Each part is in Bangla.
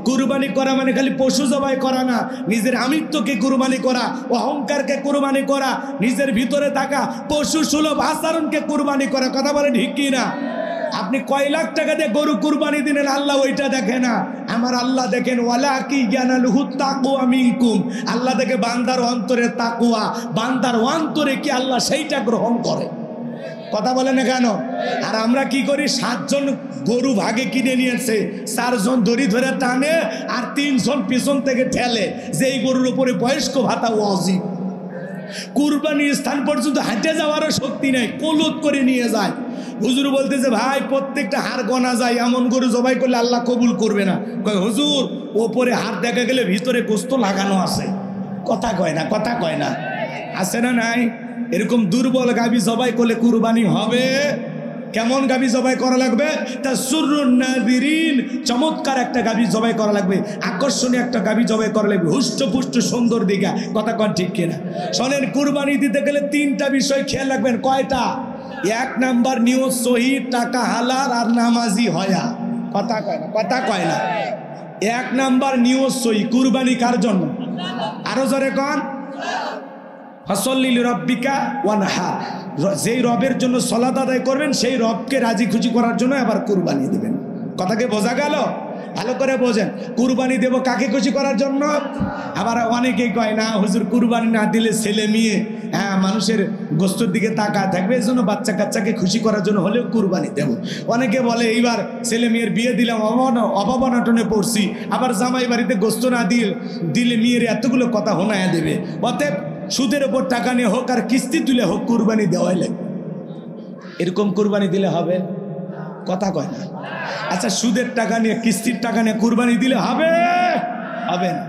কুরবানি করা মানে খালি পশু জবাই করা না, নিজের আমিত্বকে কুরবানি করা, অহংকারকে কুরবানি করা, নিজের ভিতরে থাকা পশু সুলভ আচরণকে কুরবানি করা। কথা বলে ঠিক কি না? আপনি কয় লাখ টাকা দিয়ে গরু কুরবানি দিলেন, আল্লাহ ওইটা দেখে না। আমার আল্লাহ দেখেন ওয়ালাকি ইয়ানালুহু তাকওয়া মিনকুম, আল্লাহ দেখে বান্দার অন্তরে তাকওয়া, বান্দার অন্তরে কি আল্লাহ সেইটা গ্রহণ করে। কথা বলে না কেন? আর আমরা কি করি, 7 জন গরু ভাগে কিনে নিয়েছে, 4 জন দড়ি ধরে টানে আর 3 জন পিছন থেকে ঠেলে, যে এই গরুর উপরে বয়স্ক ভাতা ওয়াজিব। কুরবানির স্থান পর্যন্ত হাঁটে যাওয়ারও শক্তি নেই, কলুত করে নিয়ে যায়। হুজুর বলতেছে ভাই প্রত্যেকটা হাড় গনা যায়, এমন গরু জবাই করলে আল্লাহ কবুল করবে না। কয় হুজুর ওপরে হাড় দেখা গেলে ভিতরে গোস্ত লাগানো আছে। কথা কয় না, কথা কয় না, আছে না নাই? এরকম দুর্বল গাভী জবাই করলে কুরবানি হবে? কেমন গাভী জবাই করা লাগবে? তাসুরুন নাযিরিন, চমৎকার একটা গাভী জবাই করা লাগবে, আকর্ষণীয় একটা গাভী জবাই করা লাগবে, হুষ্টপুষ্ট সুন্দর দিঘা। কথা কন ঠিক কিনা? শোনেন, কুরবানি দিতে গেলে 3টা বিষয় খেয়াল রাখবেন। কয়টা? 1 নাম্বার নিয়ত সহি, টাকা হালাল আর নামাজি হয়া। কথা কয় না, কথা কয় না। 1 নাম্বার নিয়ত সহি। কুরবানি কার জন্য? আরো জোরে কন। ফাসল্লি লিরাব্বিকা ওয়ানহার, যেই রবের জন্য সালাত আদায় করবেন সেই রবকে রাজি খুশি করার জন্য আবার কুরবানি দিবেন। কথাকে বোঝা গেল? ভালো করে বোঝেন। কুরবানি দেব কাকে খুশি করার জন্য? আবার অনেকেই কয় না হুজুর কুরবানি না দিলে ছেলে মেয়ে মানুষের গোস্তর দিকে তাকায় থাকবে, এই জন্য বাচ্চা কাচ্চাকে খুশি করার জন্য হলেও কুরবানি দেব। অনেকে বলে এইবার ছেলে মেয়ের বিয়ে দিলাম, অভাব অনটনে পড়ছি, আবার জামাই বাড়িতে গোস্ত না দিলে মেয়ের এতগুলো কথা হোনায়া দেবে। অতএব সুদের ওপর টাকা নিয়ে হোক আর কিস্তি তুলে হোক কুরবানি দেওয়াই লাগবে। এরকম কুরবানি দিলে হবে? কথা কয় না। আচ্ছা, সুদের টাকা নিয়ে কিস্তির টাকা নিয়ে কুরবানি দিলে হবে? হবে না।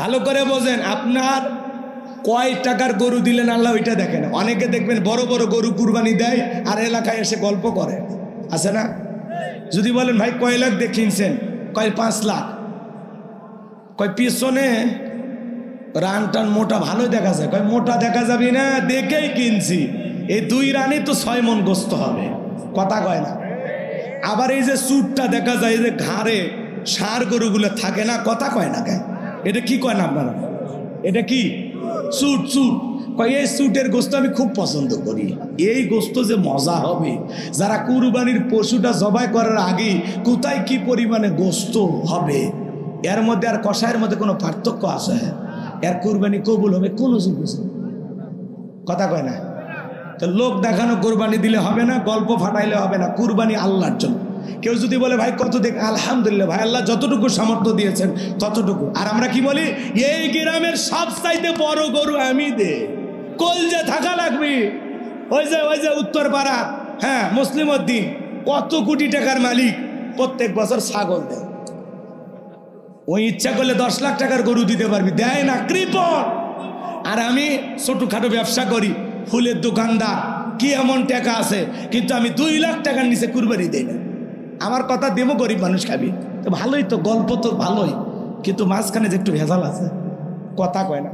ভালো করে বোঝেন, আপনার কয় টাকার গরু দিলেন আল্লাহ ওইটা দেখেন। অনেকে দেখবেন বড় বড় গরু কুরবানি দেয় আর এলাকায় এসে গল্প করে, আছে না? যদি বলেন ভাই কয় লাখ দিয়ে কিনছেন, কয় 5 লাখ, কয় পিছনে রান টান মোটা ভালোই দেখা যায়, কয় মোটা দেখা যাবে না, দেখেই কিনছি, এই 2 রানে তো 6 মন গোস্ত হবে। কথা কয় না। আবার এই যে সুটটা দেখা যায়, এই যে ঘাড়ে ষাঁড় গরুগুলো থাকে না, কথা কয় না কেন? এটা কি কয় না আপনারা? এটা কি সুট? সুট কয় এই সুটের গোস্ত আমি খুব পছন্দ করি, এই গোস্ত যে মজা হবে। যারা কুরবানির পশুটা জবাই করার আগে কোথায় কি পরিমাণে গোস্ত হবে, এর মধ্যে আর কষায়ের মধ্যে কোনো পার্থক্য আছে? এর কুরবানি কবুল হবে কোনো যুগে? কথা কয় না। তো লোক দেখানো কুরবানি দিলে হবে না, গল্প ফাটাইলে হবে না। কুরবানি আল্লাহর জন্য। কেউ যদি বলে ভাই কত দেখ, আলহামদুলিল্লাহ ভাই, আল্লাহ যতটুকু সামর্থ্য দিয়েছেন ততটুকু। আর আমরা কি বলি, এই গ্রামের সব চাইতে বড় গরু আমি দে, কলজে থাকা লাগবে। ওই যে উত্তরপাড়া, মুসলিম উদ্দিন কত কোটি টাকার মালিক, প্রত্যেক বছর ছাগল দেয়। ওই ইচ্ছা করলে 10 লাখ টাকার গরু দিতে পারবি, দেয় না, কৃপণ। আর আমি ছোটখাটো ব্যবসা করি, ফুলের দোকানদার, কি এমন টাকা আছে, কিন্তু আমি 2 লাখ টাকার নিচে কুরবানি দেই না। আমার কথা দেবো, গরিব মানুষ খাবি তো ভালোই, তো গল্প তো ভালোই, কিন্তু মাঝখানে যে একটু ভেজাল আছে। কথা কয় না।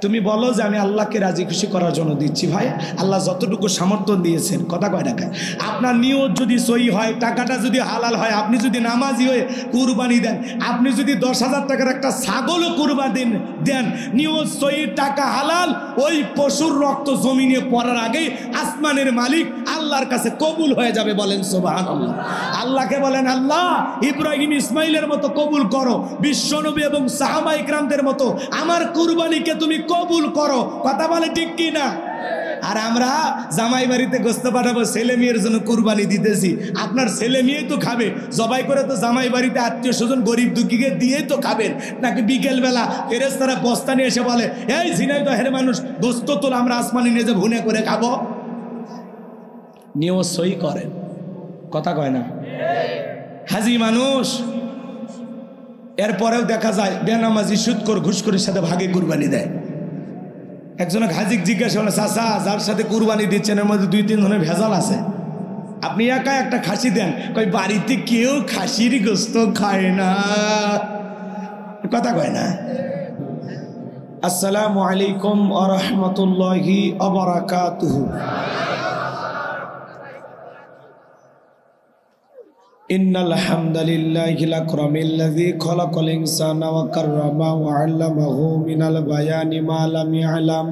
তুমি বলো যে আমি আল্লাহকে রাজি খুশি করার জন্য দিচ্ছি। ভাই আল্লাহ যতটুকু সামর্থ্য দিয়েছেন, কথা কয় না খায়। আপনার নিয়ত যদি সহি হয়, টাকাটা যদি হালাল হয়, আপনি যদি নামাজি হয়ে কুরবানি দেন, আপনি যদি 10,000 টাকার একটা ছাগলও কুরবানি দেন, নিয়ত সহি, টাকা হালাল, ওই পশুর রক্ত জমিনে পড়ার আগেই আসমানের মালিক আল্লাহর কাছে কবুল হয়ে যাবে। বলেন সুবহানাল্লাহ। আল্লাহকে বলেন আল্লাহ ইব্রাহিম ইসমাইলের মতো কবুল করো, বিশ্বনবী এবং সাহাবায়ে কেরামদের মতো আমার কুরবানিকে তুমি কবুল করো। কথা বলে ঠিক কি না? আর আমরা জামাই বাড়িতে গোস্ত পাঠাবো, ছেলে মেয়ের জন্য কুরবানি দিতেছি। আপনার ছেলে মেয়েই তো খাবে, জবাই করে তো জামাই বাড়িতে আত্মীয় স্বজন গরিব দুঃখীকে দিয়েই তো খাবেন। নাকি বিকেল বেলা ফেরেশতারা বস্তা নিয়ে এসে বলে এই ঝিনাইদহের মানুষ গোস্ত তোল, আমরা আসমানি নিয়ে যে ভুনে করে খাবো। নিয়ত সহি করেন। কথা কয় না। হাজি মানুষ, এরপরেও দেখা যায় বেনামাজি, সুদখোর, ঘুষখোরের সাথে ভাগে কুরবানি দেয়। একজন হাজিক জিজ্ঞাসা করলেন, চাচা যার সাথে কুরবানি দিচ্ছেন এর মধ্যে 2-3 ধরনের ভেজাল আছে, আপনি একা একটা খাসি দেন। কই বাড়িতে কেউ খাসির গোস্ত খায় না। কথা কয় না। আসসালামু আলাইকুম ওয়া রাহমাতুল্লাহি ওয়া বারাকাতুহু। ইন্নাল হামদালিল্লাহিল আকরামিল্লাযী খালাকাল ইনসানা ওয়া কাররামাহু ওয়া 'আল্লামাহু মিনাল বায়ানি মা লাম ইয়ালাম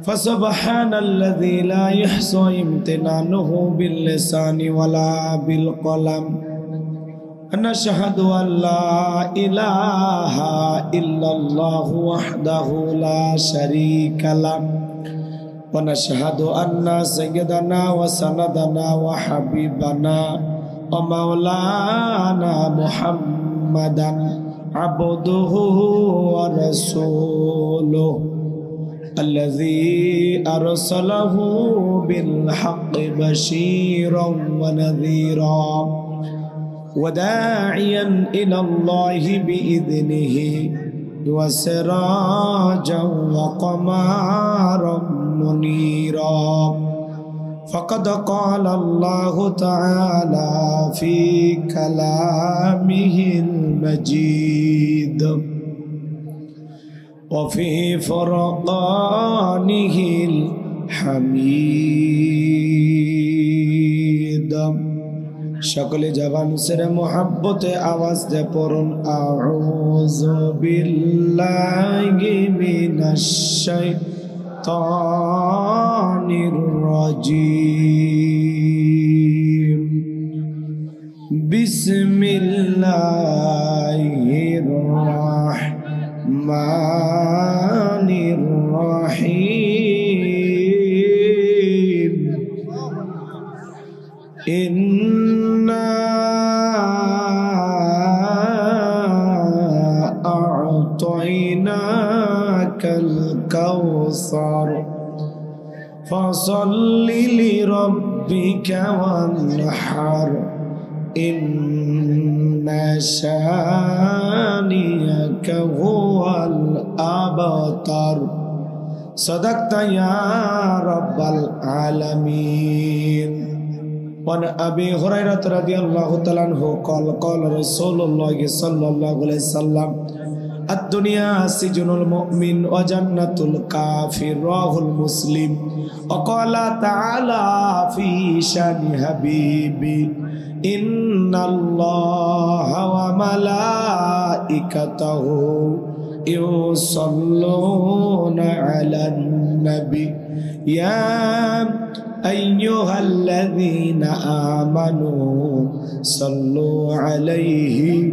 ফাসুবহানাল্লাযী লা ইহসা ইমতিনানুহু বিল লিসানি ওয়ালা বিল কলাম নাশহাদু আল লা ইলাহা ইল্লাল্লাহু ওয়াহদাহু লা শারীকা লাহু ওয়া নাশহাদু আন্না সাইয়্যিদানা ওয়া সানাদানা ওয়া হাবিবানা ওয়া মাওলানা মুহাম্মাদান আবদুহু ওয়া রাসূলুহু আল্লাযী আরসালাহু বিল হাক্কি বাশীরান ওয়া নাযীরা ওয়া দাঈয়ান ইলাল্লাহি বিইذনিহি ওয়া সিরাজান ওয়া কমারান মুনীরা فقد قال الله تعالى في كلامه المجيد وفي فرقانه الحميد সকলে জবান সেরে মোহাব্বতে আওয়াজ দে পড়ুন আউযু বিল্লাহি মিনাশ শাইতানির রাজীম বিসমিল্লাহির রাহমানির রহিম ইন্না আ'তাইনাকাল কাউসার ফাসাল্লি লিরাব্বিকা ওয়ানহার ইন্না শানিয়াকা হুয়াল আবতার সাদাকতা ইয়া রাব্বাল আলামিন وعن أبي هريرة رضي الله تعالى عنه قال قال رسول الله صلى الله عليه وسلم الدنيا سجن المؤمن وجنة الكافر رواه المسلم وقال تعالى في شان حبيبي إن الله وملائكته يصلون على النبي يا أيها الذين آمنوا صلوا عليه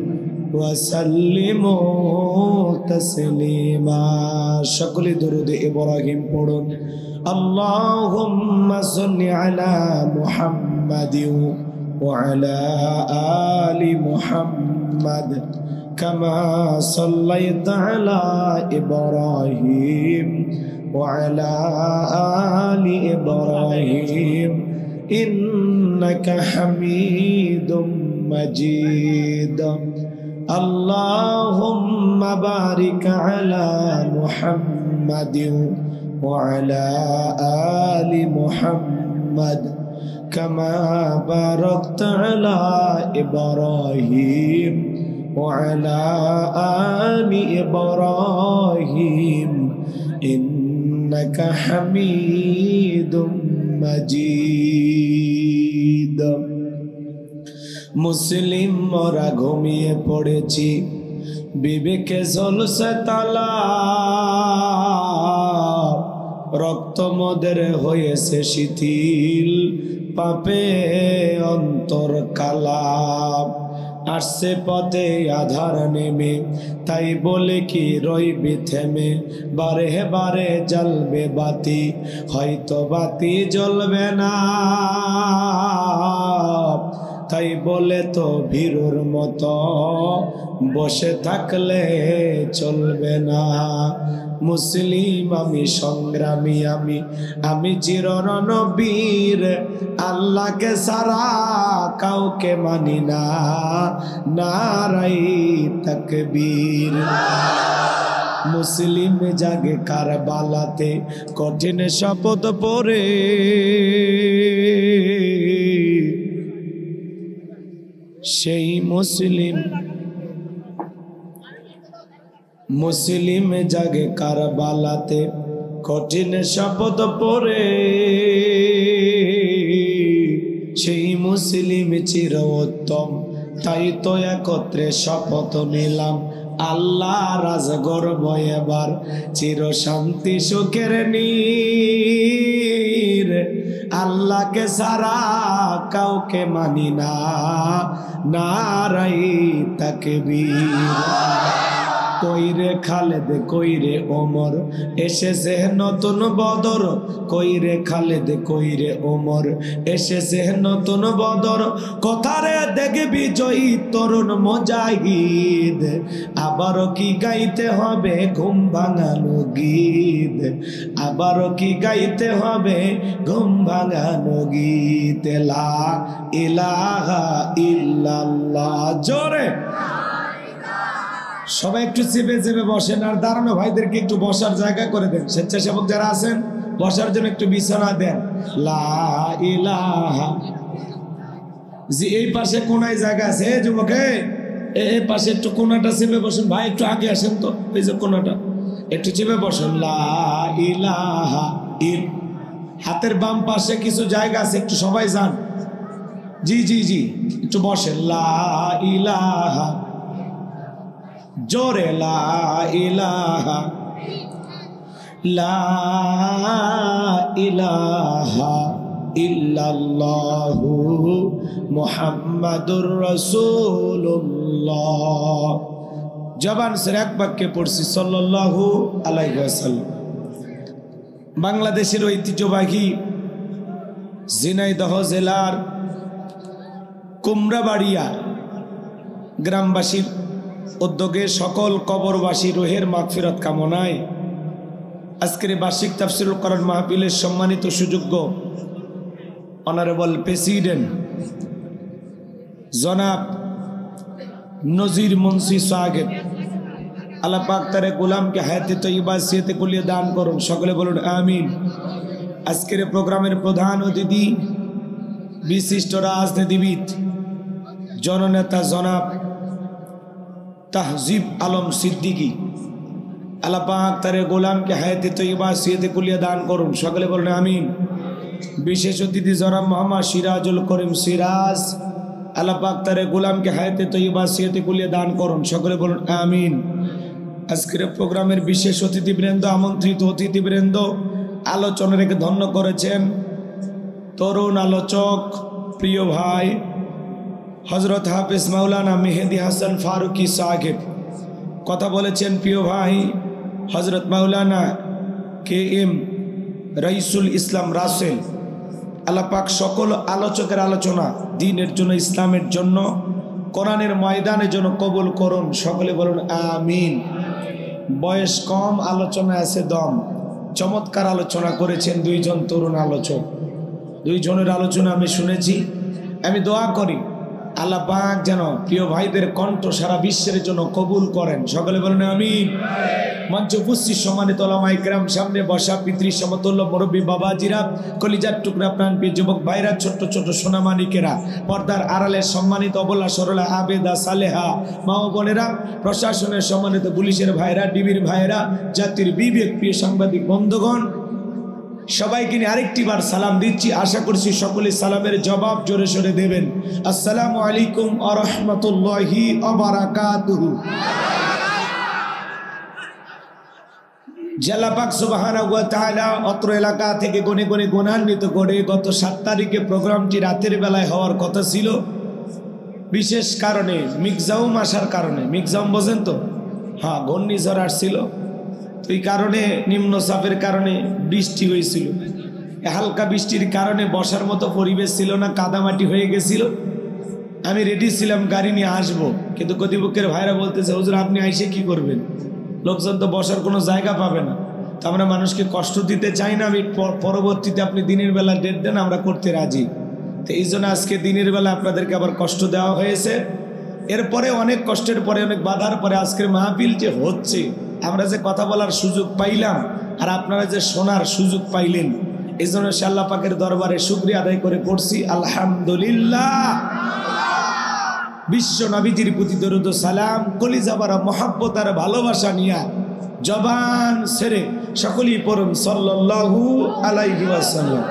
وسلموا تسليما شكل درود إبراهيم পড়ুন اللهم صل على محمد وعلى آل محمد كما صليت على إبراهيم وعلى آل إبراهيم إنك حميد مجيد اللهم بارك على محمد وعلى آل محمد كما باركت على إبراهيم وعلى آل إبراهيم إنك حميد مجيد মুসলিম মোরা ঘুমিয়ে পড়েছি বিবেকে জ্বলছে তালা রক্ত মোদের হয়েছে শিথিল পাপে অন্তর কালা আসছে পথে আধার নেমে তাই বলে কি রইবি থেমে বারে বারে জ্বলবে বাতি হয়তো বাতি জ্বলবে না তাই বলে তো ভীরুর মতো বসে থাকলে চলবে না মুসলিম আমি সংগ্রামী আমি চিররণবীর আল্লাহকে সারা কাউকে মানি না নারাই তাকবীর মুসলিম জাগে কারবালাতে কঠিন শপথ পড়ে সেই মুসলিম জাগে কারবালাতে কঠিন শপথ পড়ে সেই মুসলিম চিরোত্তম, তাই তো একত্রে শপথ নিলাম, আল্লাহ রাজ গর্ব এবার চির শান্তি সুখের নীর। আল্লাহকে সারা কাউকে মানি না, নারাই তাকবীর। কইরে খালেদ কইরে ওমর, এসেছে নতুন বদর। কইরে খালেদ কইরে ওমর, এসেছে নতুন বদর। কথারে দেখবি জয়ী তরুণ মুজাহিদ, আবারও কি গাইতে হবে ঘুম ভাঙানো গীত, আবারও কি গাইতে হবে ঘুম ভাঙানো গীত। লা ইলাহা ইল্লাল্লাহ। জোরে সবাই একটু চেপে চেপে বসেন, আর দাঁড়ানো ভাইদেরকে একটু বসার জায়গা করে দেন। স্বেচ্ছাসেবক যারা আছেন বসার জন্য একটু বিছানা দেন। লা ইলাহা। জি এই পাশে কোনায় জায়গা আছে যুবকে, এই পাশে একটু কোনাটা চেপে বসেন। ভাই একটু আগে আসেন তো, এই যে কোনাটা একটু চেপে বসেন। লা ইলাহা ইল। হাতের বাম পাশে কিছু জায়গা আছে, একটু সবাই যান। জি জি জি একটু বসেন। লা ইলাহা। জোরে লা ইলাহা, লা ইলাহা ইল্লাল্লাহু মুহাম্মাদুর রাসূলুল্লাহ। জবান সের এক বাক্যে পড়ছি সাল্লাল্লাহু আলাইহি ওয়াসাল্লাম। বাংলাদেশের ঐতিহ্যবাহী ঝিনাইদহ জেলার কুমড়াবাড়িয়া গ্রামবাসীর উদ্যোগে সকল কবরবাসী রুহের মাগফিরাত কামনায় আজকের বার্ষিক তাফসীরুল কোরআন মাহফিলের সম্মানিত সুযোগ্য অনারেবল প্রেসিডেন্ট জনাব নজির মুন্সি সাহেব, আল্লাহ পাক তারে গোলামকে হায়াতে তয়্যিবা সিহতে কুলিয়ে দান করুন। সকলে বলুন আমিন। আজকের প্রোগ্রামের প্রধান অতিথি বিশিষ্ট রাজনীতিবিদ জননেতা জনাব তাহজিব আলম সিদ্দিকী, আল্লাহ পাক তারে গোলামকে হায়াতে তয়্যিবা সিহতে কুলিয়ে দান করুন। সকলে বলুন আমিন। বিশেষ অতিথি জনাব মোহাম্মদ সিরাজুল করিম সিরাজ, আল্লাহ পাক তারে গোলামকে হায়াতে তয়্যিবা সিহতে কুলিয়ে দান করুন। সকলে বলুন আমিন। আজকের প্রোগ্রামের বিশেষ অতিথিবৃন্দ, আমন্ত্রিত অতিথিবৃন্দ, আলোচনা রেখে ধন্য করেছেন তরুণ আলোচক প্রিয় ভাই হজরত হাফেজ মাওলানা মেহেদি হাসান ফারুকি সাহেব। কথা বলেছেন প্রিয় ভাই হজরত মাওলানা কে এম রাইসুল ইসলাম রাসেল। আল্লাহ পাক সকল আলোচকের আলোচনা দ্বীনের জন্য, ইসলামের জন্য, কোরআনের ময়দানের জন্য কবুল করুন। সকলে বলুন আমিন। বয়স কম, আলোচনা আছে দম। চমৎকার আলোচনা করেছেন দুইজন তরুণ আলোচক। দুইজনের আলোচনা আমি শুনেছি। আমি দোয়া করি আল্লাহ পাক যেন প্রিয় ভাইদের কণ্ঠ সারা বিশ্বের জন্য কবুল করেন। সকলে বলেন আমিন। মঞ্চ উপস্থিত সম্মানিত ওলামায়ে কেরাম, সামনে বসা পিতৃ সমতুল্য মুরব্বী বাবাজিরা, কলিজার টুকরা প্রাণপ্রিয় যুবক ভাইরা, ছোট্ট ছোট্ট সোনামানিকেরা, পর্দার আড়ালের সম্মানিত অবলা সরলা আবেদা সালেহা মা ও বোনেরা, প্রশাসনের সম্মানিত পুলিশের ভাইরা, ডিবির ভাইরা, জাতির বিবেক প্রিয় সাংবাদিক বন্ধুগণ, সবাইকে নিয়ে আরেকটি বার সালাম দিচ্ছি। আশা করছি সকলে সালামের জবাব জোরে সোরে দেবেন। আসসালামু আলাইকুম ওয়া রাহমাতুল্লাহি ওয়া বারাকাতুহু। আল্লাহ পাক সুবহানাহু ওয়া তাআলা অত্র এলাকা থেকে গনে গনে গুণান্বিত করে গত 7 তারিখে প্রোগ্রামটি রাতের বেলায় হওয়ার কথা ছিল। বিশেষ কারণে মিগজাউম আসার কারণে, মিগজাউম বোঝেন তো? হ্যাঁ, ঘূর্ণিঝড় আসছিল, তো এই কারণে নিম্নচাপের কারণে বৃষ্টি হয়েছিল। হালকা বৃষ্টির কারণে বসার মতো পরিবেশ ছিল না, কাদামাটি হয়ে গেছিল। আমি রেডি ছিলাম গাড়ি নিয়ে আসবো, কিন্তু কর্তৃপক্ষের ভাইরা বলতেছে হুজুর আপনি আইসে কি করবেন, লোকজন তো বসার কোনো জায়গা পাবে না। তো আমরা মানুষকে কষ্ট দিতে চাই না। আমি পরবর্তীতে আপনি দিনের বেলা ডেট দেন, আমরা করতে রাজি। তো এই জন্য আজকে দিনের বেলা আপনাদেরকে আবার কষ্ট দেওয়া হয়েছে। এরপরে অনেক কষ্টের পরে, অনেক বাধার পরে আজকের মাহফিল যে হচ্ছে, আমরা যে কথা বলার সুযোগ পাইলাম আর আপনারা যে শোনার সুযোগ পাইলেন, এই জন্য আল্লাহ পাকের দরবারে শুকরিয়া আদায় করে পড়ছি আলহামদুলিল্লাহ। বিশ্ব নবীজির প্রতি দরুদ ও সালাম, কলিজা ভরা মহব্বত আর ভালোবাসা নিয়া জবান ছেড়ে সকলেই পড়ুন সাল্লাল্লাহু আলাইহি ওয়াসাল্লাম।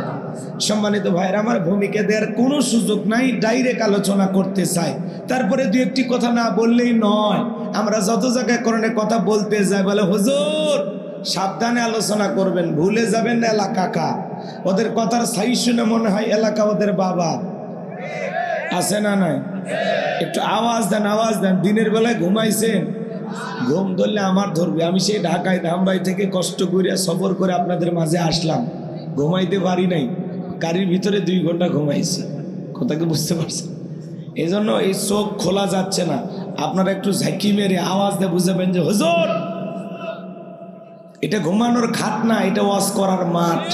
সম্মানিত ভাইরা আমার, ভূমিকা দেওয়ার কোনো সুযোগ নাই, ডাইরেক্ট আলোচনা করতে চাই। তারপরে দু একটি কথা না বললেই নয়। আমরা যত জায়গায় কোরআনে কথা বলতে যাই বলে হুজুর সাবধানে আলোচনা করবেন, ভুলে যাবেন না এলাকা কা। ওদের কথার সাই শুনে মনে হয় এলাকা ওদের বাবা আছে না নাই? একটু আওয়াজ দেন, আওয়াজ দেন। দিনের বেলায় ঘুমাইছেন, ঘুম ধরলে আমার ধরবে। আমি সেই ঢাকায় ধামবাই থেকে কষ্ট করে সফর করে আপনাদের মাঝে আসলাম, ঘুমাইতে পারি নাই, গাড়ির ভিতরে 2 ঘন্টা ঘুমাইছি। কথা কি বুঝতে পারছেন? এই জন্য এই চোখ খোলা যাচ্ছে না। আপনারা একটু ঝাঁকি মেরে আওয়াজ দিয়ে বুঝাবেন যে হুজুর এটা ঘুমানোর খাট না, এটা ওয়াজ করার মাঠ।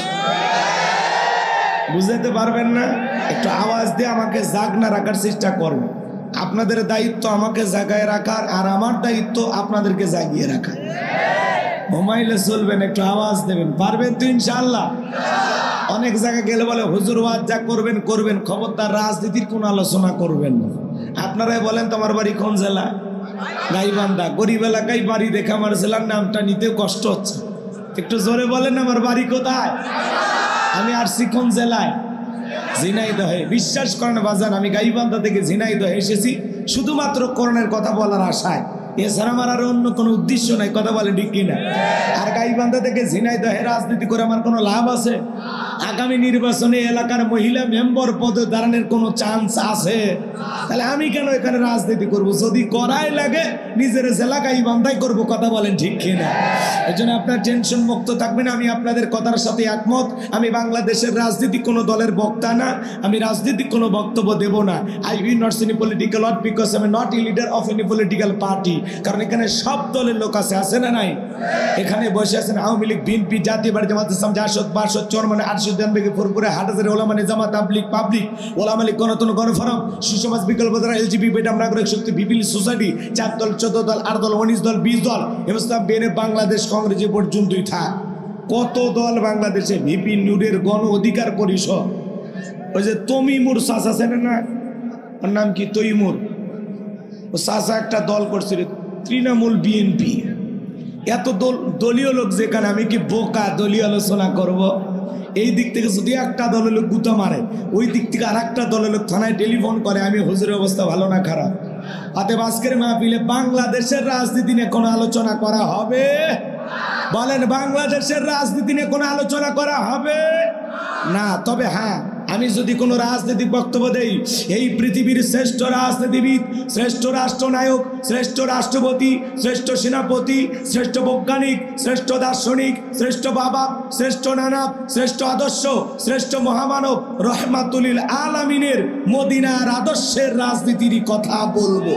বুঝাতে পারবেন না? একটু আওয়াজ দিয়ে আমাকে জাগনা রাখার চেষ্টা করুন। আপনাদের দায়িত্ব আমাকে জাগায় রাখার, আর আমার দায়িত্ব আপনাদেরকে জাগিয়ে রাখা। ঘুমাইলে চলবেন, একটু আওয়াজ দেবেন। পারবেন তো ইনশাআল্লাহ? অনেক জায়গায় গেলে বলে হুজুর ওয়াজ যা করবেন করবেন, খবরদার রাজনীতির কোন আলোচনা করবেন না। আপনারাই বলেন তোমার বাড়ি কোন জেলা? গাইবান্ধা। গরিব এলাকায় বাড়ি দেখে আমার জেলার নামটা নিতেও কষ্ট হচ্ছে। একটু জোরে বলেন আমার বাড়ি কোথায়? আমি আসছি কোন জেলায়? ঝিনাইদহে। বিশ্বাস করেন বাজান, আমি গাইবান্ধা থেকে ঝিনাইদহে এসেছি শুধুমাত্র কোরআনের কথা বলার আশায়, এছাড়া আমার আর অন্য কোনো উদ্দেশ্য নাই। কথা বলে ঠিক কিনা? আর গাইবান্ধা থেকে ঝিনাইদহে রাজনীতি করে আমার কোনো লাভ আছে? আগামী নির্বাচনে এলাকার মহিলা মেম্বার পদে দাঁড়ানোর কোনো চান্স আছে? তাহলে আমি কেন এখানে রাজনীতি করব? যদি করাই লাগে নিজের জেলা গাইবান্ধাই করবো। কথা বলেন ঠিক কিনা? এই জন্য আপনার টেনশন মুক্ত থাকবেন। আমি আপনাদের কথার সাথে একমত। আমি বাংলাদেশের রাজনীতি কোনো দলের বক্তা না, আমি রাজনীতি কোনো বক্তব্য দেব না। I will not any political not because I am not a leader of any political party. কারণ এখানে সব দলের লোক আছে না নাই? এখানে বসে আছেন আওয়ামী লীগ, বিএনপি, জাতীয় পার্টি, জামাত ইসলাম, জাসদ, বাসদ, চরমনে, আরশদ, দেনবেগে, ফুরপুরে, হাটহাজারী, ওলামানে জামাত, তাবলিগ, পাবলিক, ওলামা লীগ, গণতন্ত্র, গণফোরাম, সুসমাজ, বিকল্প ধারা, এলজিবি, বেটাম, নাগরিক শক্তি, পিপল সোসাইটি, 4 দল, 14 দল, 8 দল, 19 দল, 20 দল, এমসলাম, বিএনএফ, বাংলাদেশ কংগ্রেস পর্যন্তই থাক। কত দল বাংলাদেশে? ভিপি নুরের গণ অধিকার পরিষদ, ওই যে তমিমুর চাচা ছেলে না, ওর নাম কি তৈমুর, ও চাচা একটা দল করছিল তৃণমূল বিএনপি। এত দলীয় লোক যেখানে, আমি কি বোকা দলীয় আলোচনা করব? এই দিক থেকে যদি একটা দলের লোক গুতা মারে, ওই দিক থেকে আর একটা দলের লোক থানায় টেলিফোন করে, আমি হুজুরের অবস্থা ভালো না খারাপ? অতএব আজকের মাহফিলে বাংলাদেশের রাজনীতি নিয়ে কোনো আলোচনা করা হবে? বলেন, বাংলাদেশের রাজনীতি নিয়ে কোনো আলোচনা করা হবে না। তবে হ্যাঁ, আমি যদি কোনো রাজনৈতিক বক্তব্য দেই, এই পৃথিবীর শ্রেষ্ঠ রাজনীতিবিদ, শ্রেষ্ঠ রাষ্ট্রনায়ক, শ্রেষ্ঠ রাষ্ট্রপতি, শ্রেষ্ঠ সেনাপতি, শ্রেষ্ঠ বৈজ্ঞানিক, শ্রেষ্ঠ দার্শনিক, শ্রেষ্ঠ বাবা, শ্রেষ্ঠ নানা, শ্রেষ্ঠ আদর্শ, শ্রেষ্ঠ মহামানব রহমাতুল আলামিনের মদিনার আদর্শের রাজনীতির কথা বলবো।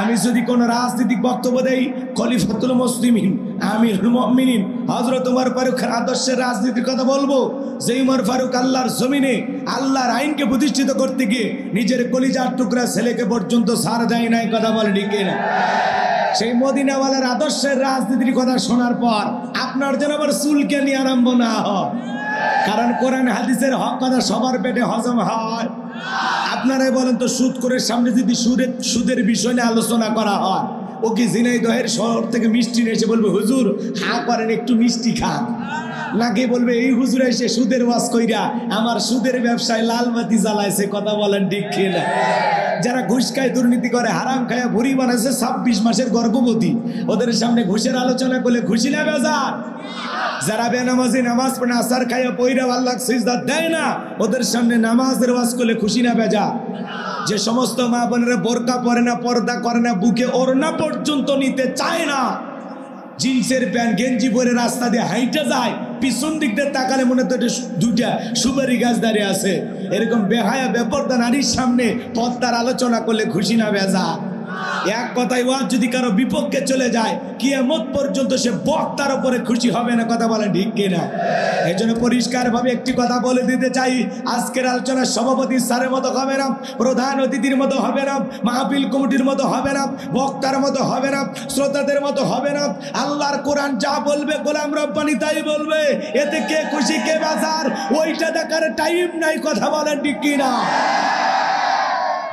আমি যদি কোনো রাজনৈতিক বক্তব্য দেই, খলিফাতুল মুসলিমিন, আমিরুল মুমিনিন হযরত ওমর ফারুকের আদর্শের রাজনীতির কথা বলবো। যে ওমর ফারুক আল্লাহর জমিনে আল্লাহর আইনকে প্রতিষ্ঠিত করতে গিয়ে নিজের কলিজার টুকরা ছেলেকে পর্যন্ত ছাড় দেয় নাই। কথা বলে ঠিক না? সেই মদিনাওয়ালার আদর্শের রাজনীতির কথা শোনার পর আপনার যেন আবার চুলকে নিয়ে আরম্ভ না হয়। কারণ কোরআন হাদিসের হক কথা সবার পেটে হজম হয়। আপনারাই বলেন তো, সুদ করে সামনে যদি সুদের বিষয় নিয়ে আলোচনা করা হয়, ও কি ঝিনাইদহের শহর থেকে মিষ্টি নিয়ে এসে বলবে হুজুর হা করেন একটু মিষ্টি খান? নাকি বলবে এই হুজুর এসে সুদের ওয়াজ কইরা আমার সুদের ব্যবসায় লালবাতি জ্বালাইছে? কথা বলেন ঠিক কিনা? যারা ঘুষ খায়, দুর্নীতি করে, হারাম খায়, ভুড়ি বানাইছে, 26 মাসের গর্ভবতী, ওদের সামনে ঘুষের আলোচনা করলে খুশি না বেজার? যারা বেনামাজি, নামাজ পড়ে, আসার খাইয়া পইরা আল্লাহ সিজদা দেয় না, ওদের সামনে নামাজের ওয়াজ করলে খুশি না বেজার? যে সমস্ত মা বোনেরা বোরকা পরে না, পর্দা করে না, বুকে ওড়না পর্যন্ত নিতে চায় না, জিন্সের প্যান্ট গেঞ্জি পরে রাস্তা দিয়ে হাইটে যায়, পিছন দিক দিয়ে তাকালে মনে তো 2টা সুপারি গাছ দাঁড়িয়ে আছে, এরকম বেহায়া বেপরদা নারীর সামনে পর্দার আলোচনা করলে খুশি না বেজার? এক কথায় ওয়াজ যদি কারো বিপক্ষে চলে যায়, কিয়ামত পর্যন্ত সে বক্তার উপরে খুশি হবে না। কথা বলে ঠিক কিনা? এই জন্য পরিষ্কার ভাবে একটি কথা বলে দিতে চাই, আজকের আলোচনার সভাপতি স্যারের মতো হবে না, প্রধান অতিথির মতো হবে না, মাহফিল কমিটির মতো হবে না, বক্তার মতো হবে না, শ্রোতাদের মতো হবে না। আল্লাহর কোরআন যা বলবে গোলাম রব্বানি তাই বলবে। এতে কে খুশি কে বেজার ওইটা দেখার টাইম নাই। কথা বলেন ঠিক কিনা?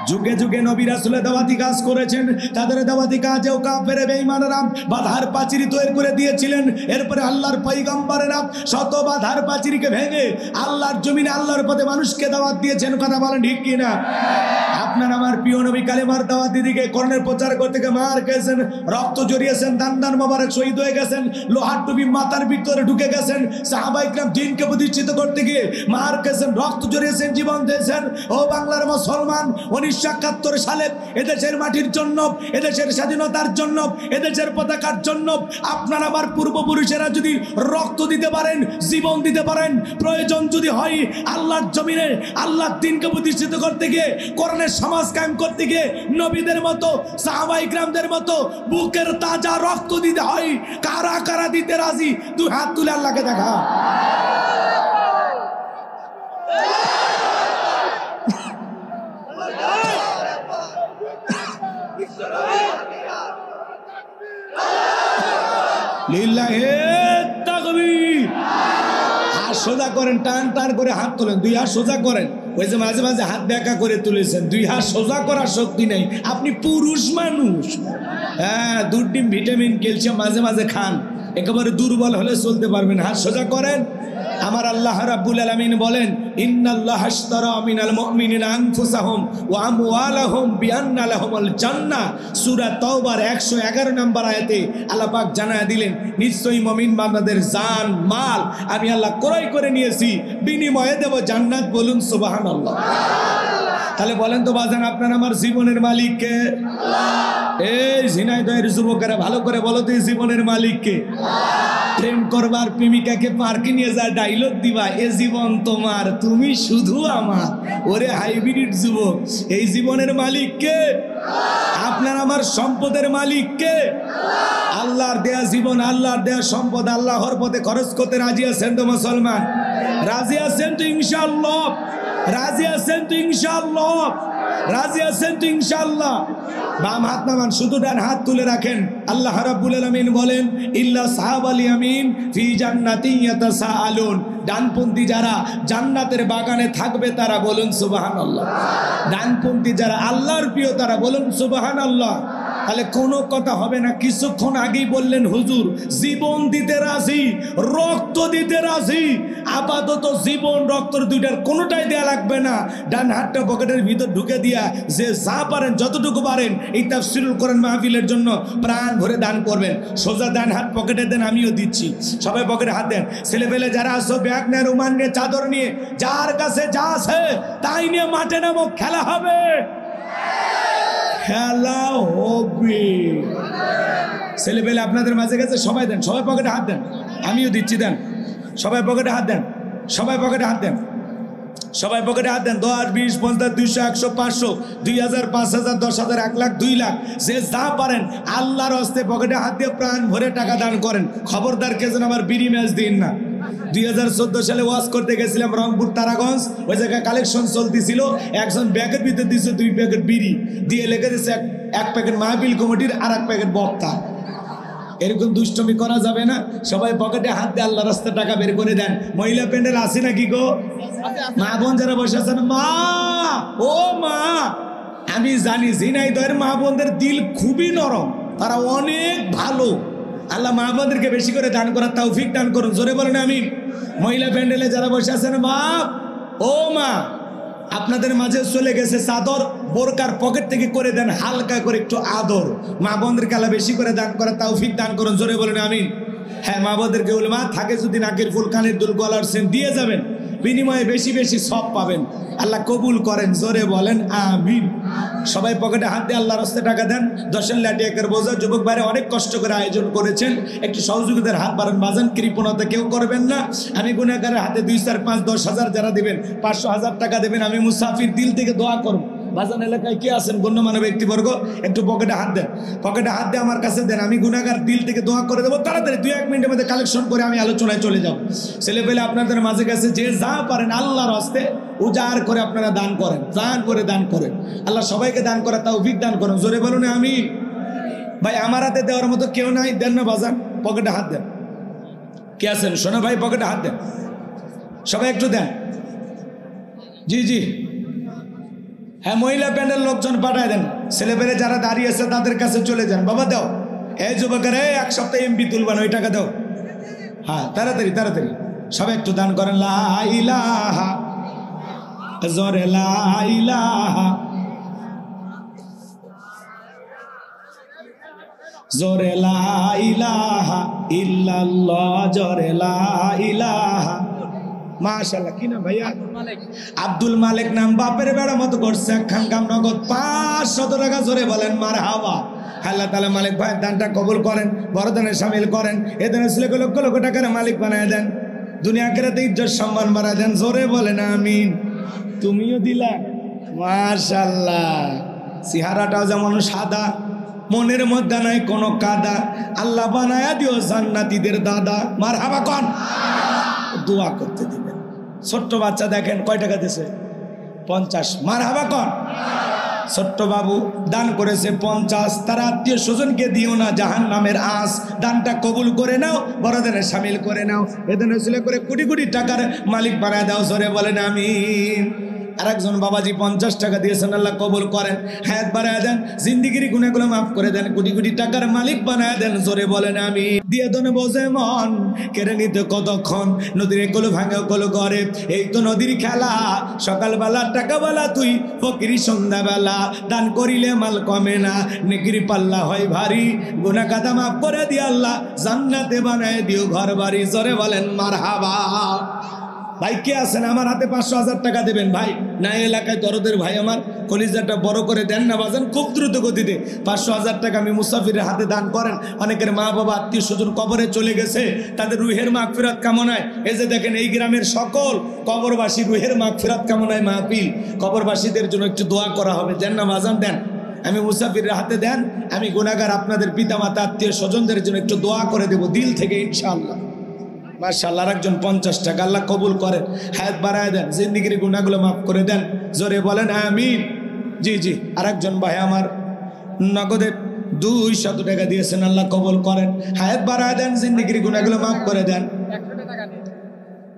যুগে যুগে নবী রাসূল দাওয়াতি কাজ করেছেন, তাদের দাওয়াতি কাজেও কাফের বেঈমানরা বাধার প্রাচীর তৈরি করে দিয়েছিলেন। এরপরে আল্লাহর পয়গম্বরেরা শত বাধার প্রাচীরকে ভেঙে আল্লাহর জমিনে আল্লাহর পথে মানুষকে দাওয়াত দিয়েছেন। কথা বলেন ঠিক কি না? আপনার আমার প্রিয় নবী কালেমার দাওয়াত দিদিকে করণের প্রচার করতে গিয়ে মার খেয়েছেন, রক্ত জড়িয়েছেন, দান মোবারক শহীদ হয়ে গেছেন, লোহার টুপি মাথার ভিতরে ঢুকে গেছেন। সাহাবায়ে কেরাম দ্বীনকে প্রতিষ্ঠিত করতে গিয়ে মার খেয়েছেন, রক্ত জড়িয়েছেন, জীবন দিয়েছেন। ও বাংলার মুসলমান, 1971 সালে এদেশের মাটির জন্য, এদেশের স্বাধীনতার জন্য, এদেশের পতাকার জন্য আপনার আমার পূর্বপুরুষেরা যদি রক্ত দিতে পারেন, জীবন দিতে পারেন, প্রয়োজন যদি হয় আল্লাহর জমিনে আল্লাহর দ্বীনকে প্রতিষ্ঠিত করতে গিয়ে, কোরআনের সমাজ কায়েম করতে গিয়ে নবীদের মতো সাহাবায়ে কেরামদের মতো বুকের তাজা রক্ত দিতে হয়। কারা কারা দিতে রাজি? তুই হাত তুলে আল্লাহকে দেখা। লিল্লাহে তাকবীর। হাত সোজা করেন, টান টান করে হাত তোলেন, দুই হাত সোজা করেন। ওই যে মাঝে মাঝে হাত ব্যাকা করে তুলেছেন, দুই হাত সোজা করার শক্তি নেই, আপনি পুরুষ মানুষ। হ্যাঁ, দুধ ডিম ভিটামিন ক্যালসিয়াম মাঝে মাঝে খান, একেবারে দুর্বল হলে চলতে পারবেন। হাত সোজা করেন। আমার আল্লাহ রাব্বুল আলামিন বলেন, ইন্নাল্লাহা আশতারা মিনাল মুমিনিনা আনফুসাহুম ওয়া আমওয়ালাহুম বিআন্না লাহুমুল জান্নাহ। সূরা তাওবার 111 নম্বর আয়াতে আল্লাহ পাক জানায়া দিলেন, নিশ্চয়ই মুমিন বান্দাদের জান মাল আমি আল্লাহ ক্রয় করে নিয়েছি, বিনিময়ে দেব জান্নাত। বলুন সুবহানাল্লাহ। তাহলে বলেন তো বাজান, আপনার আমার জীবনের মালিক কে? এই ঝিনাইদহের যুবকেরা ভালো করে বলো তো, জীবনের মালিক কে? প্রেম করবার প্রেমিকাকে পার্কে নিয়ে যা ডাইলগ দিবা, এ জীবন তোমার, তুমি শুধু আমার। ওরে হাইব্রিড যুবক, এই জীবনের মালিক কে? আপনার আমার সম্পদের মালিক কে? আল্লাহর দেয়া জীবন, আল্লাহর দেয়া সম্পদ আল্লাহর পথে খরচ করতে রাজি আছেন তো মুসলমান? রাজি আছেন তো ইনশাআল্লাহ? রাজি আছেন তো ইনশাআল্লাহ? রাজি আছেন তো ইনশাআল্লাহ? বাম হাত নামান, শুধু ডান হাত তুলে রাখেন। আল্লাহ রাব্বুল আলামিন বলেন, ইল্লা সাহাবাল ইয়ামিন ফি জান্নাতিন ইয়াতাসাআলুন। ডানপন্থী যারা জান্নাতের বাগানে থাকবে তারা, বলুন সুবহানাল্লাহ। ডানপন্থী যারা আল্লাহর প্রিয় তারা, বলুন সুবহানাল্লাহ। তাহলে কোনো কথা হবে না। কিছুক্ষণ আগেই বললেন হুজুর জীবন দিতে রাজি, রক্ত দিতে রাজি। আপাতত জীবন রক্তর দুইটার কোনোটাই দেয়া লাগবে না। ডান হাতটা পকেটের ভিতর ঢুকে দিয়া যে যা পারেন যতটুকু পারেন এই তাফসীরুল কোরআন মাহফিলের জন্য প্রাণ ভরে দান করবেন। সোজা ডান হাত পকেটে দেন, আমিও দিচ্ছি। সবাই পকেটে হাত দেন। ছেলেপেলে যারা আসো ব্যাগ নিয়ে, রুমাল নিয়ে, চাদর নিয়ে, যার কাছে যা আছে তাই নিয়ে মাঠে নামো, খেলা হবে, খেলা হবে। ছেলেপেলে আপনাদের মাঝে গেছে, সবাই দেন, সবাই পকেটে হাত দেন, আমিও দিচ্ছি, দেন। সবাই পকেটে হাত দেন, সবাই পকেটে হাত দেন, সবাই পকেটে হাত দেন। 10, 20, 50, 200, 100, 500, 2000, 5000, 10,000, 1 লাখ, 2 লাখ, যে যা পারেন আল্লাহর হস্তে পকেটে হাত দিয়ে প্রাণ ভরে টাকা দান করেন। খবরদার কে যেন আমার বিড়ি ম্যাচ দিন না। 2014 সালে ওয়াজ করতে গেছিলাম রংপুর তারাগঞ্জ, ওই জায়গায় কালেকশন চলতেছিল। একজন ব্যাগের ভিতরে দিচ্ছে 2 প্যাকেট বিড়ি, দিয়ে লেগে দিচ্ছে 1 প্যাকেট মাহফিল কমিটির আর 1 প্যাকেট বক্তা। এরকম দুষ্টমি করা যাবে না। সবাই পকেটে হাত দিয়ে আল্লাহ রাস্তায় টাকা বের করে দেন। মহিলা প্যান্ডেল আছে নাকি গো? মা বোন যারা বসে আছেন, মা, ও মা, আমি জানি ঝিনাইদহের মা বোনদের দিল খুবই নরম, তারা অনেক ভালো। আল্লাহ মা বোনদেরকে বেশি করে দান করার তৌফিক দান করুন। জোরে বলেন আমিন। মহিলা প্যান্ডেলে যারা বসে আছেন, মা, ও মা, আপনাদের মাঝে চলে গেছে চাদর, বোরকার পকেট থেকে করে দেন হালকা করে একটু আদর। মা বোনদেরকে আল্লাহ বেশি করে দান করার তৌফিক দান করুন। জোরে বলেন আমিন। হ্যাঁ, মা বোনদেরকে বলে, মা থাকে যদি নাকের ফুল, কানের দুল, গলার সেন দিয়ে যাবেন, বিনিময়ে বেশি বেশি সব পাবেন। আল্লাহ কবুল করেন। জোরে বলেন আমিন। সবাই পকেটে হাত দিয়ে আল্লাহর রাস্তায় টাকা দেন। 10 লাঠি একের বোঝা। যুবক ভাইরা অনেক কষ্ট করে আয়োজন করেছেন, একটু সহযোগিতার হাত বাড়ান। বাজান কৃপণতা কেউ করবেন না। আমি গুনাহগারের হাতে 2, 4, 5, 10,000 যারা দেবেন, 500, 1000 টাকা দেবেন, আমি মুসাফির দিল থেকে দোয়া করব। বাজান এলাকায় কে আছেন গণ্যমান্য ব্যক্তিবর্গ, একটু পকেটে হাত দেন। পকেটে হাত দিয়ে আমার কাছে দেন, আমি গুনাহগার দিল থেকে দোয়া করে দেবো। তাড়াতাড়ি 2-1 মিনিটের মধ্যে কালেকশন করে আমি আলোচনায় চলে যাব। ছেলেপেলে আপনাদের মাঝে গেছে, যে যা পারেন আল্লাহর হস্তে উজাড় করে আপনারা দান করেন, দান করে দান করেন। আল্লাহ সবাইকে দান করা তৌফিক দান করেন। জোরে বলুন আমিন। ভাই আমার হাতে দেওয়ার মতো কেউ নাই, দেন না বাজান, পকেটে হাত দেন। কে আছেন শোনো ভাই, পকেটে হাত দেন, সবাই একটু দেন। জি জি, হ্যাঁ, মহিলা প্যান্ডেল লোকজন পাঠায় দেন, ছেলেপেলে যারা দাঁড়িয়ে আছে তাদের কাছে চলে যান, বাবা দাও, এই যুবকের এক সপ্তাহে এমপি তুলবান, ওই টাকা দাও। হ্যাঁ, তাড়াতাড়ি তাড়াতাড়ি সবাই একটু দান করেন। লা ইলাহা, জোরে লা ইলাহা, জোরে লা ইলাহা ইল্লাল্লাহ, জোরে লা ইলাহা। মাশাআল্লাহ, কি নাম ভাইয়া? আব্দুল মালিক নাম, বাপের বেড়া মতো করছে, একখান কাম নগদ 500 টাকা। জোরে বলেন মারহাবা। আল্লাহ তাআলা মালিক ভাই দানটা কবুল করেন, বড়দানে শামিল করেন, এদিনে ছেলেকে লক্ষ লক্ষ টাকার মালিক বানায় দেন, দুনিয়া আখিরাতে ইজ্জত সম্মান বাড়ায় দেন। জোরে বলেন আমিন। তুমিও দিলা, মাশাআল্লাহ। চেহারাটাও যেমন সাদা, মনের মধ্যে নাই কোনো কাদা, আল্লাহ বানায়া দিও জান্নাতীদের দাদা। মারহাবা কোন, দোয়া করতে দিবেন। ছোট্ট বাচ্চা দেখেন কয় টাকা দিয়েছে? 50। মারহাবা কোন। ছোট্ট বাবু দান করেছে 50। তার আত্মীয় স্বজনকে দিও না জাহান্নামের আঁশ। দানটা কবুল করে নাও, বড়দিনে শামিল করে নাও, এদিনে ছেলে করে কোটি কোটি টাকার মালিক বানায় দাও। জোরে বলেন আমিন। আরেকজন বাবাজি 50 টাকা দিয়েছেন, আল্লাহ কবুল করেন, হায়াত বাড়ায় দেন, জিন্দিগির গুনাহগুলো মাফ করে দেন, কোটি কোটি টাকার মালিক বানায় দেন। জোরে বলেন আমি। দিয়ে দনে বোঝে মন, কেড়ে নিতে কতক্ষণ, নদীর কলো ভাঙে কলো করে, এই তো নদীর খেলা। সকালবেলা টাকাবেলা তুই, ফকিরি সন্ধ্যাবেলা, দান করিলে মাল কমে না, নেকির পাল্লা হয় ভারী, গুনাহ কাদা মাফ করে দিয়ে আল্লাহ জান্নাতে বানায় দিও ঘর বাড়ি। জোরে বলেন মারহাবা। ভাই কে আছেন আমার হাতে 500,000 টাকা দেবেন ভাই? না, এলাকায় দরদের ভাই আমার, কলিজাটা বড় করে দেন না বাজান, খুব দ্রুত গতিতে 500,000 টাকা আমি মুসাফিরের হাতে দান করেন। অনেকের মা বাবা আত্মীয় স্বজন কবরে চলে গেছে, তাদের রুহের মাগফিরাত কামনায়, এই যে দেখেন এই গ্রামের সকল কবরবাসী রুহের মাগফিরাত কামনায় মাহফিল, কবরবাসীদের জন্য একটু দোয়া করা হবে, দেন না বাজান দেন। আমি মুসাফিরের হাতে দেন, আমি গুনাহগার আপনাদের পিতামাতা আত্মীয় স্বজনদের জন্য একটু দোয়া করে দেব দিল থেকে ইনশাআল্লাহ। মাশাআল্লাহ। আরেকজন 50 টাকা, আল্লাহ কবুল করেন, হায়াত বাড়ায় দেন, জিন্দিগির গুনাহগুলো মাফ করে দেন। জোরে বলেন আমিন। জি জি। আরেকজন ভাই আমার নগদে 200 টাকা দিয়েছেন, আল্লাহ কবুল করেন, হায়াত বাড়ায় দেন, জিন্দিগির গুনাহগুলো মাফ করে দেন।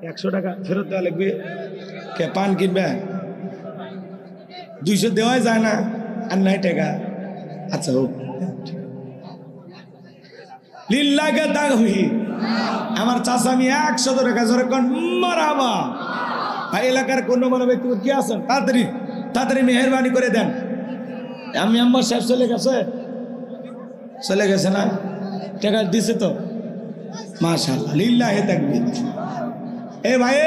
100 টাকা ফেরত দেওয়া লাগবে। কে পান কিনবে? 200 দেওয়াই যায় না, আর 9 টাকা। আচ্ছা হোক, লিল্লাহি তাকবীর। আমার চাচা আমি 100 টাকা। জোরে কোন মারহাবা। ভাই এলাকার কোন কোনো ব্যক্তি কি আছেন, তাড়াতাড়ি তাড়াতাড়ি মেহেরবানি করে দেন। আমি আম্মার সাহেব চলে গেছে, চলে গেছে না? টাকা দিছে তো, মাশাআল্লাহ, লিল্লাহি তাকবীর। এ ভাই,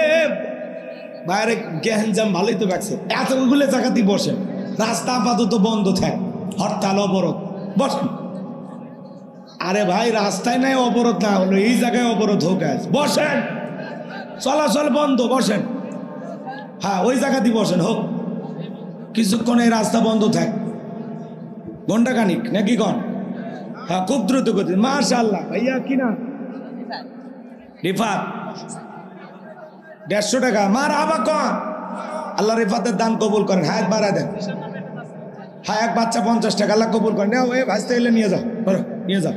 বাইরে গ্যাঞ্জাম ভালোই তো লাগছে, এতগুলো জায়গাতেই বসেন, রাস্তা আপাতত বন্ধ থাকে, হরতাল অবরোধ, বসেন। আরে ভাই রাস্তায় নাই অবরোধ না হলো, এই জায়গায় অবরোধ হোক, বসেন, চলাচল বন্ধ, বসেন। হ্যাঁ, ওই জায়গাতেই বসেন, হোক কিছুক্ষণ এই রাস্তা বন্ধ থাক, ঘন্টা খানিক নাকি কন? হ্যাঁ, খুব দ্রুত গতি। মাশাআল্লাহ। ভাইয়া কি না? রিফাত 150 টাকা। মারহাবা কন। আল্লাহ রিফাতের দান কবুল করেন, হায়াত বাড়ায় দেন। হ্যাঁ, এক বাচ্চা 50 টাকা, আল্লাহ কবুল করেন। নাও, এই ভাজতে এলে নিয়ে যাও, বলো নিয়ে যাও,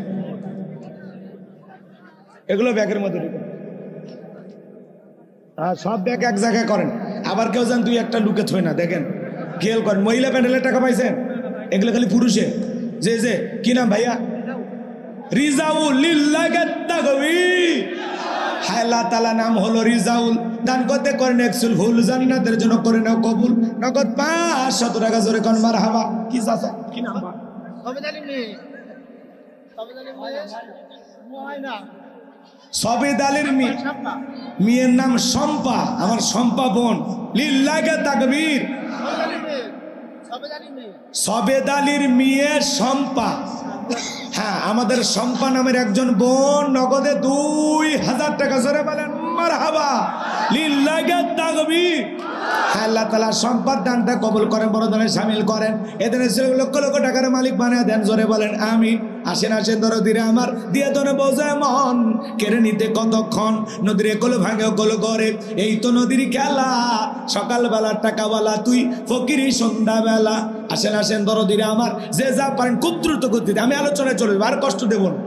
এগুলো ব্যাগের মধ্যে ঢুকে। হ্যাঁ, সব ব্যাগ এক জায়গায় করেন। আবার কেউ যান 2-1টা লুকে থই না, দেখেন খেয়াল করেন। মহিলা প্যান্ডেলের টাকা পাইছেন, এগুলো খালি পুরুষে। যে যে কি নাম ভাইয়া? রিজাউল। লিল্লাহি তাকবীর। হায়, আল্লাহ তাআলা নাম হলো রিজাউল। দান করতে করেন একসুল ভুল, জান্নাতের জন্য করে নাও কবুল। নগদ 500 টাকা। জোরে কোন মারহাবা। কি চাচা কি নাম? সবেদ আলীর মেয়ের নাম শম্পা, আমার শম্পা বোন। লিল্লাহি তাকবীর। সবেদ আলীর মেয়ে শম্পা। হ্যাঁ, আমাদের শম্পা নামের একজন বোন নগদে 2000 টাকা। জোরে বলেন মারহাবা। লিল্লাহি তাকবীর। আল্লাহ তাআলা সম্পদ দানটা কবুল করেন, বড় দানে শামিল করেন, এদের লক্ষ লক্ষ টাকার মালিক বানিয়ে দেন। জোরে বলেন আমিন। আসেন আসেন দরদিরে আমার, দিয়ে দনে বোঝে মন, কেড়ে নিতে কতক্ষণ, নদীর কলো ভাঙে কলো করে, এই তো নদীর খেলা। সকালবেলা টাকাওয়ালা তুই, ফকিরি সন্ধ্যাবেলা। আসেন আসেন দরদিরে আমার, যে যা পারেন খুব দ্রুত গতিতে, আমি আলোচনায় চলে যাবো, আর কষ্ট দেব না।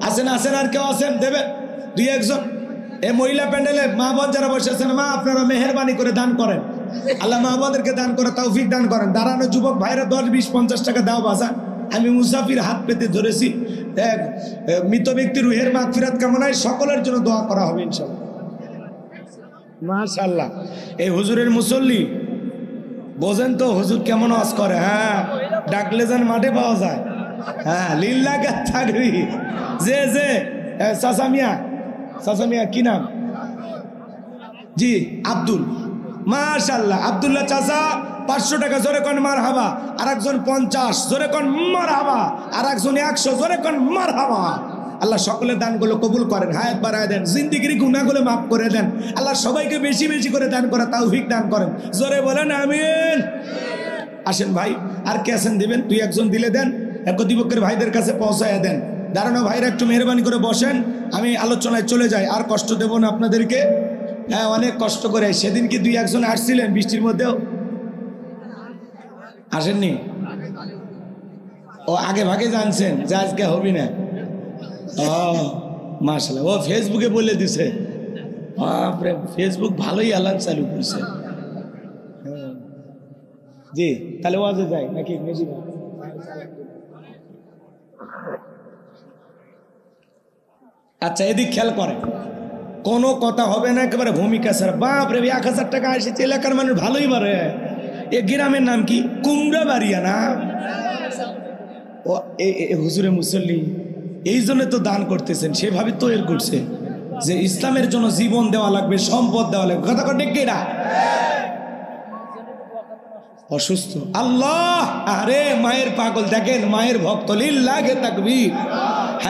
আসেন আসেন, আর কেউ আসেন দেবেন 2-1 জন। এই মহিলা প্যান্ডেলে মা বোন যারা বসেছেন, মা আপনারা মেহেরবানি করে দান করেন, আল্লাহ মা আমাদেরকে দান করে, তৌফিক দান করেন। দাঁড়ানো যুবক ভাইরা 10, 20, 50 টাকা দাও বাজার। আমি মুসাফির হাত পেতে ধরেছি। মৃত ব্যক্তির রুহের মাগফিরাত কামনায় সকলের জন্য দোয়া করা হবে ইনশাআল্লাহ। মাশাআল্লাহ। এই হুজুরের মুসল্লি বোঝেন তো হুজুর কেমন ওয়াজ করে। হ্যাঁ, ডাকলে যেন মাঠে পাওয়া যায়। হ্যাঁ, লিল্লাহ থাকবি। যে চাচা মিয়া কি নাম? জি আব্দুল। মাশাআল্লাহ, আব্দুল্লাহ চাচা 500 টাকা জোরে কোন মারহাবা। আর একজন 50 জোরে কোন মারহাবা। আর একজন 100 জোরে কোন মারহাবা। আল্লাহ সকলের দানগুলো কবুল করেন, হায়াত বাড়ায় দেন, জিন্দেগির গুনাহগুলো মাফ করে দেন। আল্লাহ সবাইকে বেশি বেশি করে দান করা তৌফিক দান করেন। জোরে বলেন আমিন। আসেন ভাই, আর কে আছেন দিবেন? 2-1 দিলে দেন, কর্তৃপক্ষের ভাইদের কাছে পৌঁছায় দেন। দাঁড়ানো ভাইরা একটু মেহরবানি করে বসেন, আমি আলোচনায় চলে যাই, আর কষ্ট দেব না আপনাদেরকে। হ্যাঁ, অনেক কষ্ট করে। সেদিন কি 2-1 আসছিলেন বৃষ্টির মধ্যেও? আসেননি? ও আগে ভাগে জানছেন যে আজকে হবি না? ও মাশাআল্লাহ, ও ফেসবুকে বলে দিছে। বাপরে, ফেসবুক ভালোই আলান চালু করছে। জি, তাহলে ওয়াজে যাই নাকি? আচ্ছা, এদিক খেয়াল করেন, কোনো কথা হবে না, একেবারে ভূমিকা স্যার। বাপরে, 1000 টাকা এসেছে, এলাকার মানুষ ভালোই মারে। এ গ্রামের নাম কি? কুমড়া বাড়িয়া না? ও হুজুরে মুসল্লি এই জন্য তো দান করতেছেন, সেভাবে তৈরি করছে যে ইসলামের জন্য জীবন দেওয়া লাগবে, সম্পদ দেওয়া লাগবে। কথা কর ঠিক না? অসুস্থ আল্লাহ, আরে মায়ের পাগল, দেখেন মায়ের ভক্ত, লিল্লাহে তাকবীর।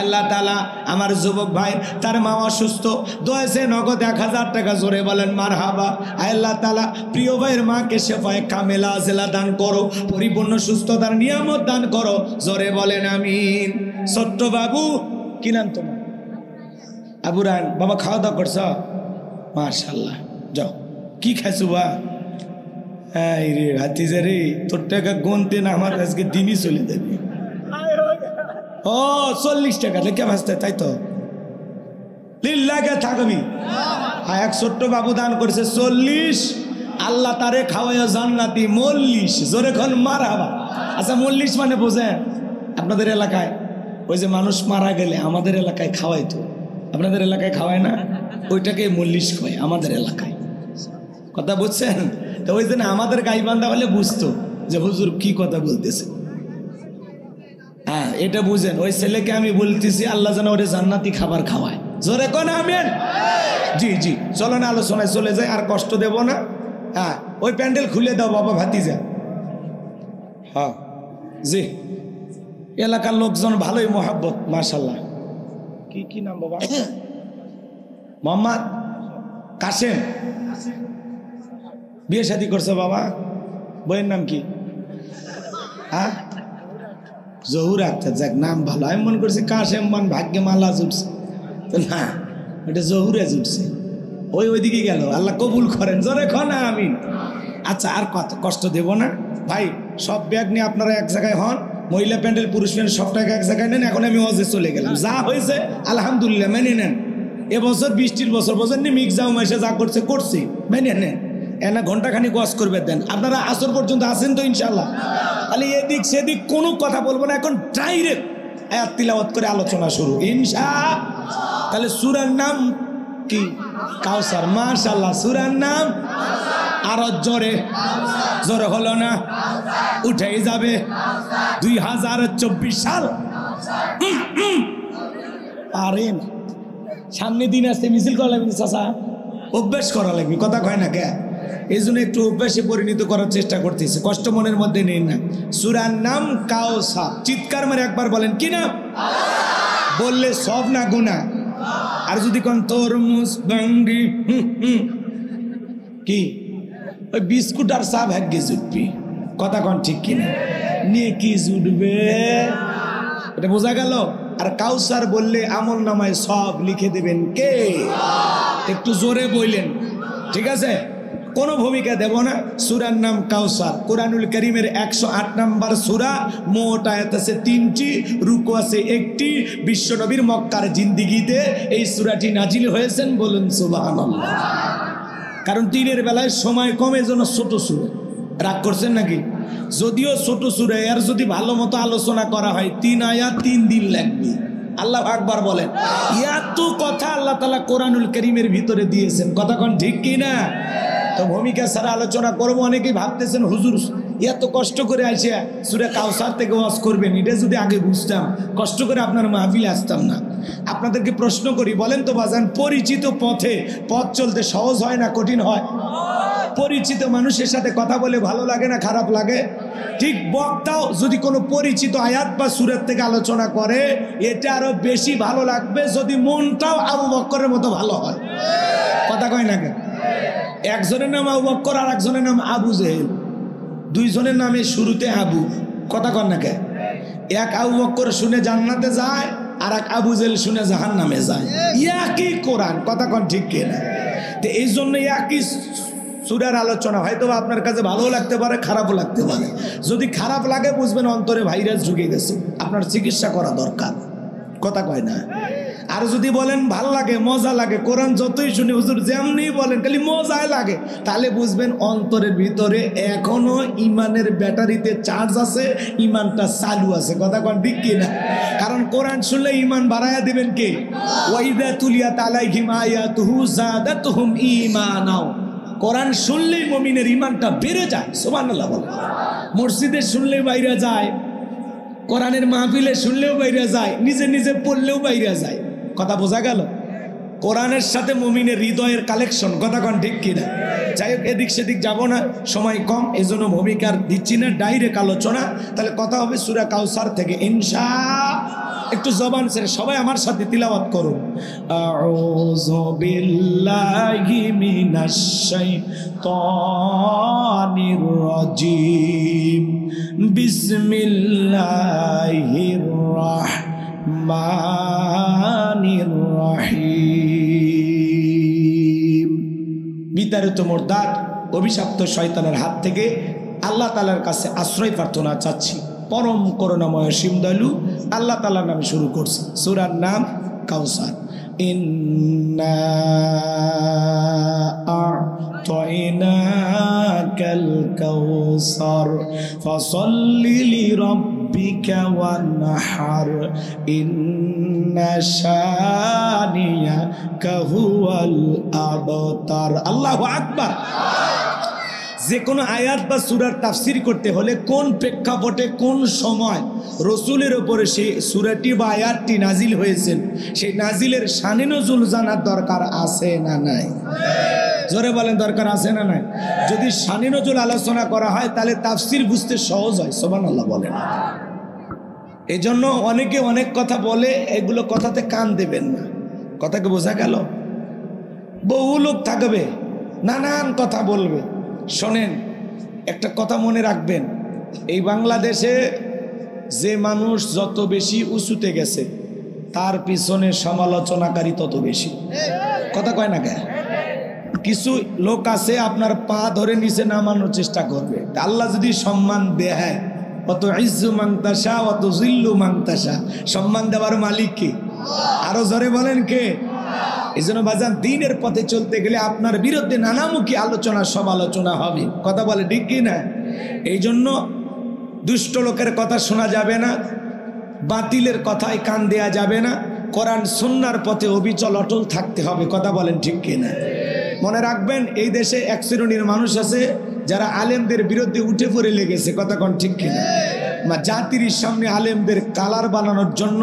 আল্লাহ তাআলা আমার যুবক ভাই, তার মা অসুস্থ, দোয়াছে নগদ 1000 টাকা, জোরে বলেন মারহাবা। আল্লাহ তাআলা প্রিয় ভাইয়ের মাকে শেফায়ে কামেলা আজলা দান করো, পরিপূর্ণ সুস্থতার নিয়ামত দান করো, জোরে বলেন আমিন। ছোট্ট বাবু, কি নাম তোমার? আবু রান। বাবা খাওয়া দাওয়া করছ? মাশাআল্লাহ, যাও। কি খাইছো বা? এই রে হাতিজা রে, তোর টাকা গুনতে না আমার আজকে দিনই চলে যাবে। ও 40 টাকা লেখা ভাসতে, তাই তো? লিল্লাহে থাকবি। হ্যাঁ, এক ছোট্ট বাবু দান করেছে 40, আল্লাহ তারে খাওয়াইয়া জান্নাতি 40, জোরে খন মারহাবা। আচ্ছা, 40 মানে বোঝেন আপনাদের এলাকায়? ওই যে মানুষ মারা গেলে আমাদের এলাকায় খাওয়াই, তো আপনাদের এলাকায় খাওয়ায় না? ওইটাকে 40 কয় আমাদের এলাকায়। কথা বুঝছেন? তো ওই জন্য আমাদের গাইবান্ধা হলে বুঝতো যে হুজুর কি কথা বলতেছে। হ্যাঁ, এটা বুঝেন। ওই ছেলেকে আমি বলতেছি আল্লাহ যেন ওরে জান্নাতি খাবার খাওয়ায়, জোরে কোন আমিন। জি জি, চলো না আলোচনায় চলে যায়, আর কষ্ট দেব না। হ্যাঁ, ওই প্যান্ডেল খুলে দাও বাবা ভাতিজা। হ্যাঁ জি, এলাকার লোকজন ভালোই মোহাব্বত, মাশাআল্লাহ। কি নাম বাবা? মোহাম্মদ কাসেম। বিয়ে শাদী করছে বাবা? বইয়ের নাম কি? হ্যাঁ, জহুরা আক্তার। যাক, নাম ভালো। আমি মনে করছি কাসেম মান ভাগ্যে মালা জুটছে, তো না, এটা জহুরা জুটছে। ওইদিকে গেল, আল্লাহ কবুল করেন, জোরে খানা আমিন। আচ্ছা, আর কষ্ট দেব না ভাই। সব ব্যাগ নিয়ে আপনারা এক জায়গায় হন, মহিলা প্যান্ডেল পুরুষ প্যান্ডেল সবটাকে এক জায়গায় নেন। এখন আমি ওয়াজে চলে গেলাম, যা হয়েছে আলহামদুলিল্লাহ মেনে নেন। এবছর বৃষ্টির বছর, বোঝেননি? মিক্সাও মাসে যা করছে মেনে নেন। এনা ঘন্টাখানি ওয়াজ করবে দেন। আপনারা আসর পর্যন্ত আসেন তো ইনশাআল্লাহ? তাহলে এদিক সেদিক কোনো কথা বলবো না, এখন ডাইরেক্ট আয়াত তিলাওয়াত করে আলোচনা শুরু ইনশাআল্লাহ। তাহলে সূরার নাম কি? কাউসার। মাশাআল্লাহ, সূরার নাম আরো জোরে জোরে হলো না? উঠেই যাবে 2024 সাল। আরে সামনে দিন আসতে মিছিল করা লাগবে চাচা, অভ্যাস করা লাগবে, কথা কয় না কে? এই জন্য একটু অভ্যাসে পরিণত করার চেষ্টা করতেছে, কষ্ট মনের মধ্যে নেই না। সূরার নাম কাউসার। চিৎকার মারে একবার বলেন, কি নাম? বললে সব না গুনাহ। আর যদি কোন তরমুজ বাঙ্গি কি, ওই বিস্কুট আর চা ভাগ্যে জুটবি, কথা কন ঠিক কিনা? নিয়ে কি জুটবে, এটা বোঝা গেল? আর কাউসার বললে আমল নামায় সব লিখে দেবেন কে? একটু জোরে বললেন, ঠিক আছে? কোনো ভূমিকা দেব না। সূরার নাম কাউসার। কোরআনুল কারীমের 108 নম্বর সূরা। মোট আয়াত আছে 3টি, রুকু আছে 1টি। বিশ্বনবীর মক্কার জিন্দেগিতে এই সূরাটি নাজিল হয়েছেন, বলুন সুবহানাল্লাহ। কারণ দিনের বেলায় সময় কমে যেন ছোট সুরে। রাগ করছেন নাকি? যদিও ছোট সুরে, আর যদি ভালো মতো আলোচনা করা হয় 3 আয়াত 3 দিন লাগবে। আল্লাহ আকবার বলেন। এত কথা আল্লাহ তাআলা কোরআনুল কারীমের ভিতরে দিয়েছেন, কথা কোন ঠিক কি না? তো ভূমিকা ছাড়া আলোচনা করবো। অনেকেই ভাবতেছেন হুজুর এত কষ্ট করে আসে সূরা কাউসার থেকে ওয়াজ করবেন, এটা যদি আগে বুঝতাম কষ্ট করে আপনার মাহফিলে আসতাম না। আপনাদেরকে প্রশ্ন করি, বলেন তো বাজান, পরিচিত পথে পথ চলতে সহজ হয় না কঠিন হয়? পরিচিত মানুষের সাথে কথা বলে ভালো লাগে না খারাপ লাগে? ঠিক বক্তাও যদি কোনো পরিচিত আয়াত বা সূরা থেকে আলোচনা করে, এটা আরো বেশি ভালো লাগবে যদি মনটাও আবু বকরের মতো ভালো হয়। কথা কয় না কেন? একজনের নাম আবু বকর আর একজনের নাম আবু জেহেল, দুইজনের নামে শুরুতে আবু। কথা কন না কেন? এক আবু বকর শুনে জান্নাতে যায়, আর এক আবু জেহেল শুনে জাহান্নামে যায়। একই কোরআন, কথা কন ঠিক কিনা? তো এই জন্য একই সূরার আলোচনা হয়তো আপনার কাছে ভালো লাগতে পারে, খারাপও লাগতে পারে। যদি খারাপ লাগে বুঝবেন অন্তরে ভাইরাস ঢুকে গেছে, আপনার চিকিৎসা করা দরকার। কথা কয় না? আর যদি বলেন ভাল লাগে, মজা লাগে, কোরআন যতই শুনি হুজুর যেমনি বলেন খালি মজায় লাগে, তাহলে বুঝবেন অন্তরের ভিতরে এখনো ইমানের ব্যাটারিতে চার্জ আছে, ইমানটা চালু আছে। কথা কন ঠিক কি না? কারণ কোরআন শুনলে ইমান বাড়ায়া দিবেন কে? ওয়াইদা তুলিয়াত আলাইহিম আয়াতুহু যাদাতুহুম ঈমানা। কোরআন শুনলেই মুমিনের ইমানটা বেড়ে যায়। সুবহানাল্লাহ বলেন। মসজিদে শুনলেই বাইরে যায়, কোরআনের মাহফিলে শুনলেও বাইরে যায়, নিজে নিজে পড়লেও বাইরে যায়। কথা বোঝা গেল? কোরআনের সাথে মুমিনের হৃদয়ের কালেকশন। কথা কন ঠিক কিনা? যাই হোক, এদিক সেদিক যাব না, সময় কম, এই জন্য ভূমিকার দিচ্ছি না, ডাইরেক্ট আলোচনা। তাহলে কথা হবে সূরা কাউসার থেকে ইনশাআল্লাহ। একটু জবান ছেড়ে সবাই আমার সাথে তিলাওয়াত করুন। আউযু বিল্লাহি মিনাশ শাইতানির রাজিম। বিসমিল্লাহির রাহমানির রাহিম। বিতাড়িত মুরদাদ অভিশপ্ত শয়তানের হাত থেকে আল্লাহ তাআলার কাছে আশ্রয় প্রার্থনা চাচ্ছি। পরম করুণাময় অসীম দয়ালু আল্লাহ তাআলার নামে শুরু করছি। সূরার নাম কাউসার। ইন্না আ'তাইনাকাল কাউসার ফাসাল্লি লিরাব্বিকা ওয়ানহার ইন্না শানিয়াকা হুয়াল আবতার। আল্লাহু আকবার। যে কোনো আয়াত বা সূরার তাফসীর করতে হলে কোন প্রেক্ষাপটে কোন সময় রসুলের ওপরে সেই সূরাটি বা আয়াতটি নাজিল হয়েছেন, সেই নাজিলের শানে নজুল জানার দরকার আছে না নাই? জোরে বলেন, দরকার আছে না নাই? যদি শানে নজুল আলোচনা করা হয় তাহলে তাফসীর বুঝতে সহজ হয়। সুবহানাল্লাহ বলেন। এই জন্য অনেকে অনেক কথা বলে, এগুলো কথাতে কান দেবেন না। কথাকে বোঝা গেল? বহু লোক থাকবে, নানান কথা বলবে। শোনেন, একটা কথা মনে রাখবেন, এই বাংলাদেশে যে মানুষ যত বেশি উঁচুতে গেছে তার পিছনে সমালোচনাকারী তত বেশি। কথা কয় না কেন? কিছু লোক আছে আপনার পা ধরে নিচে নামানোর চেষ্টা করবে। আল্লাহ যদি সম্মান দেয়, অত ইজ্জু মাংতাসা অত জিল্লু মাংতাসা, সম্মান দেওয়ার মালিক কে? আরো জোরে বলেন কে? এই জন্য বাজান, দিনের পথে চলতে গেলে আপনার বিরুদ্ধে নানামুখী আলোচনা সমালোচনা হবে। কথা বলে ঠিক কি না? এই জন্য দুষ্ট লোকের কথা শোনা যাবে না, বাতিলের কথায় কান দেয়া যাবে না, কোরআন সুন্নাহর পথে অবিচল অটল থাকতে হবে। কথা বলেন ঠিক কি না? মনে রাখবেন, এই দেশে এক শ্রেণীর মানুষ আছে যারা আলেমদের বিরুদ্ধে উঠে পড়ে লেগেছে। কথা কোন ঠিক কিনা? জাতির সামনে আলেমদের কালার বানানোর জন্য,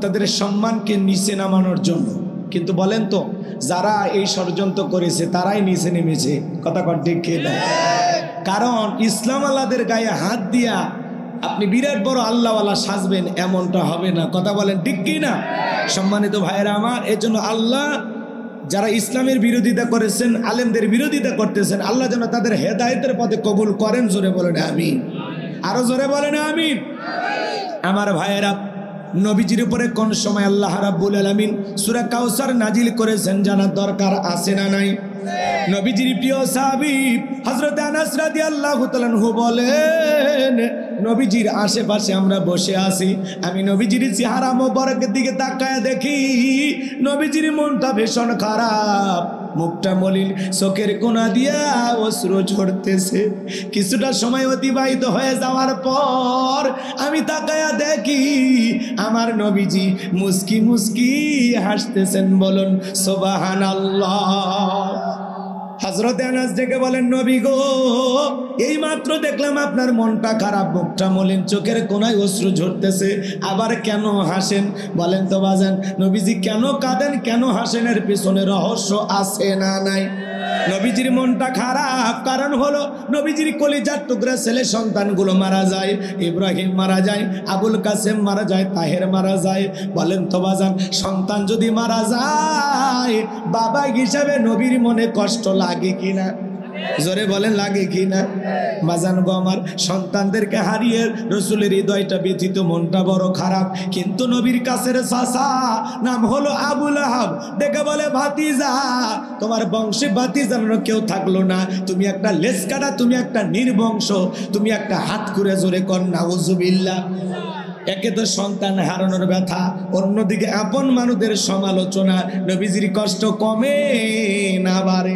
তাদের সম্মানকে নিচে নামানোর জন্য। কিন্তু বলেন তো, যারা এই ষড়যন্ত্র করেছে তারাই নিচে নেমেছে। কথা কোন ঠিক কিনা? কারণ ইসলাম আল্লাহদের গায়ে হাত দিয়া আপনি বিরাট বড় আল্লাহওয়ালা সাজবেন, এমনটা হবে না। কথা বলেন ঠিক কিনা? সম্মানিত ভাইয়েরা আমার, এর জন্য আল্লাহ যারা ইসলামের বিরোধিতা করেছেন, আলেমদের বিরোধিতা করতেছেন, আল্লাহ যেন তাদের হেদায়েতের পথে কবুল করেন। জোরে বলেন আমিন। আরো জোরে বলেন আমিন। আমার ভাইয়েরা, নবীজির উপরে কোন সময় আল্লাহ রাব্বুল আলামিন সূরা কাউসার নাজিল করেছেন জানার দরকার আছে না নাই? নবীজির প্রিয় সাহাবী হযরত আনাস রাদিয়াল্লাহু তাআলা আনহু বলেন, নবীজির আশেপাশে আমরা বসে আছি, আমি নবীজির চেহারা মোবারকের দিকে তাকায় দেখি নবীজির মনটা ভীষণ খারাপ। মুখটা মলিন, চোখের কোনা দিয়া অশ্রু ঝরতেছে। কিছুটা সময় অতিবাহিত হয়ে যাওয়ার পর আমি তাকায়া দেখি আমার নবীজি মুস্কি মুস্কি হাসতেছেন। বলুন সুবহানাল্লাহ। হযরতে আনাস ডেকে বলেন, নবী গো, এই মাত্র দেখলাম আপনার মনটা খারাপ, মুখটা মলিন, চোখের কোনায় অশ্রু ঝরতেছে, আবার কেন হাসেন? বলেন তো বাজান, নবীজি কেন কাঁদেন, কেন হাসেন? এর পিছনে রহস্য আছে না নাই? নবীজির মনটা খারাপ কারণ হলো নবীজির কলিজার টুকরা ছেলে সন্তানগুলো মারা যায়। ইব্রাহিম মারা যায়, আবুল কাসেম মারা যায়, তাহের মারা যায়। বলেন তো বাজান, সন্তান যদি মারা যায় বাবা হিসাবে নবীর মনে কষ্ট লাগে কিনা? জোরে বলেন লাগে কিনা? বাজান গো আমার, সন্তানদেরকে হারিয়ে রসুলের হৃদয়টা ব্যথিত, মনটা বড় খারাপ। কিন্তু নবীর কাছের চাচা নাম হলো আবুল আহাব ডেকে বলে, ভাতিজা, তোমার বংশে ভাতিজার কেউ থাকলো না, তুমি একটা লেজ কাটা, তুমি একটা নির্বংশ, তুমি একটা হাত করে জোরে কর নাউজুবিল্লাহ। একে তো সন্তান হারানোর ব্যথা, অন্যদিকে আপন মানুষদের সমালোচনা। নবীজির কষ্ট কমে না বাড়ে?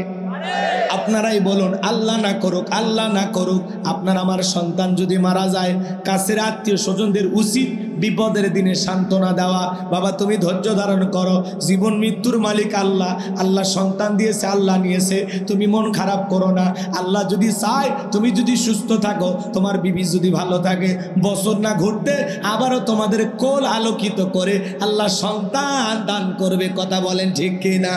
আপনারাই বলুন, আল্লাহ না করুক, আল্লাহ না করুক, আপনার আমার সন্তান যদি মারা যায়, কাছের আত্মীয় স্বজনদের উচিত বিপদের দিনে সান্ত্বনা দেওয়া। বাবা তুমি ধৈর্য ধারণ করো, জীবন মৃত্যুর মালিক আল্লাহ, আল্লাহ সন্তান দিয়েছে, আল্লাহ নিয়েছে, তুমি মন খারাপ করো না। আল্লাহ যদি চায় তুমি যদি সুস্থ থাকো, তোমার বিবি যদি ভালো থাকে, বছর না ঘুরতে আবারও তোমাদের কোল আলোকিত করে আল্লাহ সন্তান দান করবে। কথা বলেন ঠিক কিনা?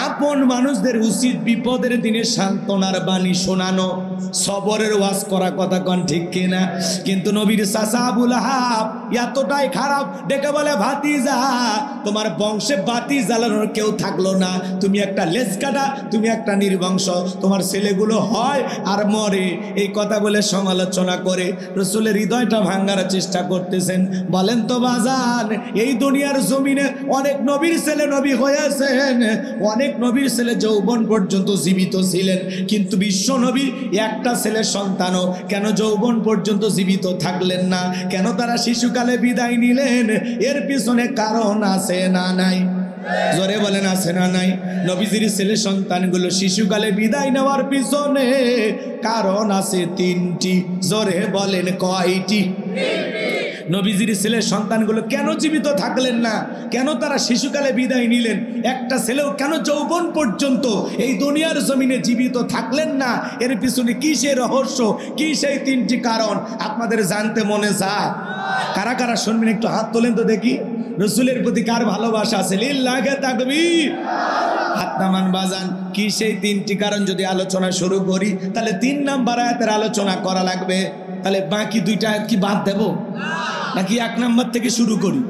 আপন মানুষদের উচিত বিপদের দিনে সান্ত্বনার বাণী শোনানো, সবরের ওয়াজ করা। কথা কন ঠিক কিনা? কিন্তু নবীর চাচা আবুল আহাব এতটাই খারাপ, ডেকে বলে, ভাতিজা, তোমার বংশে বাতি জ্বালানোর কেউ থাকলো না, তুমি একটা লেজ কাটা, তুমি একটা নির্বংশ, তোমার ছেলেগুলো হয় আর মরে। এই কথা বলে সমালোচনা করে রসুলের হৃদয়টা ভাঙার চেষ্টা করতেছেন। বলেন তো বাজান, এই দুনিয়ার জমিনে অনেক নবীর ছেলে নবী হয়েছেন, অনেক নবীর ছেলে যৌবন পর্যন্ত জীবিত ছিলেন, কিন্তু বিশ্ব নবী একটা ছেলের সন্তানও কেন যৌবন পর্যন্ত জীবিত থাকলেন না? কেন তারা শিশুকালে বিদায় নিলেন? এর পিছনে কারণ আছে না নাই? জোরে বলেন আছে না নাই? নবীজির ছেলে সন্তানগুলো শিশুকালে বিদায় নেওয়ার পিছনে কারণ আছে তিনটি। জোরে বলেন কয়টি? নবীজির ছেলে সন্তানগুলো কেন জীবিত থাকলেন না? কেন তারা শিশুকালে বিদায় নিলেন? একটা ছেলেও কেন যৌবন পর্যন্ত এই দুনিয়ার জমিনে জীবিত থাকলেন না? এর পিছনে কি সেই রহস্য, কি সেই তিনটি কারণ আপনাদের জানতে মনে চায়? কারা কারা শুনবেন একটু হাত তোলেন তো দেখি। রসুলের প্রতি কার ভালোবাসা আছে? লিল্লাহি তাকবীর। হাত নামান বাজান। কি সেই তিনটি কারণ? যদি আলোচনা শুরু করি তাহলে 3 নাম্বার আয়াতের আলোচনা করা লাগবে। তাহলে বাকি 2টা আয়াত কি বাদ দেব নাকি 1 নাম্বার থেকে শুরু করি?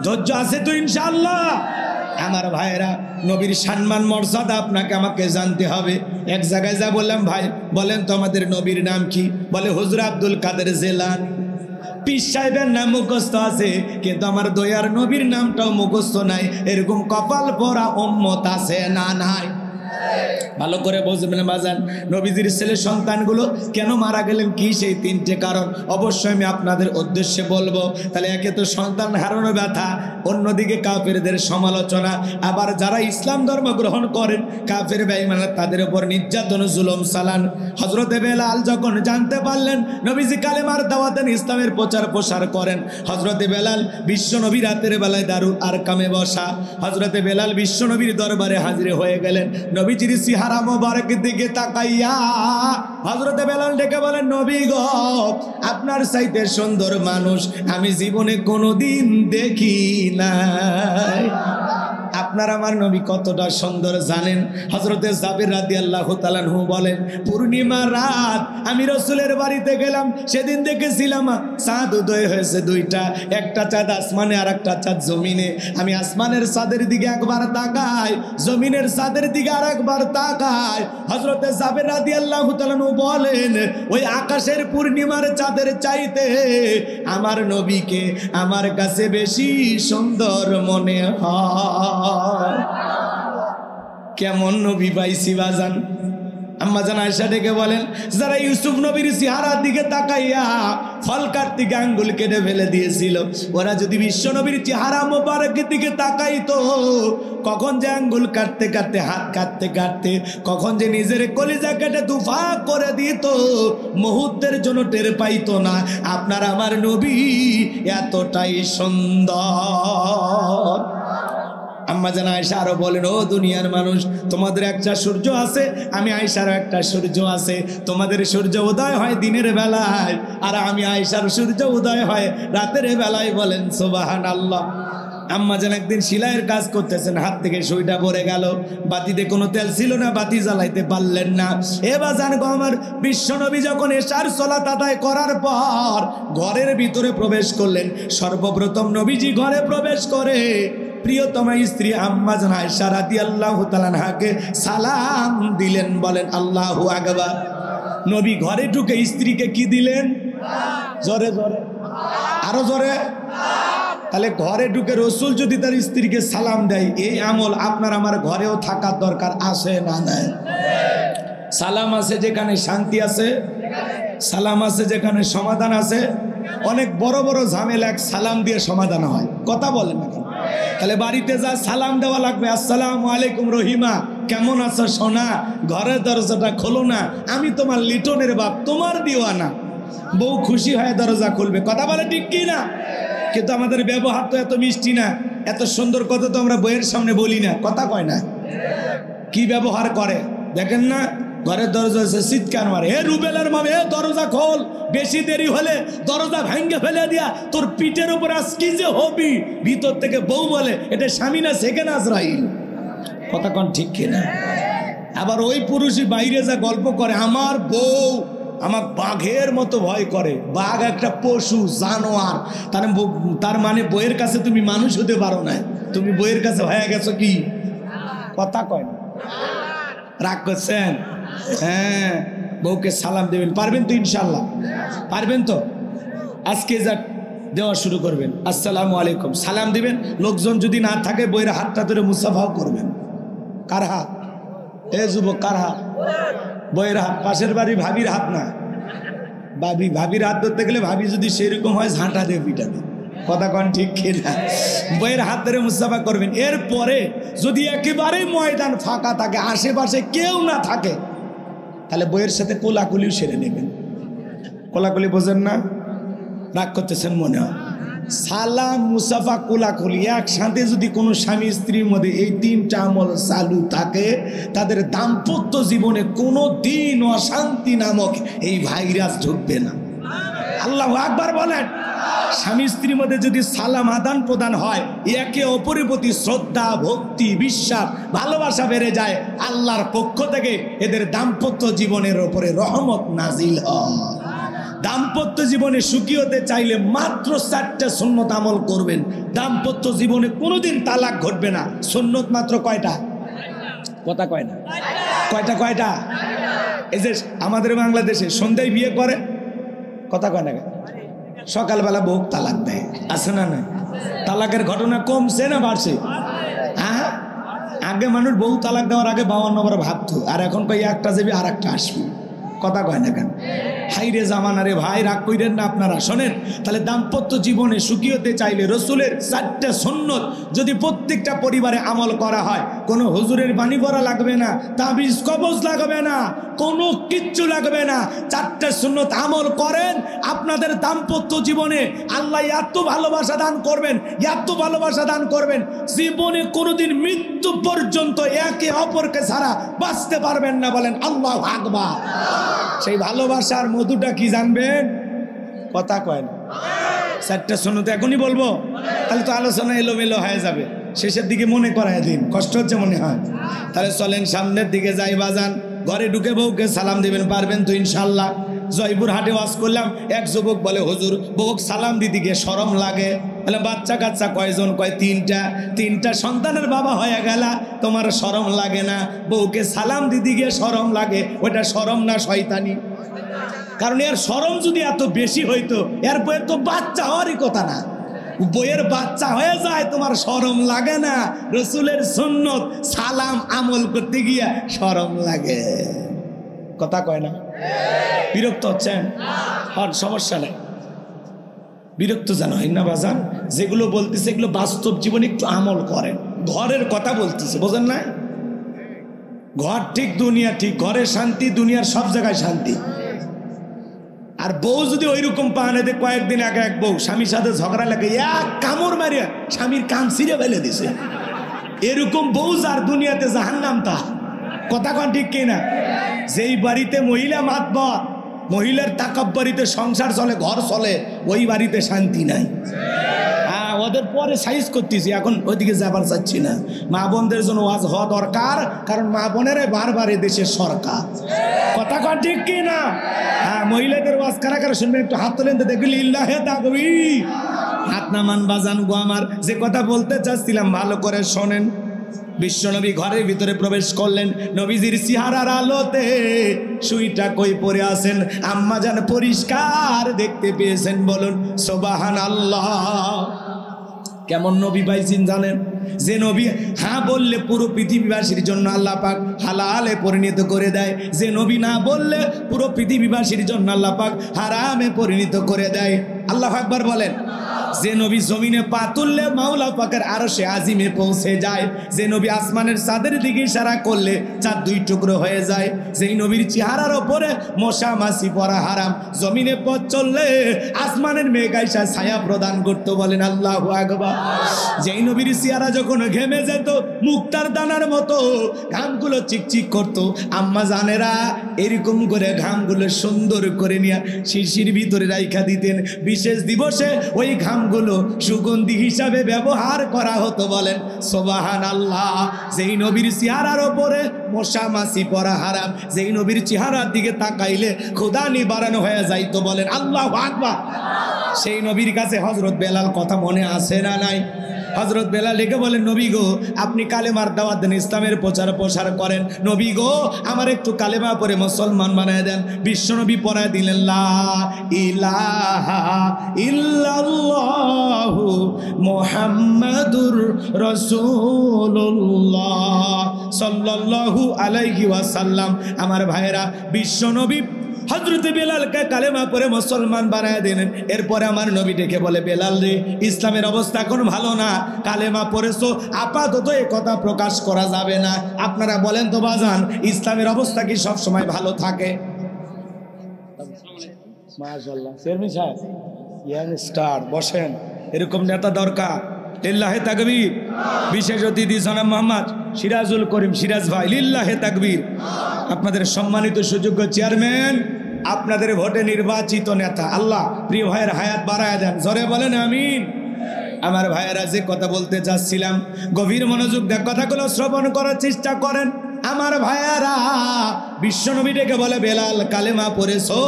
ধৈর্য আছে তো ইনশাআল্লাহ? আমার ভাইয়েরা, নবীর সম্মান মর্যাদা আপনাকে আমাকে জানতে হবে। এক জায়গায় যা বললাম, ভাই বলেন তো আমাদের নবীর নাম কি? বলে হুজুর আব্দুল কাদের জিলানী। পীর সাহেবের নাম মুখস্থ আছে, কিন্তু আমার দয়ার নবীর নামটাও মুখস্থ নাই। এরকম কপাল পরা উম্মত আছে না নাই? ভালো করে বুঝবেন বাজান, নবীজির ছেলে সন্তানগুলো কেন মারা গেলেন, কি সেই 3টে কারণ অবশ্যই আমি আপনাদের উদ্দেশ্যে বলবো। তাহলে একে তো সন্তান হারানোর ব্যথা, অন্যদিকে কাফেরদের সমালোচনা, আবার যারা ইসলাম ধর্ম গ্রহণ করেন কাফের বেঈমান তাদের উপর নির্যাতন জুলুম চালান। হযরতে বেলাল যখন জানতে পারলেন নবীজি কালেমার দাওয়াত দেন, ইসলামের প্রচার প্রসার করেন, হযরতে বেলাল বিশ্ব নবী রাতের বেলায় দারুল আরকামে বসা, হযরতে বেলাল বিশ্ব নবীর দরবারে হাজির হয়ে গেলেন। নবীজির চেহারা মোবারক দিকে তাকাইয়া হযরতে বেলাল ডেকে বলেন, নবী গো, আপনার চাইতে সুন্দর মানুষ আমি জীবনে কোনোদিন দেখি নাই। আপনার আমার নবী কতটা সুন্দর জানেন? হযরতে জাবির রাদিয়াল্লাহু তাআলা আনহু বলেন, পূর্ণিমা রাত আমি রাসূলের বাড়িতে গেলাম, সেদিন দেখেছিলাম চাঁদ উদয় হয়েছে 2টা, একটা চাঁদ আসমানে আর একটা চাঁদ জমিনে। আমি আসমানের চাঁদের দিকে একবার তাকাই, জমিনের চাঁদের দিকে আরেকবার তাকাই। হযরতে জাবির রাদিয়াল্লাহু তাআলা আনহু বলেন, ওই আকাশের পূর্ণিমার চাঁদের চাইতে আমার নবীকে আমার কাছে বেশি সুন্দর মনে হয়। কেমন নবী পাইছি বাজান? আম্মা জান আয়েশা ডেকে বলেন, যারা ইউসুফ নবীর চেহারার দিকে তাকাইয়া ফল কাটতে গিয়ে আঙ্গুল কেটে ফেলে দিয়েছিল, ওরা যদি বিশ্ব নবীর চেহারা মোবারকের দিকে তাকাইতো, কখন যে আঙ্গুল কাটতে কাটতে, হাত কাটতে কাটতে কখন যে নিজের কলিজা কেটে দুফা করে দিত, মুহূর্তের জন্য টের পাইতো না। আপনার আমার নবী এতটাই সুন্দর। আম্মা জান আয়েশা আরো বলেন, ও দুনিয়ার মানুষ, তোমাদের একটা সূর্য আছে, আমি আয়েশারও একটা সূর্য আছে। তোমাদের সূর্য উদয় হয় দিনের বেলায়, আর আমি আয়েশার সূর্য উদয় হয় রাতের বেলায়। বলেন সুবহানাল্লাহ। আম্মা জান একদিন সেলাইয়ের কাজ করতেছেন, হাত থেকে সুইটা পড়ে গেল, বাতিতে কোনো তেল ছিল না, বাতি জ্বালাইতে পারলেন না। এবার জান গো আমার বিশ্বনবী যখন এশার সালাত আদায় করার পর ঘরের ভিতরে প্রবেশ করলেন, সর্বপ্রথম নবীজি ঘরে প্রবেশ করে প্রিয়তমা স্ত্রী আম্মা জান আয়েশা রাদিয়াল্লাহু তাআলা আনহাকে সালাম দিলেন। বলেন আল্লাহু আকবার। নবী ঘরে ঢুকে স্ত্রীকে কি দিলেন? জোরে জোরে, আরো জোরে। তাহলে ঘরে ঢুকে রসুল যদি তার স্ত্রীকে সালাম দেয়, এই আমল আপনার আমার ঘরেও থাকার দরকার আছে না নাই? সালাম আছে যেখানে শান্তি আছে, সালাম আছে যেখানে সমাধান আছে। অনেক বড় বড় ঝামেলা এক সালাম দিয়ে সমাধান হয়। কথা বলেন না কেন? তাহলে বাড়িতে যা সালাম দেওয়া লাগবে, আসসালামু আলাইকুম রহিমা, কেমন আছো সোনা, ঘরের দরজাটা খোলো না, আমি তোমার লিটনের বাপ, তোমার দিওয়ানা। বউ খুশি হয়ে দরজা খুলবে। কথা বলে ঠিক কি না? কিন্তু আমাদের ব্যবহার তো এত মিষ্টি না, এত সুন্দর কথা তো আমরা বইয়ের সামনে বলি না। কথা কয় না, কি ব্যবহার করে দেখেন না? ঘরের দরজা আছে, চিৎকার মারে, হে রুবেলার মামে, দরজা খোল, বেশি দেরি হলে দরজা ভেঙে ফেলে দিয়া তোর পিঠের উপর আজ কি যে হবি। ভিতর থেকে বউ বলে, এটা স্বামী না সেকেন্ড আজরাইল। কথা কন ঠিক কিনা? আবার ওই পুরুষই বাইরে যা গল্প করে, আমার বউ আমার বাঘের মতো ভয় করে। বাঘ একটা পশু, জানোয়ার। তার মানে বইয়ের কাছে তুমি মানুষ হতে পারো না, তুমি বইয়ের কাছে হয়ে গেছো কি? কথা কয় না, রাগ করছেন? হ্যাঁ, বউকে সালাম দেবেন, পারবেন তো? ইনশাল্লাহ পারবেন তো? আজকে যা দেওয়া শুরু করবেন, আসসালামু আলাইকুম সালাম দিবেন। লোকজন যদি না থাকে বইয়ের হাতটা ধরে মুসাফাও করবেন। কার হাত? এ যুবক, কার হাত? বইয়ের হাত। পাশের বাড়ি ভাবির হাত না। ভাবির হাত ধরতে গেলে ভাবি যদি সেরকম হয় ঝাঁটা দিয়ে পিটাবে। কথা কন ঠিক কিনা? বইয়ের হাত ধরে মুসাফা করবেন। এরপরে যদি একেবারে ময়দান ফাঁকা থাকে, আশেপাশে কেউ না থাকে, তাহলে বইয়ের সাথে কোলাকুলিও সেরে নেবেন। কোলাকুলি বোঝেন না? রাগ করতেছেন মনে হয়। সালাম, মুসাফা, কোলাকুলি একসাথে যদি কোনো স্বামী স্ত্রীর মধ্যে এই তিনটা আমল চালু থাকে, তাদের দাম্পত্য জীবনে কোনো দিন অশান্তি নামক এই ভাইরাস ঢুকবে না। আল্লাহু আকবার বলেন। স্বামী স্ত্রীর মধ্যে যদি সালাম আদান প্রদান হয়, একে অপরের প্রতি শ্রদ্ধা, ভক্তি, বিশ্বাস, ভালোবাসা বেড়ে যায়, আল্লাহর পক্ষ থেকে এদের দাম্পত্য জীবনের ওপরে রহমত নাজিল হয়। দাম্পত্য জীবনে সুখী হতে চাইলে মাত্র 4টা সুন্নত আমল করবেন। দাম্পত্য জীবনে কোনোদিন তালাক ঘটবে না। সুন্নত মাত্র কয়টা? কথা কয় না। কয়টা? এই যে আমাদের বাংলাদেশে সন্ধ্যায় বিয়ে করে, কথা কয় না, সকালবেলা বউ তালাক দেয়, আছে না? না, তালাকের ঘটনা কমছে না বাড়ছে? হ্যাঁ, আগে মানুষ বউ তালাক দেওয়ার আগে 52 বার ভাবতো, আর এখন কই একটা যাবি আর একটা আসবে। কথা কয় না কেন? হাই রে জামানা রে ভাই, রাগ কইরেন না আপনারা। শোনেন, তাহলে দাম্পত্য জীবনে সুখী হতে চাইলে রসুলের 4টা সুন্নত যদি প্রত্যেকটা পরিবারে আমল করা হয়, কোনো হুজুরের বাণী পড়া লাগবে না, তাবিজ কবজ লাগবে না, কোনো কিচ্ছু লাগবে না। 4টা সুন্নত আমল করেন, আপনাদের দাম্পত্য জীবনে আল্লাহ এত ভালোবাসা দান করবেন, এত ভালোবাসা দান করবেন, জীবনে কোনোদিন মৃত্যু পর্যন্ত একে অপরকে ছাড়া বাঁচতে পারবেন না। বলেন আল্লাহু আকবার। সেই ভালোবাসার মধুটা কি জানবেন? কথা কয় না। 4টা সুন্নত এখনই বলবো, তাহলে তো আলোচনা এলোমেলো হয়ে যাবে। শেষের দিকে মনে করায় দিন, কষ্ট হচ্ছে মনে হয়। তাহলে চলেন সামনের দিকে যাই বাজান। ঘরে ঢুকে বউকে সালাম দিবেন, পারবেন তো ইনশাল্লাহ? জয়পুর হাটে ওয়াজ করলাম, এক যুবক বলে, হুজুর বউকে সালাম দিতে গিয়ে শরম লাগে। বলে, বাচ্চা কাচ্চা কয়জন? কয় 3টা সন্তানের বাবা হয়ে গেলা, তোমার শরম লাগে না? বউকে সালাম দিতে গিয়ে শরম লাগে, ওটা শরম না শয়তানি? কারণ এর শরম যদি এত বেশি হইতো, এর বইয়ের তো বাচ্চা হওয়ারই কথা না। বইয়ের বাচ্চা হয়ে যায়, তোমার শরম লাগে না? রসুলের সুন্নত সালাম আমল করতে গিয়া শরম লাগে। কথা কয় না? বিরক্ত হচ্ছেন? আর সমস্যা নেই, বিরক্ত যেন হয় না বাজান। যেগুলো বলতেছে এগুলো বাস্তব জীবনে একটু আমল করেন। ঘরের কথা বলতেছে, বোঝেন না? ঘর ঠিক দুনিয়া ঠিক, ঘরে শান্তি, দুনিয়ার সব জায়গায় শান্তি। আর বউ যদি ওইরকম পান, এতে কয়েকদিন আগে এক বউ স্বামীর সাথে ঝগড়া লাগে, এক কামড় মারিয়া স্বামীর কান ছিঁড়ে ফেলে দিছে। এরকম বউ যার দুনিয়াতে জাহান্নাম তা। কথা কন ঠিক কিনা? যেই বাড়িতে মহিলা মাতবর, মহিলার তাকাব্বরিতে সংসার চলে, ঘর চলে, ওই বাড়িতে শান্তি নাই। ওদের পরে সাইজ করতেছি, এখন ওইদিকে যাবার চাচ্ছি না। মা বোনদের জন্য ওয়াজ হওয়া দরকার, কারণ মা বোনেরাই বারবার দেশের সরকার। কথা কন ঠিক কি না? হ্যাঁ, মহিলাদের ওয়াজ কারা কারা শুনবেন একটু হাত তোলেন তো দেখি। লিল্লাহে তাকবীর। হাত নামান বাজান গো আমার। যে কথা বলতে চাচ্ছিলাম ভালো করে শোনেন। বিশ্বনবী ঘরের ভিতরে প্রবেশ করলেন, নবীজির চেহারার আলোতে সুইটা কই পরে আছেন আম্মা জান পরিষ্কার দেখতে পেয়েছেন। বলুন সুবহানাল্লাহ। কেমন নবী পাইছেন জানেন? যে নবী হ্যাঁ বললে পুরো পৃথিবীবাসীর জন্য আল্লাহ পাক হালালে পরিণত করে দেয়, যে নবী না বললে পুরো পৃথিবীবাসীর জন্য আল্লাহ পাক হারামে পরিণত করে দেয়। আল্লাহু আকবার বলেন। যে নবী জমিনে পা তুললে মাওলা পাকের আরশে আজিমে পৌঁছে যায়, যে নবী আসমানের চাঁদের দিকে ইশারা করলে চাঁদ দুই টুকরো হয়ে যায়, যেই নবীর চেহারার ওপরে মশা মাছি পড়া হারাম, জমিনে পথ চললে আসমানের মেঘ আইসা ছায়া প্রদান করতো। বলেন আল্লাহু আকবার। যেই নবীর চেহারা যখন ঘেমে যেত মুক্তার দানার মতো, ঘামগুলো চিকচিক করতো, আম্মা জানেরা এরকম করে ঘামগুলো সুন্দর করে নিয়ে শিশির ভিতরে রাইখা দিতেন। বিশেষ দিবসে ওই ঘামগুলো সুগন্ধি হিসাবে ব্যবহার করা হতো। বলেন সুবহানাল্লাহ। যেই নবীর চেহারার ওপরে মশা মাছি পড়া হারাম, যেই নবীর চেহারার দিকে তাকাইলে ক্ষুধা নিবারণ হয়ে যাইতো। বলেন আল্লাহু আকবার। সেই নবীর কাছে হযরত বেলাল কথা মনে আছে না নাই? হযরত বেলাল লিখে বলেন, নবী গো আপনি কালেমার দাওয়াত দেন, ইসলামের প্রচার প্রসার করেন, নবী গো আমার একটু কালেমা পড়ে মুসলমান বানায় দেন। বিশ্বনবী পড়ায় দিলেন লা ইলাহা ইল্লাল্লাহু মুহাম্মাদুর রাসূলুল্লাহ সাল্লাল্লাহু আলাইহি ওয়াসাল্লাম। আমার ভাইরা, বিশ্বনবী হযরতে বেলালকে কালেমা পড়ে মুসলমান বানায় দিলেন। এরপরে আমার নবী ডেকে বলে, বেলাল রে ইসলামের অবস্থা এখন ভালো না, কালেমা পড়েছো আপাতত এ কথা প্রকাশ করা যাবে না। আপনারা বলেন তো বাজান, ইসলামের অবস্থা কি সব সময় ভালো থাকে? মাশাআল্লাহ। চেয়ারম্যান সাহেব, ইয়াং স্টার বসেন, এরকম নেতা দরকার। লিল্লাহে তাকবীর। বিশেষ অতিথি জনাব মোহাম্মদ সিরাজুল করিম সিরাজ ভাই, লিল্লাহে তাকবীর। আপনাদের সম্মানিত সুযোগ্য চেয়ারম্যান, আপনাদের ভোটে নির্বাচিত নেতা, আল্লাহ প্রিয় ভাইয়ের হায়াত বাড়ায় দেন। জোরে বলেন আমিন। আমার ভাইয়েরা, যে কথা বলতে চাচ্ছিলাম, গভীর মনোযোগ দিয়ে কথাগুলো শ্রবণ করার চেষ্টা করেন। আমার ভাইয়েরা, বিশ্বনবী ডেকে বলে, বেলাল কালেমা পড়েছো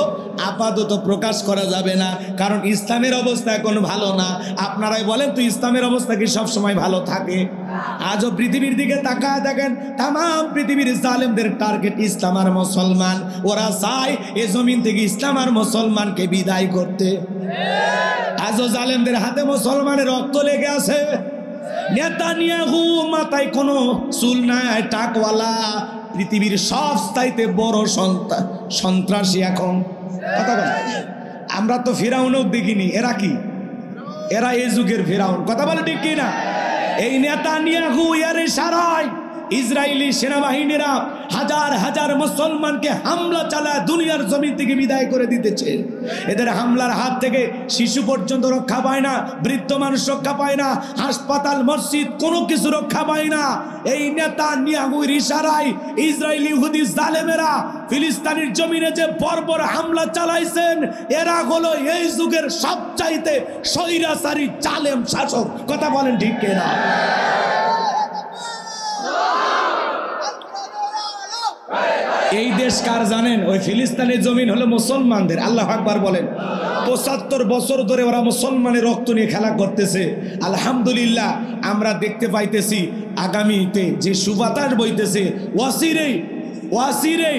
আপাতত প্রকাশ করা যাবে না, কারণ ইসলামের অবস্থা এখন ভালো না। আপনারাই বলেন তো, ইসলামের অবস্থা কি সব সময় ভালো থাকে? আজও পৃথিবীর দিকে তাকায় দেখেন, তাম পৃথিবীর জালেমদের টার্গেট ইসলাম আর মুসলমান। ওরা চায় এ জমিন থেকে ইসলাম আর মুসলমানকে বিদায় করতে। আজও জালেমদের হাতে মুসলমানের রক্ত লেগে আছে। নেতানিয়াহু মাথায় কোনো চুল নাই, টাকওয়ালা, পৃথিবীর সবচাইতে বড় সন্ত্রাসী এখন। কথা বলেন, আমরা তো ফিরাউনও দেখিনি, এরা কি? এরা এই যুগের ফিরাউন। কথা বলে ঠিক কিনা? এই নেতানিয়াহু এর ইশারায় ইসরায়েলি সেনাবাহিনীরা হাজার হাজার মুসলমানকে হামলা চালায় দুনিয়ার জমিন থেকে বিদায় করে দিতেছে। এদের হামলার হাত থেকে শিশু পর্যন্ত রক্ষা পায় না, বৃদ্ধ মানুষ রক্ষা পায় না, হাসপাতাল মসজিদ কোনো কিছু রক্ষা পায় না। এই নেতানিয়াহুর ইশারায় ইসরায়েলি ইহুদি জালেমেরা ফিলিস্তিনের জমিনে যে বর্বর হামলা চালাইছেন, এরা হলো এই যুগের সবচাইতে স্বৈরাচারী জালেম শাসক। কথা বলেন ঠিক কিনা? এই দেশ কার জানেন? ওই ফিলিস্তিনের জমিন হলো মুসলমানদের। আল্লাহু আকবার বলেন। ৭৫ বছর ধরে ওরা মুসলমানের রক্ত নিয়ে খেলা করতেছে। আলহামদুলিল্লাহ আমরা দেখতে পাইতেছি আগামীতে যে সুবাতাস বইতেছে, ওয়াসিরে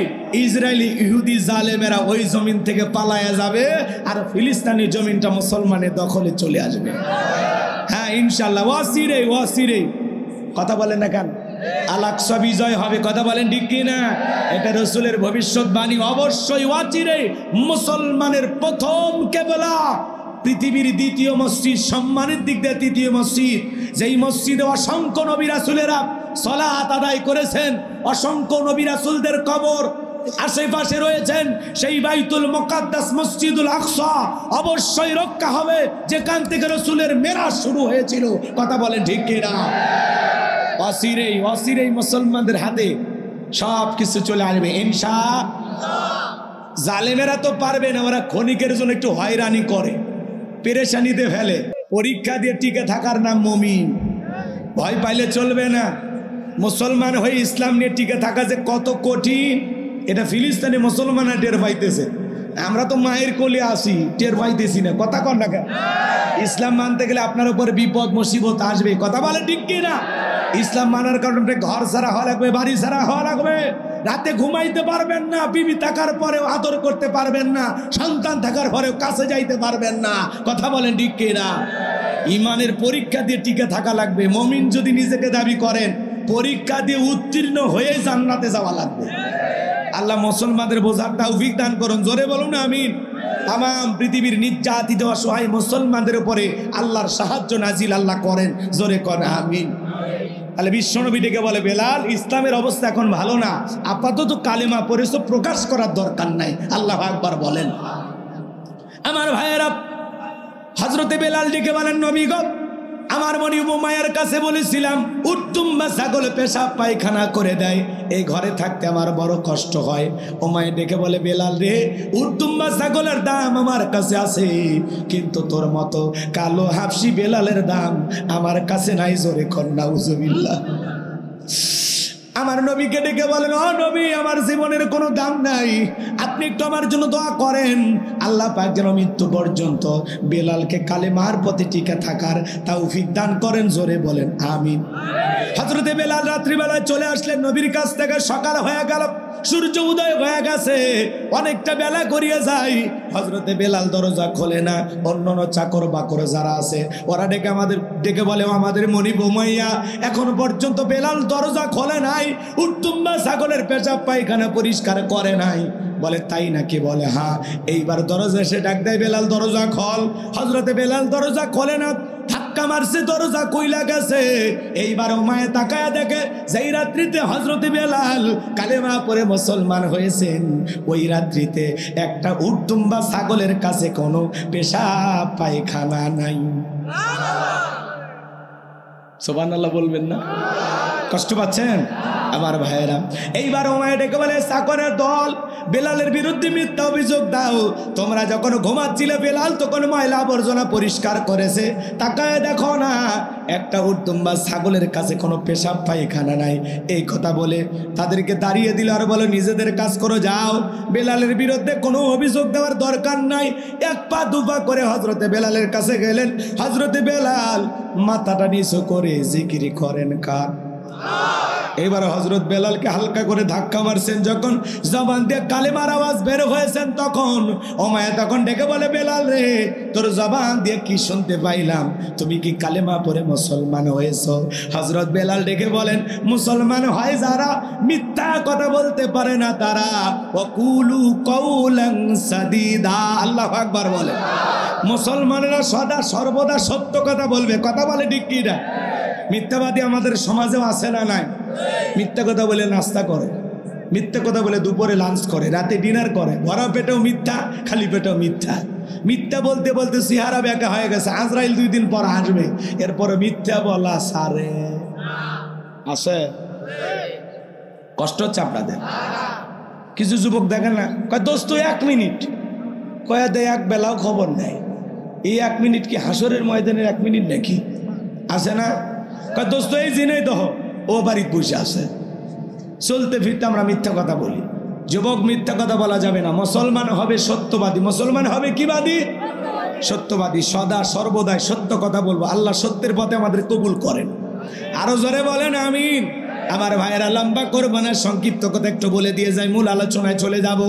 ইসরায়েলি ইহুদি জালেমেরা ওই জমিন থেকে পালায়া যাবে, আর ফিলিস্তিনি জমিনটা মুসলমানের দখলে চলে আসবে। হ্যাঁ ইনশাআল্লাহ, ওয়াসিরে। কথা বলেন না কেন? আল আকসা বিজয় হবে, কথা বলেন ঠিক কি না? এটা রাসূলের ভবিষ্যৎবাণী। অবশ্যই অচিরেই মুসলমানের প্রথম কিবলা, পৃথিবীর দ্বিতীয় মসজিদ, সম্মানের দিক দিয়ে তৃতীয় মসজিদ, যেই মসজিদে অসংখ্য নবী রাসূলেরা সালাত আদায় করেছেন, অসংখ্য নবী রাসূলদের কবর আশেপাশে রয়েছেন, সেই বাইতুল মুকাদ্দাস মসজিদুল আকসা অবশ্যই রক্ষা হবে, যেখান থেকে রাসূলের মেরাজ শুরু হয়েছিল, কথা বলেন ঠিক কি না? অচিরেই মুসলমানদের হাতে সব কিছু চলে আসবে ইনশাআল্লাহ। জালেমেরা তো পারবে না, ওরা ক্ষণিকের জন্য একটু হয়রানি করে, পেরেশানিতে ফেলে। পরীক্ষা দিয়ে টিকে থাকার নাম মুমিন। ভয় পাইলে চলবে না। মুসলমান হয়ে ইসলাম নিয়ে টিকে থাকা যে কত কঠিন, এটা ফিলিস্তিনে মুসলমানরা টের পাইতেছে। আমরা তো মায়ের কোলে আসি, টের পাইতেছি না। কথা কন না কেন? ইসলাম মানতে গেলে আপনার উপর বিপদ মুসিবত আসবে, কথা বলে ঠিক কি না? ইসলাম মানার কারণে ঘর ছাড়া হওয়া লাগবে, বাড়ি ছাড়া হওয়া লাগবে, রাতে ঘুমাইতে পারবেন না, বিবি থাকার পরেও আদর করতে পারবেন না, সন্তান থাকার পরেও কাছে যাইতে পারবেন না, কথা বলেন ঠিক কি না? ইমানের পরীক্ষা দিয়ে টিকে থাকা লাগবে। মুমিন যদি নিজেকে দাবি করেন, পরীক্ষা দিয়ে উত্তীর্ণ হয়ে জান্নাতে যাওয়া লাগবে। আল্লাহ মুসলমানদের বোঝার তৌফিক দান করুন, জোরে বলুন আমিন। তাম পৃথিবীর নির্যাতিত অসহায় মুসলমানদের উপরে আল্লাহর সাহায্য নাজিল আল্লাহ করেন, জোরে করেন আমিন। তাহলে বিশ্বনবী ডেকে বলে, বেলাল, ইসলামের অবস্থা এখন ভালো না, আপাতত কালেমা পড়েছো, প্রকাশ করার দরকার নাই। আল্লাহু আকবার বলেন। আমার ভাইয়েরা, হযরতে বেলাল ডেকে বলেন, নবী গো, আমার মনি উমাইয়ার কাছে বলেছিলাম উত্তম বা ছাগল পেশাব পায়খানা করে দেয়, এই ঘরে থাকতে আমার বড় কষ্ট হয়। উমাইয়া ডেকে বলে, বেলাল রে, উত্তম বা ছাগলের দাম আমার কাছে আছে, কিন্তু তোর মতো কালো হাফসি বেলালের দাম আমার কাছে নাই, জোরে কর নাউজুবিল্লাহ। আমার নবীকে ডেকে বলেন, ও নবী, আমার জীবনের কোনো দাম নাই, আপনি একটু আমার জন্য দোয়া করেন, আল্লাহ পাক যেন মৃত্যু পর্যন্ত বেলালকে কালেমার পথে টিকে থাকার তৌফিক দান করেন, জোরে বলেন আমিন। হযরতে বেলাল রাত্রিবেলায় চলে আসলেন নবীর কাছ থেকে। সকাল হয়ে গেল, সূর্য উদয় হয়ে গেছে, অনেকটা বেলা গড়িয়ে যায়। হযরতে বেলাল দরজা খোলে না। অন্যান্য চাকর বাকর যারা আছে ওরা ডেকে বলে, আমাদের মনিব উমাইয়া এখনো পর্যন্ত বেলাল দরজা খোলে নাই, উত্তুম্বা ছাগলের পেশাব পায়খানা পরিষ্কার করে নাই। বলে, তাই নাকি? বলে, হ্যাঁ। এইবার দরজা এসে ডাক দেয়, বেলাল দরজা খোল। হযরতে বেলাল দরজা খোলে না, ধাক্কা মারছে, দরজা কইলা গেছে। এইবার উমাইয়া তাকায়া দেখে, যেই রাত্রিতে হযরতে বেলাল কালেমা পড়ে মুসলমান হয়েছেন, ওই রাত্রিতে একটা উটদুম্বা ছাগলের কাছে কোনো পেশাব পায়খানা নাই। সুবহানাল্লাহ বলবেন না? কষ্ট পাচ্ছেন আমার ভাইয়েরা? এইবার উমাইয়া ডেকে বলে, চাকরের দল, বেলালের বিরুদ্ধে মিথ্যা অভিযোগ দাও। তোমরা যখন ঘুমাচ্ছিলে বেলাল তখন ময়লা আবর্জনা পরিষ্কার করেছে, তাকায় দেখো না একটা উটদুম্বা ছাগলের কাছে কোনো পেশাব পায়খানা নাই। এই কথা বলে তাদেরকে দাঁড়িয়ে দিল আর বলে, নিজেদের কাজ করো, যাও, বেলালের বিরুদ্ধে কোনো অভিযোগ দেওয়ার দরকার নাই। এক পা দুপা করে হযরতে বেলালের কাছে গেলেন। হযরতে বেলাল মাথাটা নিচু করে জিকির করেন কার? এবার হযরত বেলালকে হালকা করে ধাক্কা মারছেন, যখন জবান দিয়ে কালেমার আওয়াজ বের হয়েছেন, তখন উমাইয়া তখন ডেকে বলে, বেলাল রে, তোর জবান দিয়ে কি শুনতে পাইলাম? তুমি কি কালেমা পড়ে মুসলমান হয়েছো? হযরত বেলাল ডেকে বলেন, মুসলমান হয় যারা মিথ্যা কথা বলতে পারে না তারা, ওয়াকুলু কওলান সাদীদা। আল্লাহু আকবার বলে। মুসলমানেরা সদা সর্বদা সত্য কথা বলবে, কথা বলে ঠিক কি না? মিথ্যাবাদী আমাদের সমাজেও আছে না নাই? মিথ্যা কথা বলে নাস্তা করে, মিথ্যা কথা বলে দুপুরে লাঞ্চ করে, রাতে ডিনার করে, ভরা পেটেও মিথ্যা, খালি পেটেও মিথ্যা। মিথ্যা বলতে বলতে চেহারা বেঁকা হয়ে গেছে। আজরাইল 2 দিন পর আসবে, এরপরে মিথ্যা বলা সারে আছে। কষ্ট হচ্ছে আপনাদের? কিছু যুবক দেখেন না, কয় দোস্ত 1 মিনিট, কয়া দেয় এক বেলাও খবর নেই। এই 1 মিনিট কি হাসরের ময়দানের 1 মিনিট নাকি? আছে না? কয় দোস্ত এই জিনেই দহ, ও বাড়িতে বসে আছে। চলতে ফিরতে আমরা মিথ্যা কথা বলি। যুবক, মিথ্যা কথা বলা যাবে না। মুসলমান হবে সত্যবাদী। মুসলমান হবে কি বাদী? সত্যবাদী। সদা সর্বদাই সত্য কথা বলবো। আল্লাহ সত্যের পথে আমাদের কবুল করেন। আরো জোরে বলেন আমিন। আমার ভাইয়েরা লম্বা করবো না, সংক্ষিপ্ত কথা একটু বলে দিয়ে যাই, মূল আলোচনায় চলে যাব।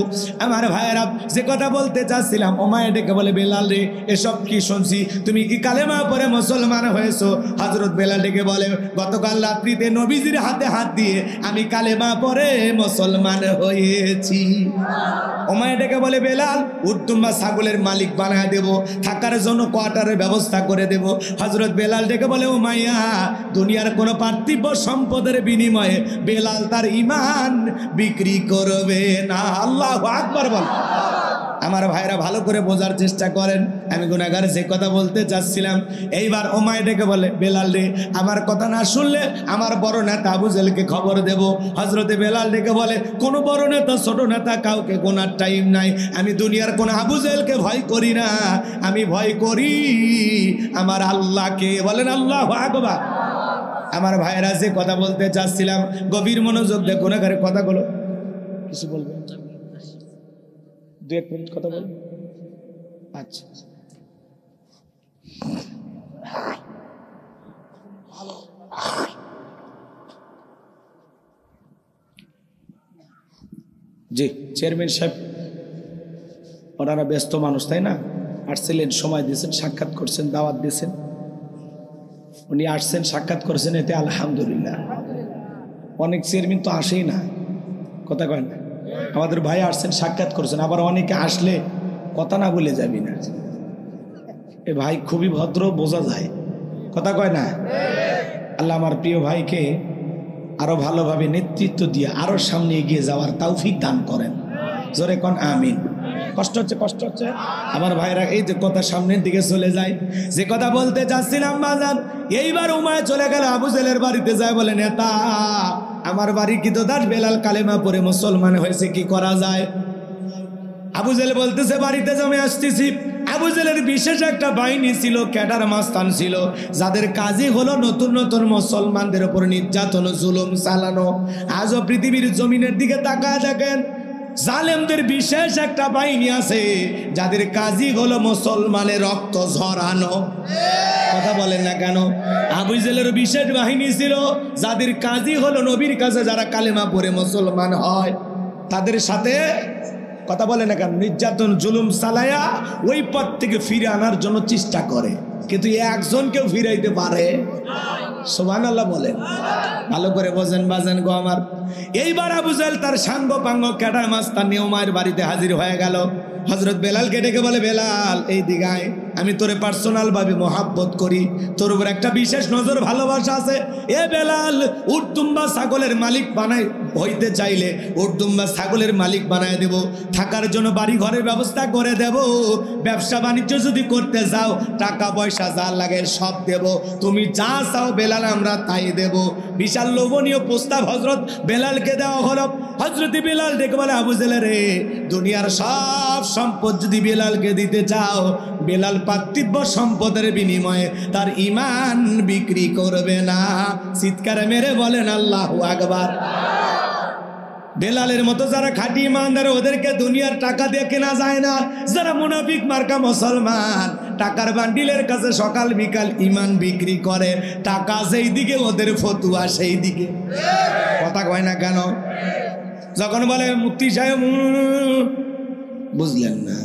আমার ভাইয়েরা যে কথা বলতে চাচ্ছিলাম, ওমায় ডেকে বলে বেলাল রে এসব কি শুনছি, তুমি কি কালেমা পরে মুসলমান হয়েছো? হযরত বেলাল ডেকে বলে গতকাল রাত্রিতে নবীজির হাতে হাত দিয়ে আমি কালেমা পরে মুসলমান হয়েছি। ওমায় ডেকে বলে বেলাল উর্তুম্বা ছাগলের মালিক বানায় দেব, থাকার জন্য কোয়ার্টারের ব্যবস্থা করে দেব। হযরত বেলাল ডেকে বলে ওমাইয়া দুনিয়ার কোনো পার্থিব সম্পদের বিনিময়ে বেলাল তার ঈমান বিক্রি করবে না। আল্লাহু আকবার বল। আমার ভাইরা ভালো করে বোঝার চেষ্টা করেন, আমি গুনাহগার যে কথা বলতে চাচ্ছিলাম। এইবার ওমায় ডেকে বলে বেলাল রে আমার কথা না শুনলে আমার বড় নেতা আবু জেলকে খবর দেব। হযরতে বেলাল ডেকে বলে কোন বড় নেতা ছোট নেতা কাউকে গোনার টাইম নাই, আমি দুনিয়ার কোন আবু জেলকে ভয় করি না, আমি ভয় করি আমার আল্লাহকে। বলেন আল্লাহু আকবার। আমার ভাইরা যে কথা বলতে চাচ্ছিলাম গভীর মনোযোগ দিয়ে গুনাহগারের কথাগুলো কিছু বলবেন, দু এক মিনিট কথা বলুন। আচ্ছা জি চেয়ারম্যান সাহেব, ওনারা ব্যস্ত মানুষ তাই না, আসছিলেন, সময় দিয়েছেন, সাক্ষাৎ করছেন, দাওয়াত দিয়েছেন, উনি আসছেন, সাক্ষাৎ করছেন, এতে আলহামদুলিল্লাহ। অনেক চেয়ারম্যান তো আসেই না, কথা কয় না। আমাদের ভাই আসছেন, সাক্ষাৎ করছেন, আবার অনেকে আসলে কথা না বলে যাবি না। এ ভাই খুবই ভদ্র, বোঝা যায়, কথা কয় না। আল্লাহ আমার প্রিয় ভাইকে আরো ভালোভাবে নেতৃত্ব দিয়ে আরো সামনে এগিয়ে যাওয়ার তৌফিক দান করেন, জোরে কোন আমিন। কষ্ট হচ্ছে, কষ্ট হচ্ছে আমার ভাইরা, এই যে কথা সামনের দিকে চলে যায়। যে কথা বলতে চাচ্ছিলাম বাজান, এইবার উমায় চলে গেল আবু জেলের বাড়িতে, যায় বলে নেতা আমার বাড়ি কি তো দাস বেলাল কালেমা পরে মুসলমান হয়েছে, কি করা যায়? আবু জেল বলতেছে বাড়িতে জমে আসতেছি। আবু জেলের বিশেষ একটা বাহিনী ছিল, ক্যাডার মাস্তান ছিল, যাদের কাজই হলো নতুন নতুন মুসলমানদের উপর নির্যাতন জুলুম চালানো। আজও পৃথিবীর জমিনের দিকে তাকায় দেখেন, জালেমদের বিশেষ একটা বাহিনী আছে যাদের কাজই হলো মুসলমানের রক্ত ঝরানো। কথা বলেন না কেন? আবু জেলের বিশেষ বাহিনী ছিল যাদের কাজই হলো নবীর কাছে যারা কালেমা পড়ে মুসলমান হয় তাদের সাথে, কথা বলে না কেন, নির্যাতন জুলুম চালায়া ওই পথ থেকে ফিরে আনার জন্য চেষ্টা করে, কিন্তু একজনকেও ফিরাইতে পারে। সুবহানাল্লাহ বলেন, ভালো করে বোঝেন বাজেন গো আমার। এইবার আবু জেল তার সাঙ্গ পাঙ্গ ক্যাডার মাস্তান নিয়ে উমায়ের বাড়িতে হাজির হয়ে গেল। হযরত বেলালকে ডেকে বলে বেলাল এই দিগায়, আমি তোরে পার্সোনাল ভাবে মহাব্বত করি, তোর উপর একটা বিশেষ নজর ভালোবাসা আছে। এ বেলাল উটদুম্বা ছাগলের মালিক বানাই হইতে চাইলে উটদুম্বা ছাগলের মালিক বানায় দেব, থাকার জন্য বাড়ি ঘরের ব্যবস্থা করে দেব, ব্যবসা বাণিজ্য যদি করতে চাও টাকা পয়সা যা লাগে সব দেব, তুমি যা চাও বেলাল আমরা তাই দেব। বিশাল লোভনীয় প্রস্তাব হযরত বেলালকে দেওয়া হলো। হযরত বেলাল ডেকে বলে আবু জেল রে দুনিয়ার সব সম্পদ যদি বেলালকে দিতে চাও, বেলাল পার্থিব সম্পদের বিনিময়ে তার ঈমান বিক্রি করবে না। চিৎকার মেরে বলেন আল্লাহু আকবার। বেলালের মতো যারা খাঁটি ইমানদার ওদেরকে দুনিয়ার টাকা দিয়ে কেনা যায় না। যারা মুনাফিক মার্কা মুসলমান টাকার বান্ডিলের কাছে সকাল বিকাল ঈমান বিক্রি করে, টাকা সেই দিকে ওদের ফতুয়া সেই দিকে। কথা কয় না কেন? যখন বলে মুফতি সাহেব বুঝলেন না,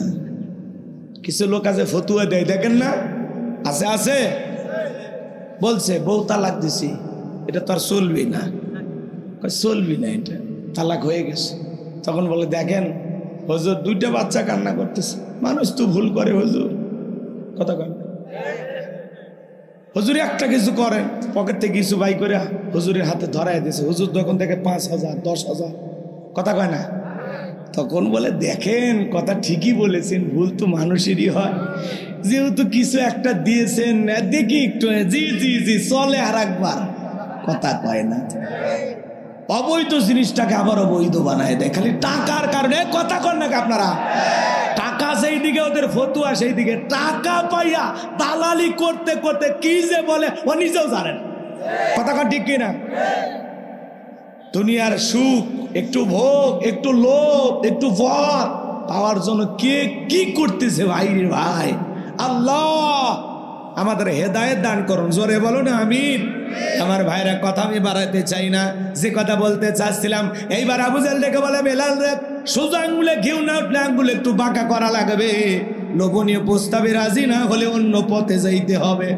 কিছু লোক আছে ফতুয়া দেয়, দেখেন না, আছে আছে, বলছে বউ তালাক দিছি, এটা তো আর চলবি না, চলবি না, এটা তালাক হয়ে গেছে। তখন বলে দেখেন হুজুর দুইটা বাচ্চা কান্না করতেছে, মানুষ তো ভুল করে হুজুর, কথা কয় হুজুর একটা কিছু করেন, পকেট থেকে কিছু বাই করে হুজুরের হাতে ধরাই দিয়েছে, হুজুর তখন দেখে 5,000 10,000, কথা কয় না। তখন বলে দেখেন কথা ঠিকই বলেছেন, ভুল তো মানুষেরই হয়, যেহেতু কিছু একটা দিয়েছেন দেখি একটু জি জি জি চলে আর একবার, কথা কয় না। অবৈধ জিনিসটাকে আবার অবৈধ বানায় দেয় খালি টাকার কারণে, কথা কন নাকি আপনারা? টাকা সেই দিকে ওদের ফতুয়া সেই দিকে, টাকা পাইয়া দালালি করতে করতে কি যে বলে ও নিজেও জানেন, কথা কন ঠিক কিনা? দুনিয়ার সুখ, একটু ভোগ, একটু লোভ, একটু ভর পাওয়ার জন্য কে কি করতেছে ভাই রে ভাই। আল্লাহ আমাদের হেদায়েত দান করুন, জোরে বলো না আমিন। আমার ভাইরা কথা আমি বাড়াতে চাই না, যে কথা বলতে চাচ্ছিলাম, এইবার আবু জেহেল ডেকে বলে বেলাল রে, সোজা আঙ্গুলে ঘিউ না উঠলে আঙ্গুলে একটু বাঁকা করা লাগবে, লোভনীয় প্রস্তাবে রাজি না হলে অন্য পথে যাইতে হবে।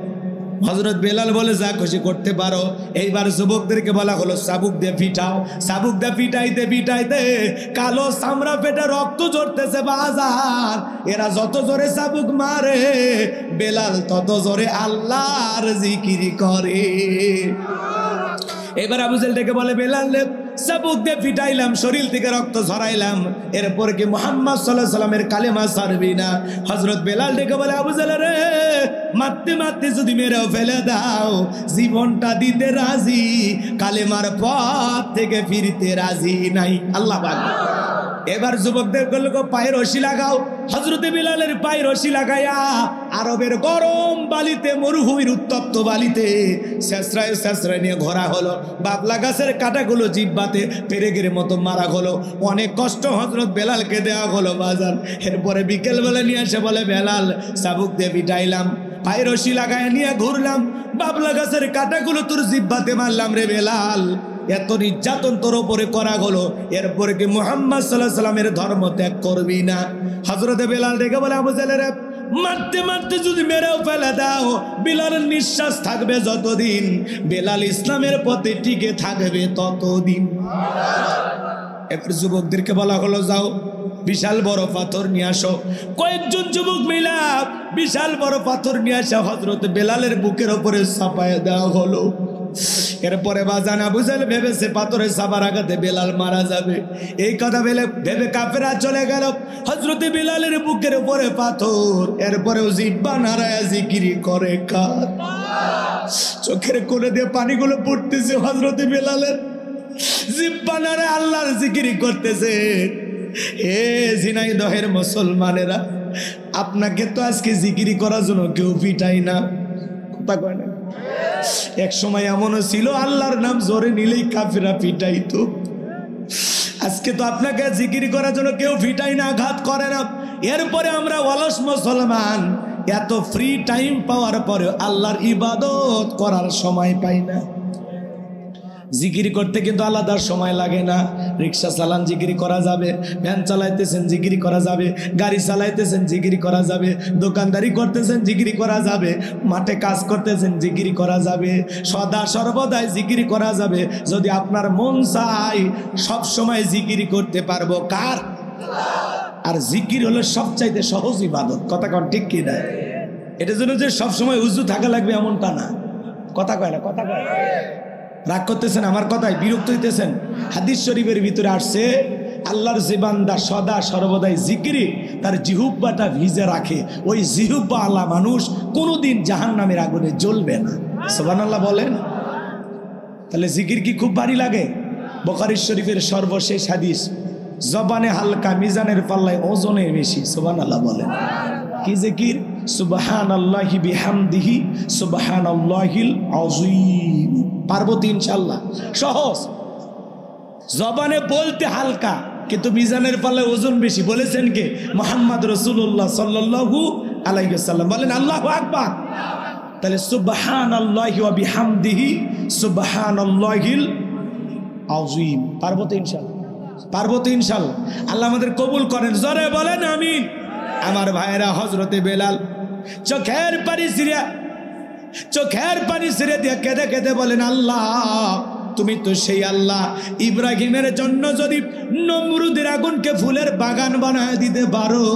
হযরত বেলাল বলে যা খুশি করতে পারো। এইবার যুবকদেরকে বলা হলো চাবুক দিয়ে পিটাও। চাবুক দিয়ে পিটাইতে পিটাইতে কালো চামড়া পেটে রক্ত ঝরতেছে বাজার। এরা যত জোরে চাবুক মারে বেলাল তত জোরে আল্লাহর জিকির করে। এবার আবু জেহেল ডেকে বলে বেলাল রে, চাবুক দিয়ে পিটাইলাম, শরীর থেকে রক্ত ঝরাইলাম, এরপর কি মুহাম্মদ সাল্লাল্লাহু আলাইহি সাল্লামের কালেমা ছাড়বি না? হযরত বেলাল ডেকে বলে আবু জেহেল রে, মারতে মারতে যদি মেরেও ফেলে দাও, জীবনটা দিতে রাজি, কালেমার পথ থেকে ফিরতে রাজি নাই। আল্লাহ পাক। এবার যুবকদের বলল পায়ে রশি লাগাও। হযরতে বেলালের পায়ে রশি লাগাইয়া আরবের গরম বালিতে, মরুভূমির উত্তপ্ত বালিতে শেষরায় শেষরায় নিয়ে ঘোরা হলো। বাবলা গাছের কাঁটাগুলো জিহ্বাতে পেরেকের মতো মারা হলো। অনেক কষ্ট হযরত বেলালকে দেওয়া হলো বাজার। এরপরে বিকেলবেলা নিয়ে এসে বলে বেলাল, চাবুক দিয়ে পিটাইলাম, পায়ে রশি লাগাইয়া নিয়ে ঘুরলাম, বাবলা গাছের কাঁটাগুলো তোর জিহ্বাতে মারলাম রে বেলাল, এত নির্যাতন তোর উপরে করা হলো, এরপরে কি মুহাম্মদ সাল্লাল্লাহু আলাইহি সাল্লামের ধর্ম ত্যাগ করবি না? হযরতে বেলাল ডেকে বলে আবু জেহেল রে, মারতে মারতে যদি মেরেও ফেলে দাও, বেলালের নিঃশ্বাস থাকবে যতদিন, বেলাল ইসলামের পথে টিকে থাকবে ততদিন। এবার যুবকদেরকে বলা হলো যাও বিশাল বড় পাথর নিয়ে আসো। কয়েকজন যুবক মিলা বিশাল বড় পাথর নিয়ে আসা হযরত বেলালের বুকের উপরে চাপায় দেওয়া হলো। এরপরে বাজান আবু জেহেল ভেবেছে পাথরের চাপার আঘাতে বেলাল মারা যাবে। এই কথা ভেবে কাফেররা চলে গেল। হযরত বেলালের বুকের উপরে পাথর, এরপরেও জিহ্বা নাড়ায়া জিকির করে কার। চোখের কোণে দিয়ে পানিগুলো পড়তেছে, হযরত বেলালের জিহ্বা নাড়ায় আল্লাহর জিকির করতেছে। হে ঝিনাইদহের মুসলমানেরা, আপনাকে তো আজকে জিকির করার জন্য কেউ পিটাই না, কথা কয় না। এক সময় এমনও ছিল আল্লাহর নাম জোরে নিলেই কাফেররা পিটাইতো। আজকে তো আপনাকে জিকির করার জন্য কেউ পিটাই না, আঘাত করে না। এরপরে আমরা অলস মুসলমান, এত ফ্রি টাইম পাওয়ার পরে আল্লাহর ইবাদত করার সময় পাই না। জিকির করতে কিন্তু আলাদা সময় লাগে না। রিক্সা চালান জিকির করা যাবে, ভ্যান চালাইতেছেন জিকির করা যাবে, গাড়ি চালাইতেছেন জিকির করা যাবে, দোকানদারি করতেছেন জিকির করা যাবে, মাঠে কাজ করতেছেন জিকির করা যাবে, সদা সর্বদাই জিকির করা যাবে। যদি আপনার মন চায় সব সময় জিকির করতে পারবো কার? আর জিকির হলো সবচাইতে সহজ ইবাদত, কথা কন ঠিক কি না? এটা জন্য যে সবসময় উজু থাকা লাগবে এমনটা না, কথা কয় না, কথা কয়। রাগ করতেছেন আমার কথায়, বিরক্ত হইতেছেন? হাদিস শরীফের ভিতরে আসছে আল্লাহর যে বান্দা সদা সর্বদাই জিকিরি তার জিহুব্বাটা ভিজে রাখে, ওই জিহুব্বা আল্লাহ মানুষ কোনোদিন জাহান্নামের আগুনে জ্বলবে না। সুবহানাল্লাহ বলেন। তাহলে জিকির কি খুব ভারী লাগে? বুখারী শরীফের সর্বশেষ হাদিস, জবানে হালকা মিজানের পাল্লায় ওজনে বেশি। সুবহানাল্লাহ বলেন। কি জিকির? সুবহানাল্লাহি বিহামদিহি সুবহানাল্লাহিল আযীম। পার্বতী ইনশাআল্লাহ, সহজ। জবানে বলতে হালকা কিন্তু মিজানের পাল্লায় ওজন বেশি। বলেছেন কে? মুহাম্মদ রাসূলুল্লাহ সাল্লাল্লাহু আলাইহি ওয়াসাল্লাম। বলেন আল্লাহু আকবার। তাহলে সুবহানাল্লাহি ওয়া বিহামদিহি সুবহানাল্লাহিল আযীম। পার্বতী ইনশাআল্লাহ, পার্বতী ইনশাআল্লাহ। আল্লাহ আমাদের কবুল করেন, জোরে বলেন আমিন। আমার ভাইয়েরা, হযরতে বেলাল চোখের পানি ছিঁড়ে দিয়ে কেঁদে কেঁদে বলেন আল্লাহ তুমি তো সেই আল্লাহ, ইব্রাহিমের জন্য যদি নমরুদের আগুনকে ফুলের বাগান বানায় দিতে পারো,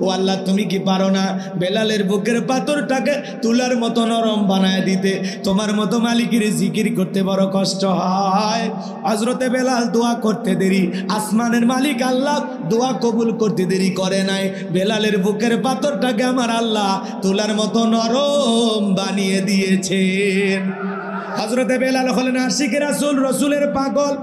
ও আল্লাহ তুমি কি পারো না বেলালের বুকের পাথরটাকে তুলার মতো নরম বানায় দিতে? তোমার মতো মালিকের জিকির করতে বড় কষ্ট হয়। হযরতে বেলাল দোয়া করতে দেরি, আসমানের মালিক আল্লাহ দোয়া কবুল করতে দেরি করে নাই। বেলালের বুকের পাথরটাকে আমার আল্লাহ তুলার মতো নরম বানিয়ে দিয়েছেন। হযরতে বেলাল হলেন আশিক রাসূল, রসুলের পাগল।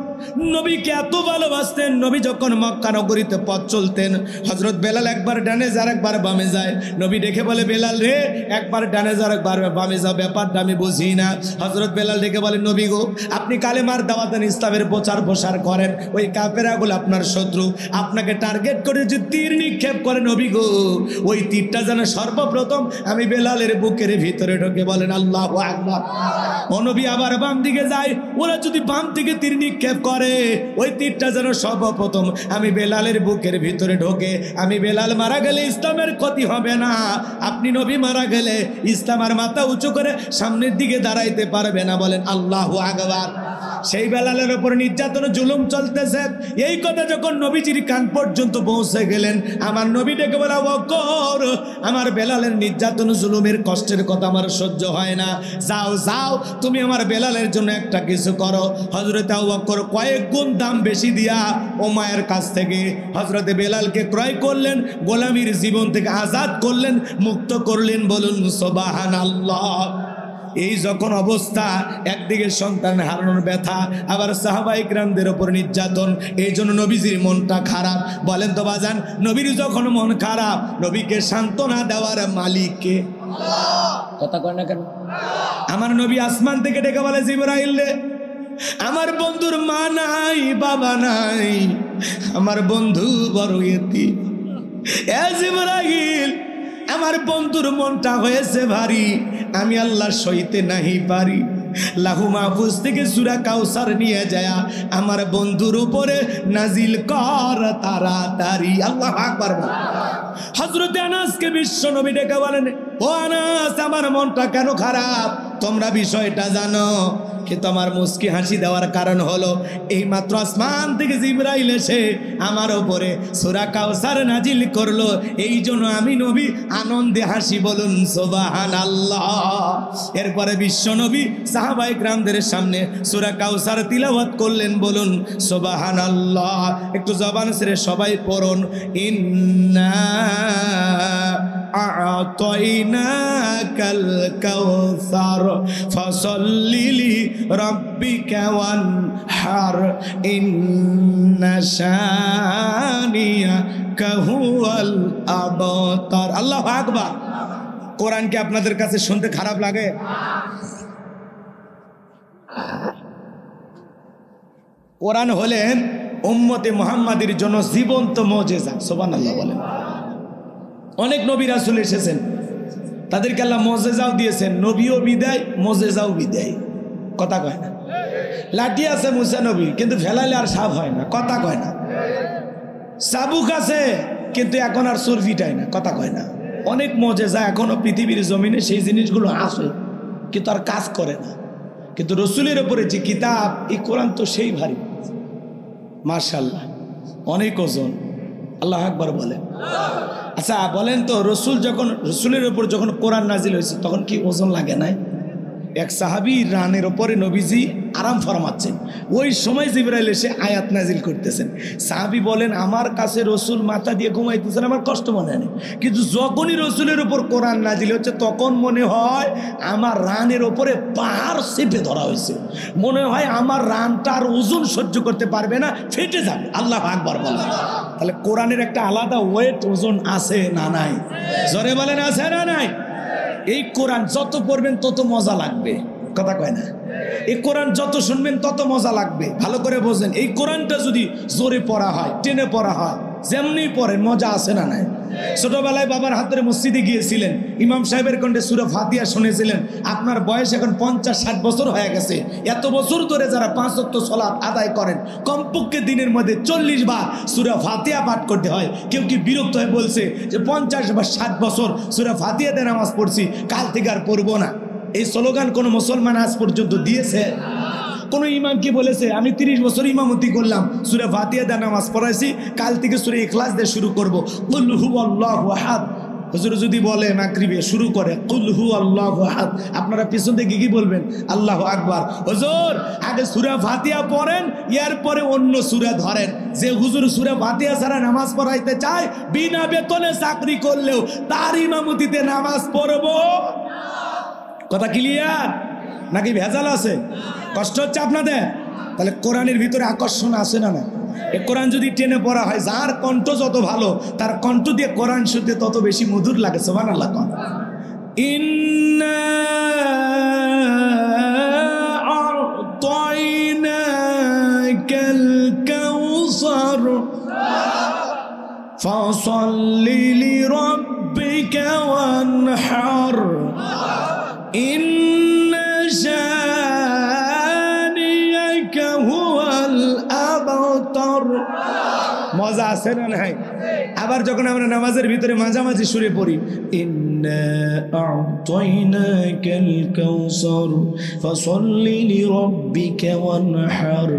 নবীকে এত ভালোবাসতেন, নবী যখন মক্কা নগরীতে পথ চলতেন, হযরত বেলাল একবার ডানে যায় একবার বামে যায়। নবী দেখে বলে, বেলাল রে, একবার ডানে যায় একবার বামে যাও, ব্যাপারটা আমি বুঝি না। হযরত বেলাল দেখে বলে, নবী গো, আপনি কালেমার দাওয়াত দেন, ইসলামের প্রচার প্রসার করেন, ওই কাফেরাগুলো আপনার শত্রু, আপনাকে টার্গেট করে যে তীর নিক্ষেপ করে, নবী গো, ওই তীরটা যেন সর্বপ্রথম আমি বেলালের বুকের ভিতরে ঢোকে। বলেন আল্লাহু আকবার। ও নবী আবার বাম দিকে যায়, ওরা যদি বাম দিকে তীর নিক্ষেপ করে, ওই তীরটা যেন সর্বপ্রথম আমি বেলালের বুকের ভিতরে ঢোকে। আমি বেলাল মারা গেলে ইসলামের ক্ষতি হবে না, আপনি নবী মারা গেলে ইসলাম আর মাথা উঁচু করে সামনের দিকে দাঁড়াইতে পারবে না। বলেন আল্লাহু আকবার। সেই বেলালের উপর নির্যাতন জুলুম চলতেছে, এই কথা যখন নবীজির কান পর্যন্ত পৌঁছে গেলেন, আমার নবী ডেকে বলে, আবু বকর, আমার বেলালের নির্যাতন জুলুমের কষ্টের কথা আমার সহ্য হয় না, যাও যাও তুমি আমার বেলালের জন্য একটা কিছু করো। হযরত আবু বকর কয়েক গুণ দাম বেশি দিয়া উমাইয়ার কাছ থেকে হযরতে বেলালকে ক্রয় করলেন, গোলামীর জীবন থেকে আজাদ করলেন, মুক্ত করলেন। বলুন সুবহানাল্লাহ। এই যখন অবস্থা, একদিকে সন্তান হারানোর ব্যথা, আবার সাহাবায়ে কিরামদের উপর নির্যাতন, এই জন্য নবীজির মনটা খারাপ। বলেন তো বাজান, নবীর যখন মন খারাপ, নবীকে সান্ত্বনা দেওয়ার মালিক কে? কথা কয় না কেন? আমার নবী আসমান থেকে ডেকে বলে, জিবরাইল রে, আমার বন্ধুর মা নাই, বাবা নাই, আমার বন্ধু বড় এতিম। এ জিবরাইল, আমার বন্ধুর মনটা হয়েছে ভারী, আমি আল্লাহ সইতে নাহি পারি। লাহু মাহফুজ থেকে সূরা কাউসার নিয়ে যায় আমার বন্ধুর উপরে নাজিল কর তাড়াতাড়ি। আল্লাহু আকবার। হযরত আনাসকে বিশ্ব নবী ডেকে বলেন, ও আনাস, আমার মনটা কেন খারাপ? তোমরা বিষয়টা জানো, কিন্তু আমার মুস্কি হাসি দেওয়ার কারণ হলো এই মাত্র আসমান থেকে জিবরাইল এসে আমার উপরে সূরা কাউসার নাজিল করলো, এই জন্য আমি নবী আনন্দে হাসি। বলুন সুবহানাল্লাহ। এরপরে বিশ্ব নবী সাহাবায়ে কিরামদের সামনে সূরা কাউসার তিলাওয়াত করলেন। বলুন সুবহানাল্লাহ। একটু জবান ছেড়ে সবাই পড়ুন, ইন্না আ'তাইনাকাল কাউসার ফাসাল্লি লিরাব্বিকা ওয়ানহার ইন্না শানিয়াকা হুয়াল আবতার। আল্লাহু আকবার। কোরআন কি আপনাদের কাছে শুনতে খারাপ লাগে? কোরআন হলেন উম্মতে মুহাম্মাদের জন্য জীবন্ত মুজিজা। সুবহানাল্লাহ বলেন। অনেক নবী রাসূল এসেছেন, তাদেরকে আল্লাহ মুজিজাও দিয়েছেন, নবীও বিদায়, মুজিজাও বিদায়। কথা কয় না? লাঠি আছে মুসা নবী, কিন্তু ফেলাইলে আর সাপ হয় না। কথা কয় না? চাবুক আছে, কিন্তু এখন আর চোর ফিটায় না। কথা কয় না? অনেক মুজিজা এখনো পৃথিবীর জমিনে সেই জিনিসগুলো আছে, কিন্তু আর কাজ করে না। কিন্তু রসুলের উপরে যে কিতাব, এই কোরআন তো সেই ভারী, মাশাআল্লাহ, অনেক ওজন। আল্লাহু আকবার বলেন। আচ্ছা বলেন তো, রসুলের উপর যখন কোরআন নাজিল হয়েছে তখন কি ওজন লাগে নাই? এক সাহাবী রানের ওপরে নবীজি আরাম ফরমাচ্ছেন, ওই সময় জিবরাইল এসে আয়াত নাজিল করতেছেন। সাহাবী বলেন, আমার কাছে রসুল মাথা দিয়ে ঘুমাইতেছেন, আমার কষ্ট মনে হয়, কিন্তু যখনই রসুলের উপর কোরআন নাজিল হচ্ছে তখন মনে হয় আমার রানের ওপরে পাহাড় চেপে ধরা হয়েছে, মনে হয় আমার রানটা আর ওজন সহ্য করতে পারবে না, ফেটে যাবে। আল্লাহু আকবার বলেন। তাহলে কোরআনের একটা আলাদা ওয়েট, ওজন আছে না নাই? জোরে বলেন, আছে না নাই? এই কোরআন যত পড়বেন তত মজা লাগবে। কথা কয় না? এই কোরআন যত শুনবেন তত মজা লাগবে। ভালো করে বোঝেন, এই কোরআনটা যদি জোরে পড়া হয়, টেনে পড়া হয়, যেমনি পড়েন মজা আছে না নাই? ছোটবেলায় বাবার হাতের মসজিদে গিয়েছিলেন, ইমাম সাহেবের কণ্ঠে সূরা ফাতিহা শুনেছিলেন। আপনার বয়স এখন 50-60 বছর হয়ে গেছে। এত বছর ধরে যারা 5 ওয়াক্ত সালাত আদায় করেন, কমপক্ষে দিনের মধ্যে 40 বার সূরা ফাতিহা পাঠ করতে হয়। কেউ কি বিরক্ত হয়ে বলছে যে 50 বা 60 বছর সূরা ফাতিহাতে নামাজ পড়ছি, কাল থেকে আর পড়বো না? এই স্লোগান কোনো মুসলমান আজ পর্যন্ত দিয়েছে? কোন ইমাম কি বলেছে আমি 30 বছর ইমামতি করলাম, সূরা ফাতিহা দিয়ে নামাজ পড়াইছি, কাল থেকে সূরা ইখলাস দিয়ে শুরু করব, কুল হুয়াল্লাহু আহাদ? হুজুর যদি বলে মাগরিবে শুরু করে কুল হুয়াল্লাহু আহাদ, আপনারা পিছন থেকে কি বলবেন? আল্লাহু আকবার। হুজুর আগে সূরা ফাতিহা পড়েন, এরপরে অন্য সূরা ধরেন। যে হুজুর সূরা ফাতিহা ছাড়া নামাজ পড়াইতে চায়, বিনা বেতনে চাকরি করলেও তার ইমামতিতে নামাজ পড়বো। কথা ক্লিয়ার নাকি ভেজাল আছে? কষ্ট হচ্ছে আপনাদের? তাহলে কোরআনের ভিতরে আকর্ষণ আছে না? না, এই কোরআন যদি টেনে পড়া হয়, যার কণ্ঠ যত ভালো তার কণ্ঠ দিয়ে কোরআন শুনতে তত বেশি মধুর লাগে। সুবহানাল্লাহ। ইন্না আ'তাইনাকাল কাউসার ফাসাল্লি লিরাব্বিকা ওয়ানহার ইন্না শানিয়াকা হুয়াল আবতার। মজা আছে না নাই? আবার যখন আমরা নামাজের ভিতরে মাঝামাঝি সুরে পড়ি, ইন্না আ'তাইনাকাল কাউসার ফাসাল্লি লিরাব্বিকা ওয়ানহার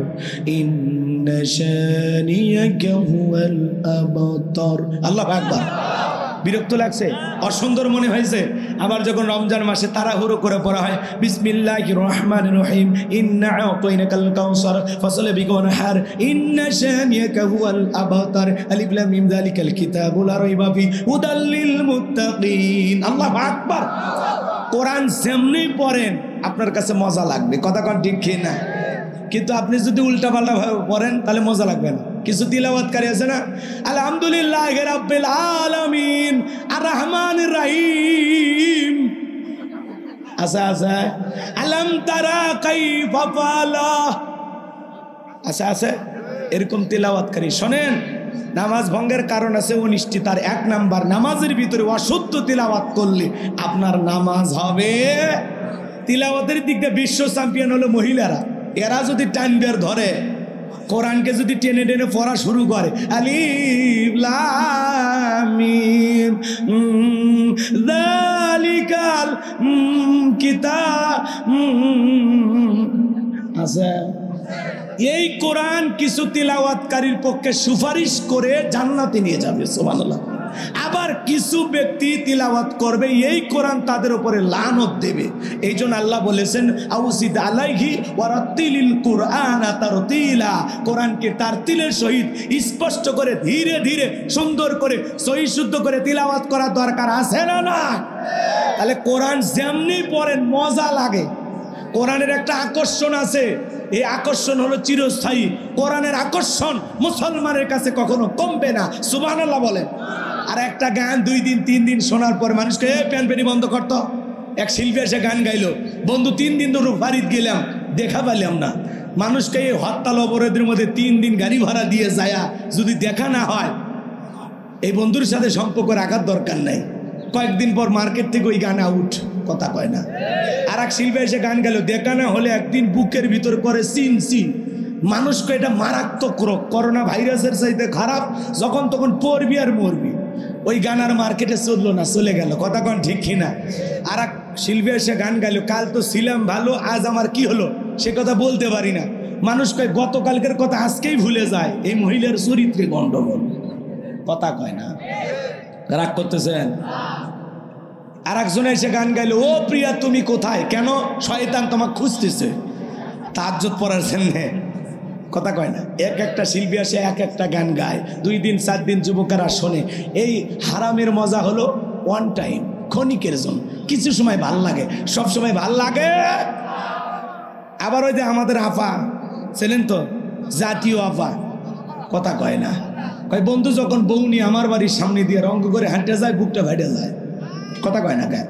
ইন্না শানিয়াকা হুয়াল আবতার। আল্লাহু আকবার। বিরক্ত লাগছে? অসুন্দর মনে হয়েছে? আবার যখন রমজান মাসে তাড়াহুড়ো করে পড়া হয়, বিসমিল্লাহির রহমানির রহিম, ইন্না আ'তাইনাকাল কাউসার ফাসাল্লি লিরাব্বিকা ওয়ানহার ইন্না শানিয়াকা হুয়াল আবতার, আলিফ লাম মিম যালিকাল কিতাবু লা রাইবা ফি হুদাল লিল মুত্তাকিন। আল্লাহু আকবার। কোরআন যেমনি পড়েন আপনার কাছে মজা লাগবে, কথা কোন ঠিক কি না? কিন্তু আপনি যদি উল্টাপাল্টা ভাবে পড়েন তাহলে মজা লাগবে না। কিছু তিলাওয়াতকারী আছে না, আলহামদুলিল্লাহি রাব্বিল আলামিন আর রহমানির রহিম, আচ্ছা আচ্ছা, আলম তারা কাইফা ফালা, আচ্ছা আচ্ছা, এরকম তিলাওয়াতকারী শোনেন। নামাজ ভঙ্গের কারণ আছে 19টি। তার 1 নাম্বার, নামাজের ভিতরে অশুদ্ধ তিলাওয়াত করলে আপনার নামাজ হবে। তিলাওয়াতের দিক দিয়ে বিশ্ব চ্যাম্পিয়ন হলো মহিলারা। এরা যদি টাইম বের ধরে, কোরআনকে যদি টেনে টেনে পড়া শুরু করে, আলিফ লাম মিম যালিকাল কিতাব, আচ্ছা, এই কোরআন কিছু তিলাওয়াতকারীর পক্ষে সুপারিশ করে জান্নাতে নিয়ে যাবে। সুবহানাল্লাহ। আবার কিছু ব্যক্তি তিলাওয়াত করবে, এই কোরআন তাদের উপরে লানত দেবে। এই জন্য আল্লাহ বলেছেন, আউসিদ আলাইহি ওয়ারাতিলিল কুরআনা তারতিলা, কোরআনকে তারতিলের সহিত স্পষ্ট করে ধীরে ধীরে সুন্দর করে সহি শুদ্ধ করে তিলাওয়াত করার দরকার আছে না? না। তাহলে কোরআন যেমনি পড়েন মজা লাগে। কোরআনের একটা আকর্ষণ আছে, এই আকর্ষণ হলো চিরস্থায়ী। কোরআনের আকর্ষণ মুসলমানের কাছে কখনো কমবে না। সুবহানাল্লাহ বলেন। আর একটা গান 2 দিন 3 দিন শোনার পর মানুষকে প্যানপেনি বন্ধ করতো। এক শিল্পী এসে গান গাইলো, বন্ধু 3 দিন ধরে বাড়িতে গেলাম, দেখা পাইলাম না। মানুষকে এই হরতাল অবরোধের মধ্যে 3 দিন গাড়ি ভাড়া দিয়ে যায়া যদি দেখা না হয়, এই বন্ধুর সাথে সম্পর্ক রাখার দরকার নাই। কয়েকদিন পর মার্কেট থেকে ওই গান আউট, কথা কয় না। আর এক শিল্পী এসে গান গেল, দেখা না হলে একদিন বুকের ভিতর করে সিন সিন। মানুষকে এটা মারাত্মক রোগ, করোনা ভাইরাসের চাইতে খারাপ, যখন তখন পড়বি আর মরবি। ওই গান আর মার্কেটে চললো না, চলে গেল, কথা কন ঠিক কিনা? আর এক শিল্পী এসে গান গেল, কাল তো ছিলাম ভালো, আজ আমার কি হলো সে কথা বলতে পারি না। মানুষ কয় গতকালকের কথা আজকেই ভুলে যায়। এই মহিলার চরিত্রে গন্ডগোল, কথা কয় না। রাগ করতেছেন? আর একজন এসে গান গাইলো, ও প্রিয়া তুমি কোথায়, কেন শয়তান তোমাকে খুঁজতেছে, তাহাজ্জুদ পড়ার জন্যে, কথা কয় না। এক একটা শিল্পী আসে এক একটা গান গায়, 2 দিন 4 দিন যুবকেরা শোনে। এই হারামের মজা হলো ওয়ান টাইম, ক্ষণিকের জন্য। কিছু সময় ভাল লাগে, সব সময় ভাল লাগে। আবার ওই যে আমাদের আফা ছিলেন তো, জাতীয় আফা, কথা কয় না। কয় বন্ধু যখন বউ নিয়ে আমার বাড়ির সামনে দিয়ে রঙ্গ করে হাঁটে যায়, বুকটা ফেটে যায়, কথা কয় না কেন?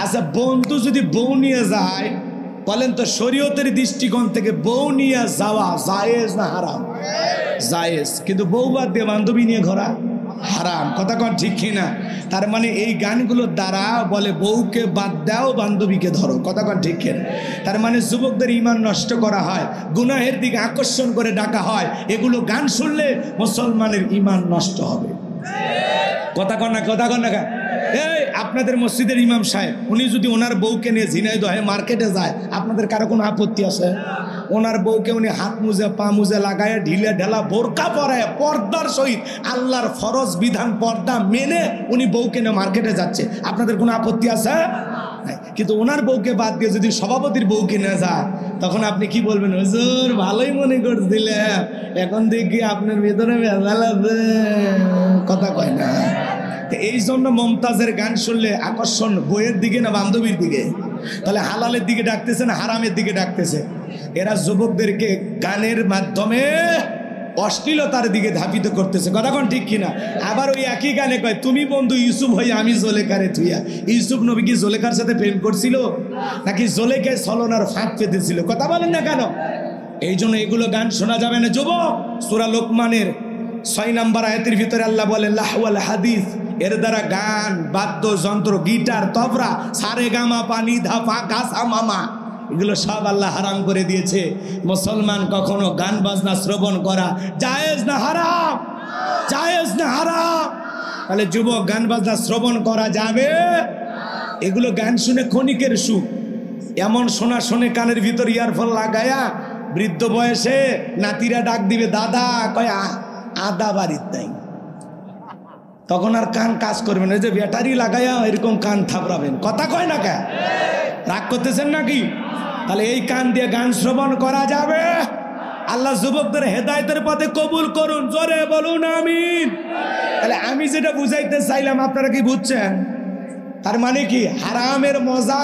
আচ্ছা, বন্ধু যদি বউ নিয়ে যায়, বলেন তো শরীয়তের দৃষ্টিকোণ থেকে বউ নিয়ে যাওয়া জায়েজ না হারাম? জায়েজ। কিন্তু বউ বাদ দিয়ে বান্ধবী নিয়ে ঘোরা হারাম, কথা কন ঠিক কিনা? তার মানে এই গানগুলোর দ্বারা বলে বউকে বাদ দাও, বান্ধবীকে ধরো, কথা কন ঠিক কিনা? তার মানে যুবকদের ঈমান নষ্ট করা হয়, গুনাহের দিকে আকর্ষণ করে ডাকা হয়। এগুলো গান শুনলে মুসলমানের ঈমান নষ্ট হবে, কথা কন না? কথা কন না? এই আপনাদের মসজিদের ইমাম সাহেব, উনি যদি ওনার বউকে নিয়ে ঝিনাইদহে মার্কেটে যায়, আপনাদের কারো কোনো আপত্তি আছে? ওনার বউকে উনি হাত মুজে পা মুজে লাগায় ঢিলে ঢেলা বোরকা পরায় পর্দার সহিত আল্লাহর ফরজ বিধান পর্দা মেনে উনি বউকে নিয়ে মার্কেটে যাচ্ছে, আপনাদের কোনো আপত্তি আছে? কিন্তু ওনার বউকে বাদ দিয়ে যদি সভাপতির বউকে নিয়ে যায়, তখন আপনি কি বলবেন? হুজুর ভালোই মনে করছিলেন, এখন দেখি আপনার ভিতরে ভেজাল আছে, কথা কয় না। এই জন্য মমতাজের গান শুনলে আকর্ষণ বইয়ের দিকে না বান্ধবীর দিকে? তাহলে হালালের দিকে ডাকতেছে না হারামের দিকে ডাকতেছে? এরা যুবকদেরকে গানের মাধ্যমে অশ্লীলতার দিকে ধাবিত করতেছে, কথা কোন ঠিক কিনা? আবার ওই একই গানে কয় তুমি বন্ধু ইউসুফ হই আমি জোলেখারে থুইয়া। ইউসুফ নবী কি জোলেখার সাথে প্রেম করছিল নাকি জোলেখায় ছলনার ফাঁক পেতেছিল? কথা বলেন না কেন? এই জন্য এগুলো গান শোনা যাবে না যুবক। সূরা লোকমানের 6 নম্বর আয়াতের ভিতরে আল্লাহ বলেন লাহওয়াল হাদিস, এর দ্বারা গান বাদ্যযন্ত্র গিটার তবলা সারে গামা পানি ধাপা গাছা মামা এগুলো সব আল্লাহ হারাম করে দিয়েছে। মুসলমান কখনো গান বাজনা শ্রবণ করা জায়েজ না হারাম? জায়েজ না হারাম? তাহলে যুবক গান বাজনা শ্রবণ করা যাবে? এগুলো গান শুনে ক্ষণিকের সুখ, এমন শোনা শুনে কানের ভিতর ইয়ারফোন লাগায়া বৃদ্ধ বয়সে নাতিরা ডাক দিবে দাদা, কয় আদা বাড়ির নাই, তখন আর কান কাজ করবেন। ওই যে ব্যাটারি লাগায়া এরকম কান থাপড়াবেন, কথা কয় না কে? রাগ করতেছেন নাকি? তাহলে এই কান দিয়ে গান শ্রবণ করা যাবে? আল্লাহ যুবকদের হেদায়েতের পথে কবুল করুন, জোরে বলুন আমিন। তাহলে আমি যেটা বুঝাইতে চাইলাম আপনারা কি বুঝছেন? তার মানে কি হারামের মজা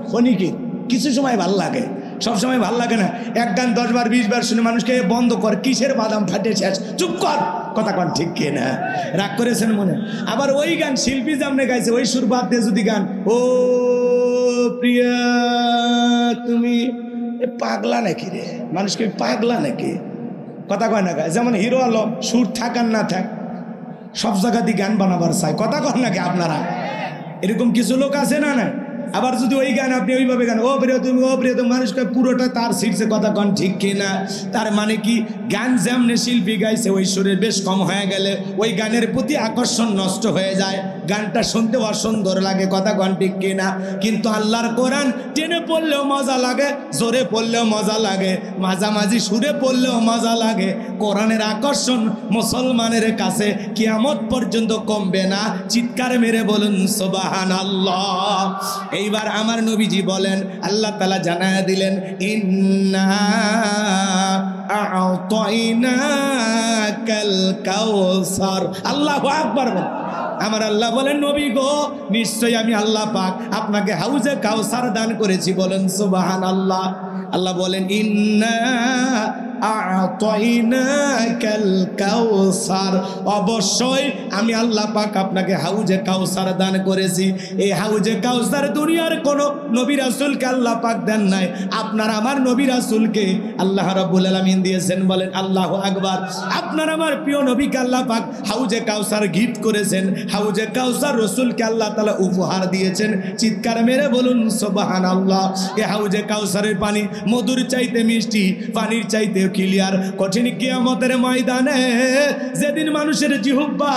ক্ষণিকের, কিছু সময় ভাল লাগে, সব সময় ভাল লাগে না। এক গান 10 বার 20 বার শুনে মানুষকে বন্ধ কর, কিসের বাদাম ফাটে শেষ, চুপ কর, কথা কন ঠিক কে না? রাগ করেছেন মনে? আবার ওই গান শিল্পী যেমনে গাইছে ওই সুর বাদ দিয়ে যদি গান ও প্রিয়া তুমি পাগলা নাকি রে, মানুষকে পাগলা নাকি, কথা কয় না গায়? যেমন হিরো আলম সুর থাক আর না থাক সব জায়গাতেই গান বানাবার চাই, কথা কন নাকি আপনারা? এরকম কিছু লোক আছে না? না আবার যদি ওই গান আপনি ওইভাবে গান ও প্রিয় তুমি ও প্রিয় তুমি, মানুষকে পুরোটা তার শীর্ষে, কথা কন ঠিক কিনা? তার মানে কি গান যেমনি শিল্পী গাইছে ওই সুরের বেশ কম হয়ে গেলে ওই গানের প্রতি আকর্ষণ নষ্ট হয়ে যায়, গানটা শুনতে অসুন্দর লাগে, কথা কন ঠিক কিনা? কিন্তু আল্লাহর কোরআন টেনে পড়লেও মজা লাগে, জোরে পড়লেও মজা লাগে, মাঝামাঝি সুরে পড়লেও মজা লাগে। কোরআনের আকর্ষণ মুসলমানের কাছে কিয়ামত পর্যন্ত কমবে না। চিৎকার মেরে বলুন সুবহানাল্লাহ। এইবার আমার নবীজি বলেন, আল্লাহ তাআলা জানায়া দিলেন ইন্না আ'তাইনাকাল কাউসার। আল্লাহু আকবার। আমার আল্লাহ বলেন নবী গো নিশ্চয়ই আমি আল্লাহ পাক আপনাকে হাউজে কাউসার দান করেছি, বলেন সুবহানাল্লাহ। আল্লাহ বলেন ইন্না আ'তাইনাকাল কাউসার, অবশ্যই আমি আল্লাহ পাক আপনাকে হাউজে কাউসার দান করেছি। এই হাউজে কাউসার দুনিয়ার কোন নবী রাসূলকে আল্লাহ পাক দেন নাই, আপনার আমার নবী রাসূলকে আল্লাহ রাব্বুল আলামিন দিয়েছেন, বলেন আল্লাহু আকবার। আপনার আমার প্রিয় নবীকে আল্লাহ পাক হাউজে কাউসার গিফট করেছেন, হাউজে কাউসার রাসূলকে আল্লাহ তাআলা উপহার দিয়েছেন। চিৎকার মেরে বলুন সুবহানাল্লাহ। এই হাউজে কাউসারের পানি মধুর চাইতে মিষ্টি, পানির চাইতে ক্লিয়ার। কঠিন কিয়ামতের ময়দানে যেদিন মানুষের জিহ্বা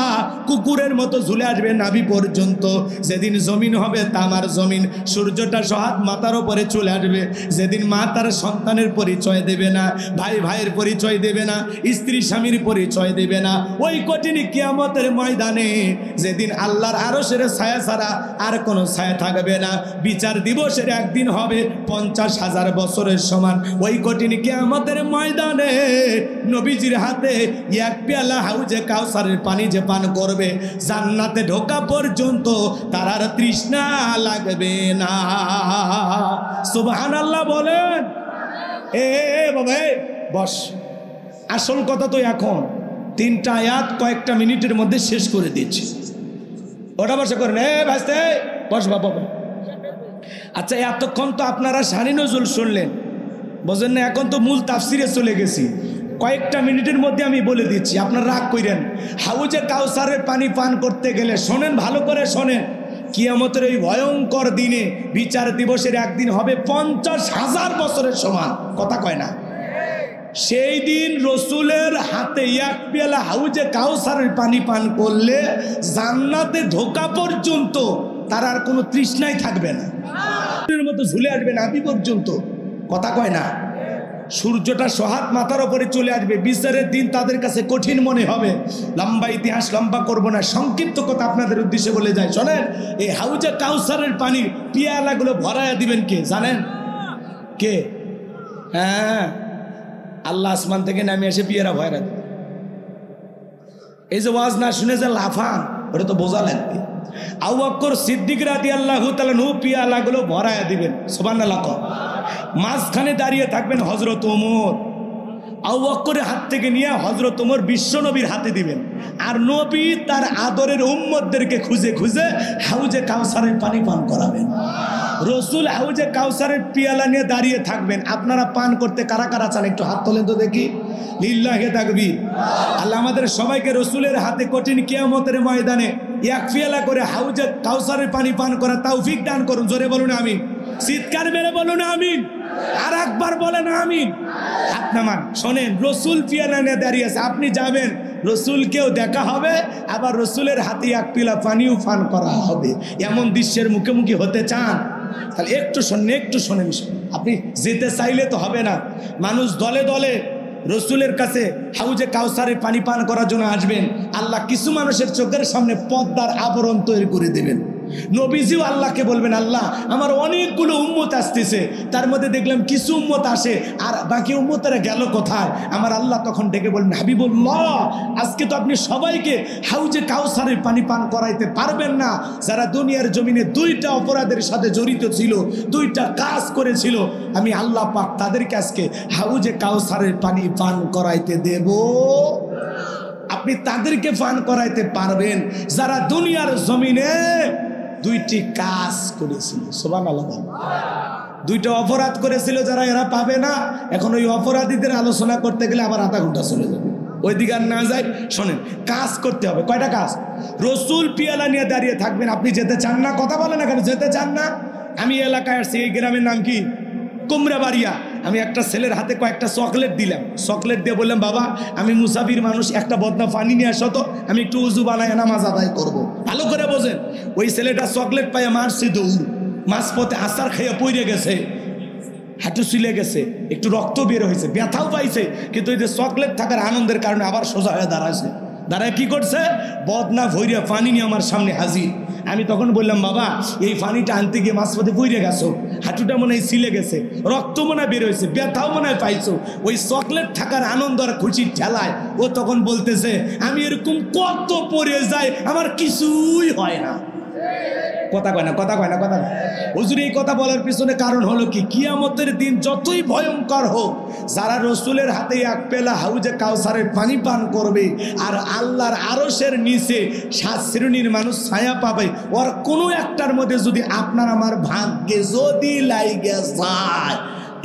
কুকুরের মতো ঝুলে আসবে নাভি পর্যন্ত, যেদিন জমিন হবে তামার জমিন, সূর্যটা সহাত মাথার উপরে চলে আসবে, যেদিন মা তার সন্তানের পরিচয় দেবে না, ভাই ভাইয়ের পরিচয় দেবে না, স্ত্রী স্বামীর পরিচয় দেবে না, ওই কঠিন কিয়ামতের ময়দানে যেদিন আল্লাহর আরশের ছায়া ছাড়া আর কোনো ছায়া থাকবে না, বিচার দিবসের একদিন হবে 50,000 বছরের সমান। ওই কঠিন কিয়ামতের ময়দানে নবীজির হাতে এক পেয়ালা হাউজে কাউসারের পানি যে পান করবে, জান্নাতে ঢোকা পর্যন্ত তার আর তৃষ্ণা লাগবে না। সুবহানাল্লাহ বলেন। এ বাবা বস, আসল কথা তো এখন 3টা আয়াত কয়েকটা মিনিটের মধ্যে শেষ করে দিচ্ছি, ওটা বসে করেন। ভাসতে বস বাবা। আচ্ছা এতক্ষণ তো আপনারা শানি নজরুল শুনলেন, বোঝেন না? এখন তো মূল তাফসিরে চলে গেছি। কয়েকটা মিনিটের মধ্যে আমি বলে দিচ্ছি, আপনারা রাগ করেন। হাউজে কাউসারের পানি পান করতে গেলে শোনেন, ভালো করে শোনেন, কিয়ামতের এই ভয়ঙ্কর দিনে বিচার দিবসের একদিন হবে 50,000 বছরের সমান, কথা কয় না? সেই দিন রসুলের হাতে এক পেয়ালা হাউজে কাউসারের পানি পান করলে জান্নাতে ঢোকা পর্যন্ত তার আর কোনো তৃষ্ণাই থাকবে না, মতো ঝুলে আসবে নাভি পর্যন্ত, কথা কয় না? সূর্যটা সহাত মাথার উপরে চলে আসবে, বিচারের দিন তাদের কাছে কঠিন মনে হবে। লম্বা ইতিহাস লম্বা করব না, সংক্ষিপ্ত কথা আপনাদের উদ্দেশ্যে বলে যায়, শোনেন। এই হাউজে কাউসারের পানির পিয়ালাগুলো ভরাইয়া দিবেন কে জানেন? কে? হ্যাঁ, আল্লাহ আসমান থেকে নামে এসে পিয়ারা ভয়রা দেবে। এই যে ওয়াজ না শুনে যে লাফান, ওটা তো বোঝা লাগবে। আবু বকর সিদ্দিক রাদিয়াল্লাহু তাআলা নূ পিয়ালাগুলো ভরাইয়া দিবেন, সুবহানাল্লাহ। মাঝখানে দাঁড়িয়ে থাকবেন হযরত ওমর। আবু বকরের হাত থেকে নিয়ে হযরত ওমর বিশ্ব নবীর হাতে দিবেন, আর নবী তার আদরের উম্মতদেরকে খুঁজে খুঁজে হাউজে কাউসারের পানি পান করাবেন। রসুল হাউজে কাউসারের পিয়ালা নিয়ে দাঁড়িয়ে থাকবেন। আপনারা পান করতে কারা কারা চান একটু হাত তোলেন তো দেখি। লিল্লাহি তাকবীর। আল্লাহ আমাদের সবাইকে রসুলের হাতে কঠিন কিয়ামতের ময়দানে এক পিয়ালা করে হাউজে কাউসারের পানি পান করা তৌফিক দান করুন। জোরে বলুন আমিন। চিৎকার মেরে বলুন আমিন। আর একবার বলেন আমিন। হাত নামান। শোনেন, রসুল পিয়ালা নিয়ে দাঁড়িয়ে আছে, আপনি যাবেন, রসুলকেও দেখা হবে, আবার রসুলের হাতে এক পিলা পানিও পান করা হবে। এমন দৃশ্যের মুখোমুখি হতে চান? তাহলে একটু শোনেন, একটু শোনেন। আপনি যেতে চাইলে তো হবে না। মানুষ দলে দলে রসুলের কাছে হাউজে কাউসারে পানি পান করার জন্য আসবেন। আল্লাহ কিছু মানুষের চোখের সামনে পর্দার আবরণ তৈরি করে দেবেন। নবীজিও আল্লাহকে বলবেন, আল্লাহ আমার অনেকগুলো উম্মত আসতেছে, তার মধ্যে দেখলাম কিছু উম্মত আসে আর বাকি উম্মতেরা গেল কোথায়? আমার আল্লাহ তখন ডেকে বলবেন, হাবিবুল্লাহ আজকে তো আপনি সবাইকে হাউজে কাউসারের পানি পান করাইতে পারবেন না। যারা দুনিয়ার জমিনে দুইটা অপরাধের সাথে জড়িত ছিল, দুইটা কাজ করেছিল, আমি আল্লাহ পাক তাদেরকে আজকে হাউজে কাউসারের পানি পান করাইতে দেব। আপনি তাদেরকে পান করাইতে পারবেন যারা দুনিয়ার জমিনে দুইটি কাজ করেছিল। সুবহানাল্লাহ। দুইটা অপরাধ করেছিল যারা, এরা পাবে না। এখন ওই অপরাধীদের আলোচনা করতে গেলে আবার আধা ঘন্টা চলে যাবে, ওই দিকে আর না যায়। শোনেন, কাজ করতে হবে। কয়টা কাজ? রসুল পিয়ালা নিয়ে দাঁড়িয়ে থাকবেন। আপনি যেতে চান না? কথা বলেন না কেন? যেতে চান না? আমি এলাকায় আসছি, এই গ্রামের নাম কি? কুমড়াবাড়িয়া। আমি একটা ছেলের হাতে কয়েকটা চকলেট দিলাম। চকলেট দিয়ে বললাম, বাবা আমি মুসাফির মানুষ, একটা বদনা পানি নিয়ে আসো তো, আমি একটু উজু বানায় নামাজ আদায় করবো। ভালো করে বোঝেন। ওই ছেলেটা চকলেট পাইয়া মারছে দৌড়, মাঝপথে আচার খেয়ে পড়ে গেছে, হাঁটু ছিলে গেছে, একটু রক্ত বের হয়েছে, ব্যথাও পাইছে, কিন্তু এই যে চকলেট থাকার আনন্দের কারণে আবার সোজা হয়ে দাঁড়াইছে। দাঁড়ায় কি করছে? বদনা ভৈরিয়া পানি নিয়ে আমার সামনে হাজির। আমি তখন বললাম, বাবা এই পানিটা আনতে গিয়ে মাঝপথে পড়ে গেছো, হাঁটুটা মনে হয় ছিলে গেছে, রক্ত মনে হয় বের হয়েছে, ব্যথাও মনে হয় পাইছো। ওই চকলেট থাকার আনন্দ আর খুশির ঠেলায় ও তখন বলতেছে, আমি এরকম কত পড়ে যাই, আমার কিছুই হয় না। কথা কয় না, কথা কয় না, কথা কয়। হুজুর এই কথা বলার পিছনে কারণ হলো কি, কিয়ামতের দিন যতই ভয়ঙ্কর হোক, যারা রসুলের হাতে এক পেলা হাউজে কাউসারের পানি পান করবে আর আল্লাহর আরশের নিচে 7 শ্রেণীর মানুষ ছায়া পাবে, ওর কোনো একটার মধ্যে যদি আপনার আমার ভাগ্যে যদি লাইগে যায়,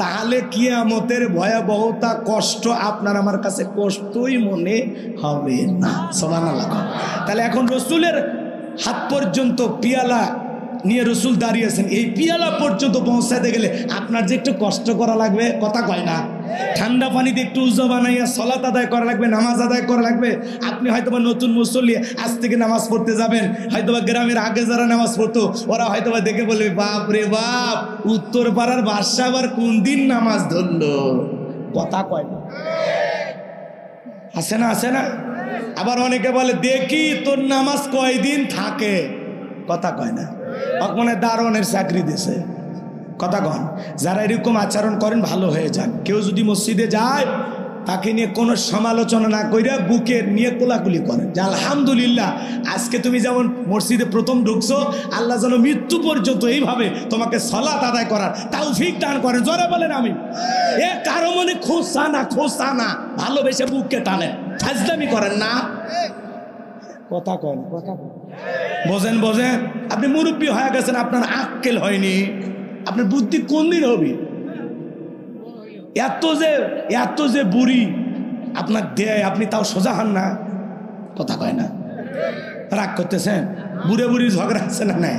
তাহলে কিয়ামতের ভয়াবহতা কষ্ট আপনার আমার কাছে কষ্টই মনে হবে না। সুবহানাল্লাহ। তাহলে এখন রসুলের হাত পর্যন্ত পিয়ালা নিয়ে রসুল দাঁড়িয়েছেন, এই পিয়ালা পর্যন্ত পৌঁছাতে গেলে আপনার যে একটু কষ্ট করা লাগবে। কথা কয় না? ঠান্ডা পানিতে একটু উজু বানাইয়া সালাত আদায় করা লাগবে, নামাজ আদায় করা লাগবে। আপনি হয়তোবা নতুন মুসল্লি, আজ থেকে নামাজ পড়তে যাবেন, হয়তোবা গ্রামের আগে যারা নামাজ পড়তো ওরা হয়তোবা দেখে বলবে, বাপ রে বাপ, উত্তর পাড়ার বাদশা আবার কোন দিন নামাজ ধরলো। কথা কয় না? আছে না? আছে না? আবার অনেকে বলে, দেখি তোর নামাজ কয়দিন থাকে। কথা কয় না? মনে দারোয়ানের চাকরি দিছে। কথা কন। যারা এরকম আচরণ করেন ভালো হয়ে যান। কেউ যদি মসজিদে যায়, তাকে নিয়ে কোনো সমালোচনা না কইরা বুকে নিয়ে কোলাকুলি করেন যে আলহামদুলিল্লাহ, আজকে তুমি যেমন মসজিদে প্রথম ঢুকছো, আল্লাহ যেন মৃত্যু পর্যন্ত এইভাবে তোমাকে সালাত আদায় করার তৌফিক দান করেন। জোরে বলেন আমিন। এ কারো মনে খোসা না, খোসা না, ভালোবেসে বুককে টানেন, ফাজলামি করেন না। কথা কন, কথা কন। বোঝেন, বোঝেন। আপনি মুরব্বী হয়ে গেছেন, আপনার আক্কেল হয়নি, আপনার বুদ্ধি কোন দিন হবে? এত যে বুড়ি আপনার দেয়, আপনি তাও সোজা হন না। কথা কয় না? রাগ করতেছেন? বুড়ে বুড়ির ঝগড়া আছে না? নাই,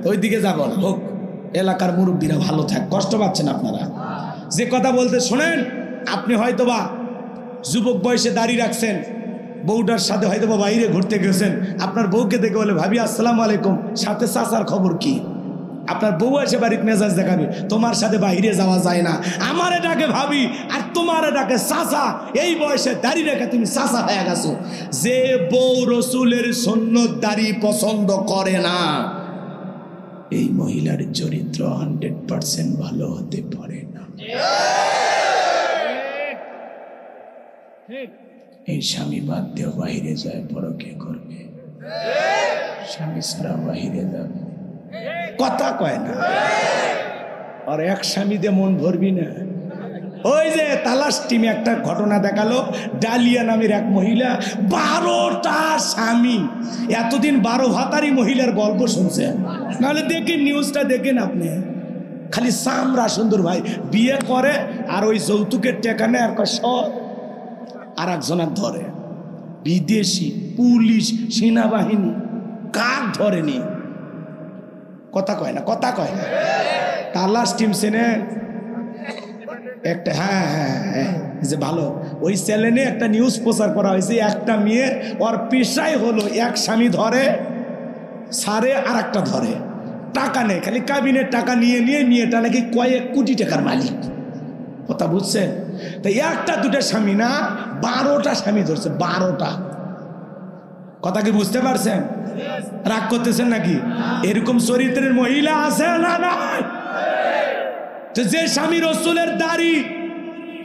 ওইদিকে যাব হোক। এলাকার মুরব্বীরা ভালো থাক, কষ্ট পাচ্ছেন আপনারা। যে কথা বলতে শোনেন, আপনি হয়তোবা যুবক বয়সে দাড়ি রাখছেন, বউটার সাথে হয়তোবা বাইরে ঘুরতে গেছেন, আপনার বউকে দেখে বলে, ভাবি আসসালামু আলাইকুম, সাথে চাচার খবর কি? আপনার বউ এসে বাড়িতে মেজাজ দেখাবে, তোমার সাথে বাইরে যাওয়া যায় না, আমার এটাকে ভাবি আর তোমার এটাকে চাচা, এই বয়সে দাড়ি রেখে তুমি চাচা হয়ে গেছো। যে বউ রসুলের সুন্নত দাড়ি পছন্দ করে না, এই মহিলার চরিত্র 100% ভালো হতে পারে না। এই স্বামী বাদ দিয়ে বাইরে যায়, পরকে করবে, স্বামী ছাড়া বাইরে যাবে। কথা কয় না? আর এক স্বামীতে মন ভরবি না। ওই যে তালাশ টিমে একটা ঘটনা দেখালো, ডালিয়া নামের এক মহিলা 12টা স্বামী। এতদিন 12 ভাতারি মহিলার গল্প শুনছেন? নাহলে দেখেন, নিউজটা দেখেন আপনি। খালি সামরা সুন্দর ভাই বিয়ে করে আর ওই যৌতুকের টাকা নেয় আর সব আর একজনের ধরে। বিদেশি পুলিশ সেনাবাহিনী কাক ধরেনি, কথা কয় না, কথা কয় না। তালাশ টিম সেনে একটা, হ্যাঁ হ্যাঁ হ্যাঁ, যে ভালো ওই চ্যানেলে একটা নিউজ প্রচার করা হয়েছে। একটা মেয়ে ওর পেশাই হলো এক স্বামী ধরে সারে আর একটা ধরে, টাকা নেই, খালি কাবিনের টাকা নিয়ে নিয়ে মেয়েটা নাকি কয়েক কোটি টাকার মালিক। কথা বুঝছেন? তাই একটা দুটা স্বামী না, 12টা স্বামী ধরছে, 12টা। কথা কি বুঝতে পারছেন? রাগ করতেছেন নাকি? এরকম চরিত্রের মহিলা আছে না? না, যে স্বামী রসুলের দাড়ি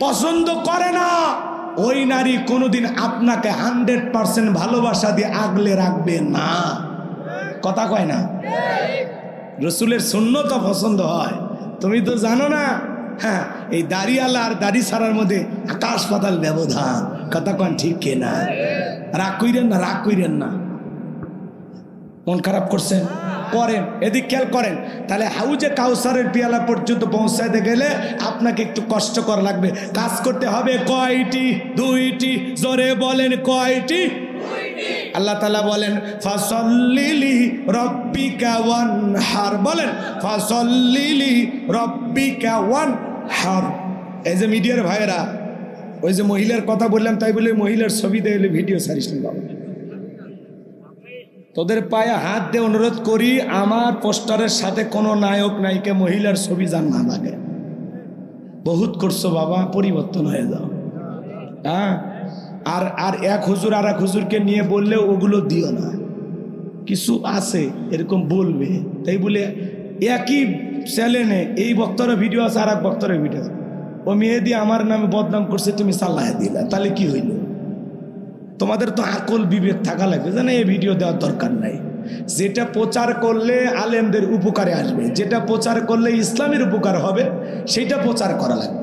পছন্দ করে না, ওই নারী কোনোদিন আপনাকে 100% ভালোবাসা দিয়ে আগলে রাখবে না। কথা কয় না? রসুলের সুন্নত পছন্দ হয়, তুমি তো জানো না। হ্যাঁ, এই দাড়িওয়ালা আর দাড়ি ছাড়ার মধ্যে আকাশ পাতাল ব্যবধান। কথা কন ঠিক কিনা? রাগ কইরেন না, রাগ কইরেন না। মন খারাপ করছেন? করেন, এদিক খেয়াল করেন। তাহলে হাউজে কাউসারের পিয়ালা পর্যন্ত পৌঁছাতে গেলে আপনাকে একটু কষ্ট করা লাগবে, কাজ করতে হবে। কয়টি? 2টি। জোরে বলেন কয়টি? আল্লাহ তাআলা বলেন ফাসাল্লিলি রাব্বিকা ওয়ানহার। বলেন ফাসাল্লিলি রাব্বিকা ওয়ানহার। এই যে মিডিয়ার ভাইরা, ওই যে মহিলার কথা বললাম, তাই বলে মহিলার ছবি দিয়ে ভিডিও ছাড়িস না বাবা। তোদের পায়ে হাত দিয়ে অনুরোধ করি, আমার পোস্টারের সাথে কোনো নায়ক নায়িকা মহিলার ছবি যান না লাগে। বহুত করছো বাবা, পরিবর্তন হয়ে যাও। হ্যাঁ, আর আর এক হুজুর আর এক হুজুরকে নিয়ে বললেও ওগুলো দিও না। কিছু আছে এরকম বলবে, তাই বলে একই চ্যানেলে এই বক্তারও ভিডিও আছে আর এক বক্তারও ভিডিও আছে। ও মেয়ে দিয়ে আমার নামে বদনাম করছে, তুমি চাল্লায় দিলা, তাহলে কি হইল? তোমাদের তো আকল বিবেক থাকা লাগবে, জানে এই ভিডিও দেওয়ার দরকার নাই। যেটা প্রচার করলে আলেমদের উপকারে আসবে, যেটা প্রচার করলে ইসলামের উপকার হবে, সেটা প্রচার করা লাগবে।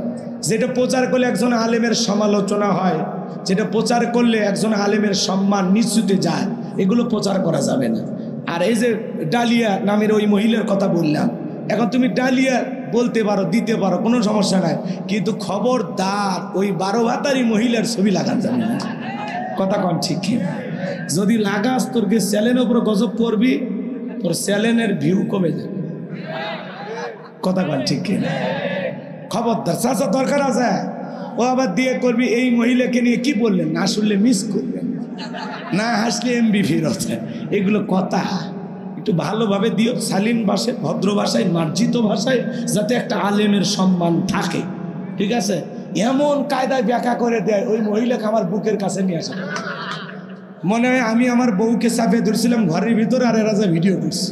যেটা প্রচার করলে একজন আলেমের সমালোচনা হয়, যেটা প্রচার করলে একজন আলেমের সম্মান নিশ্চিতে যায়, এগুলো প্রচার করা যাবে না। আর এই যে ডালিয়া নামের ওই মহিলার কথা বললাম, এখন তুমি ডালিয়া বলতে পারো, দিতে পারো, কোনো সমস্যা নাই, কিন্তু খবরদার ওই 12 ভাতারি মহিলার ছবি লাগান যাবে না। কথা কন ঠিক কিনা? যদি লাগাস তোরকে চ্যানেলের উপর গজব করবি, তোর চ্যানেলের ভিউ কমে যাবে। কথা কন ঠিক কিনা? খবরদার, চাচা দরকার আছে, ও আবার দিয়ে করবি। এই মহিলাকে নিয়ে কি বললেন, না শুনলে মিস করবেন, না হাসলে এমবি ফিরত। এগুলো কথা একটু ভালোভাবে দিও, শালীন ভাষায়, ভদ্র ভাষায়, মার্জিত ভাষায়, যাতে একটা আলেমের সম্মান থাকে। ঠিক আছে? এমন কায়দায় ব্যাখ্যা করে দেয়, ওই মহিলাকে আমার বুকের কাছে নিয়ে আসে। মনে হয় আমি আমার বউকে চাপে ধরছিলাম ঘরের ভিতরে, আর এরা যা ভিডিও করছে।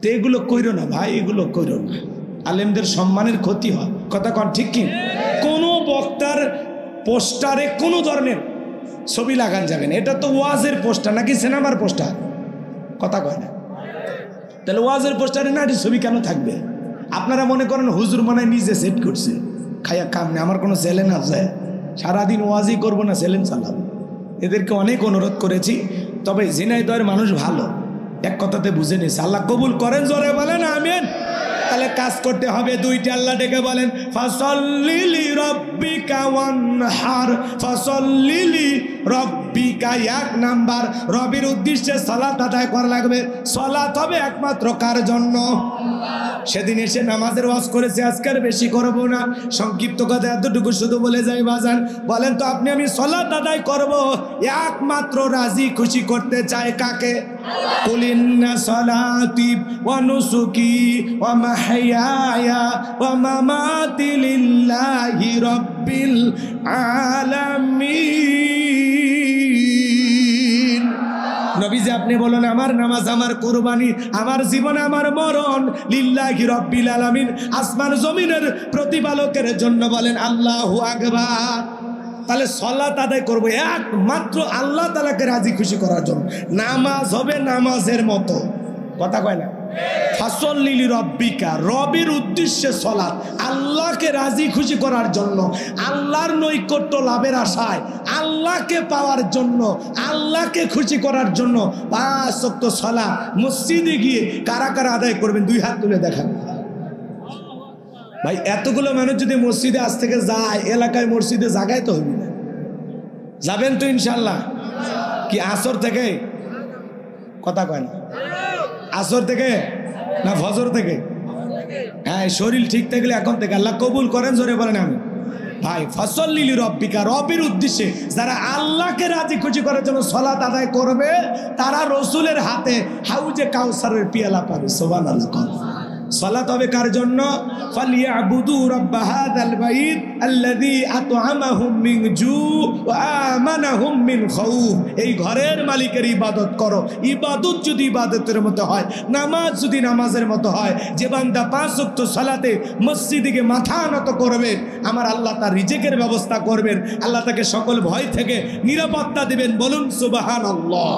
তো এগুলো কইরো না ভাই, এগুলো কইরো না, আলেমদের সম্মানের ক্ষতি হয়। কথা কন ঠিক কি? কোনো বক্তার পোস্টারে কোনো ধরনের ছবি লাগান যাবে না। এটা তো ওয়াজের পোস্টার নাকি সিনেমার পোস্টার? কথা কয় না। তাহলে ওয়াজের পোস্টারে নারীর ছবি কেন থাকবে? আপনারা মনে করেন হুজুর মনে নিজে সেট করছে, খাইয়া কাম নেই, আমার কোনো চ্যালেঞ্জ আছে? সারাদিন ওয়াজই করবো না, চ্যালেঞ্জ চালাবো? এদেরকে অনেক অনুরোধ করেছি, তবে ঝিনাইদহের মানুষ ভালো, এক কথাতে বুঝে নিয়েছে। আল্লাহ কবুল করেন, জোরে বলেন আমিন। তাহলে কাজ করতে হবে 2টি। আল্লাহ ডেকে বলেন ফাসাল্লিলি রাব্বিকা ওয়ানহার। ফাসাল্লিলি রাব্বিকা, 1 নাম্বার রবের উদ্দেশ্যে সালাত আদায় করা লাগবে। সালাত হবে একমাত্র কার জন্য? সেদিন এসে নামাজের ওয়াজ করেছে, আজকের বেশি করব না, সংক্ষিপ্ত কথা এতটুকু শুধু বলে যাই বাজান। বলেন তো আপনি, আমি সালাত আদায় করব একমাত্র রাজি খুশি করতে চাই কাকে? কুল ইন্না সালাতি ওয়া নুসুকি ওয়া মাহইয়ায়া ওয়া মামাতি লিল্লাহি রাব্বিল আলামিন। নবীজি আপনি বলেন, আমার নামাজ, আমার কুরবানি, আমার জীবন, আমার মরণ লিল্লাহি রাব্বিল আলামিন, আসমান জমিনের প্রতিপালকের জন্য। বলেন আল্লাহু আকবার। তাহলে সালাত আদায় করবো একমাত্র আল্লাহ তাআলাকে রাজি খুশি করার জন্য। নামাজ হবে নামাজের মতো, কথা কয় না? ফাসল্লি লিরাব্বিকা, রবের উদ্দেশ্যে সালাত, আল্লাহকে রাজি খুশি করার জন্য, আল্লাহর নৈকট্য লাভের আশায়, আল্লাহকে পাওয়ার জন্য, আল্লাহকে খুশি করার জন্য 5 ওয়াক্ত সালাত মসজিদে গিয়ে কারা কারা আদায় করবেন? 2 হাত তুলে দেখান। ভাই এতগুলো মানুষ যদি মসজিদে আজ থেকে যায়, এলাকায় মসজিদে জায়গায় তো হবে না, যাবেন তো ইনশাল্লাহ? কি আসর থেকে? কথা কয় না, আসর থেকে না ফজর থেকে? হ্যাঁ, শরীর ঠিক থাকলে এখন থেকে। আল্লাহ কবুল করেন, জোরে বলেন আমি। ভাই ফাসল্লি লিরাব্বিকা, রবের উদ্দেশ্যে যারা আল্লাহকে রাজি খুশি করার জন্য সালাত আদায় করবে, তারা রসুলের হাতে হাউজে কাউসারের পিয়ালা পাবে। সুবহানাল্লাহ। সালাত হবে কার জন্য? ফালিয়াবুদু রাব্ব হাযাল বাইত আল্লাযী আত'আমাহুম মিন জু' ওয়া আমানাহুম মিন খাউফ। এই ঘরের মালিকের ইবাদত করো। ইবাদত যদি ইবাদতের মতো হয়, নামাজ যদি নামাজের মতো হয়, যে বান্দা 5 ওয়াক্ত সালাতে মসজিদে গিয়ে মাথা নত করবে, আমার আল্লাহ তার রিজিকের ব্যবস্থা করবেন, আল্লাহ তাকে সকল ভয় থেকে নিরাপত্তা দেবেন। বলুন সুবহানাল্লাহ।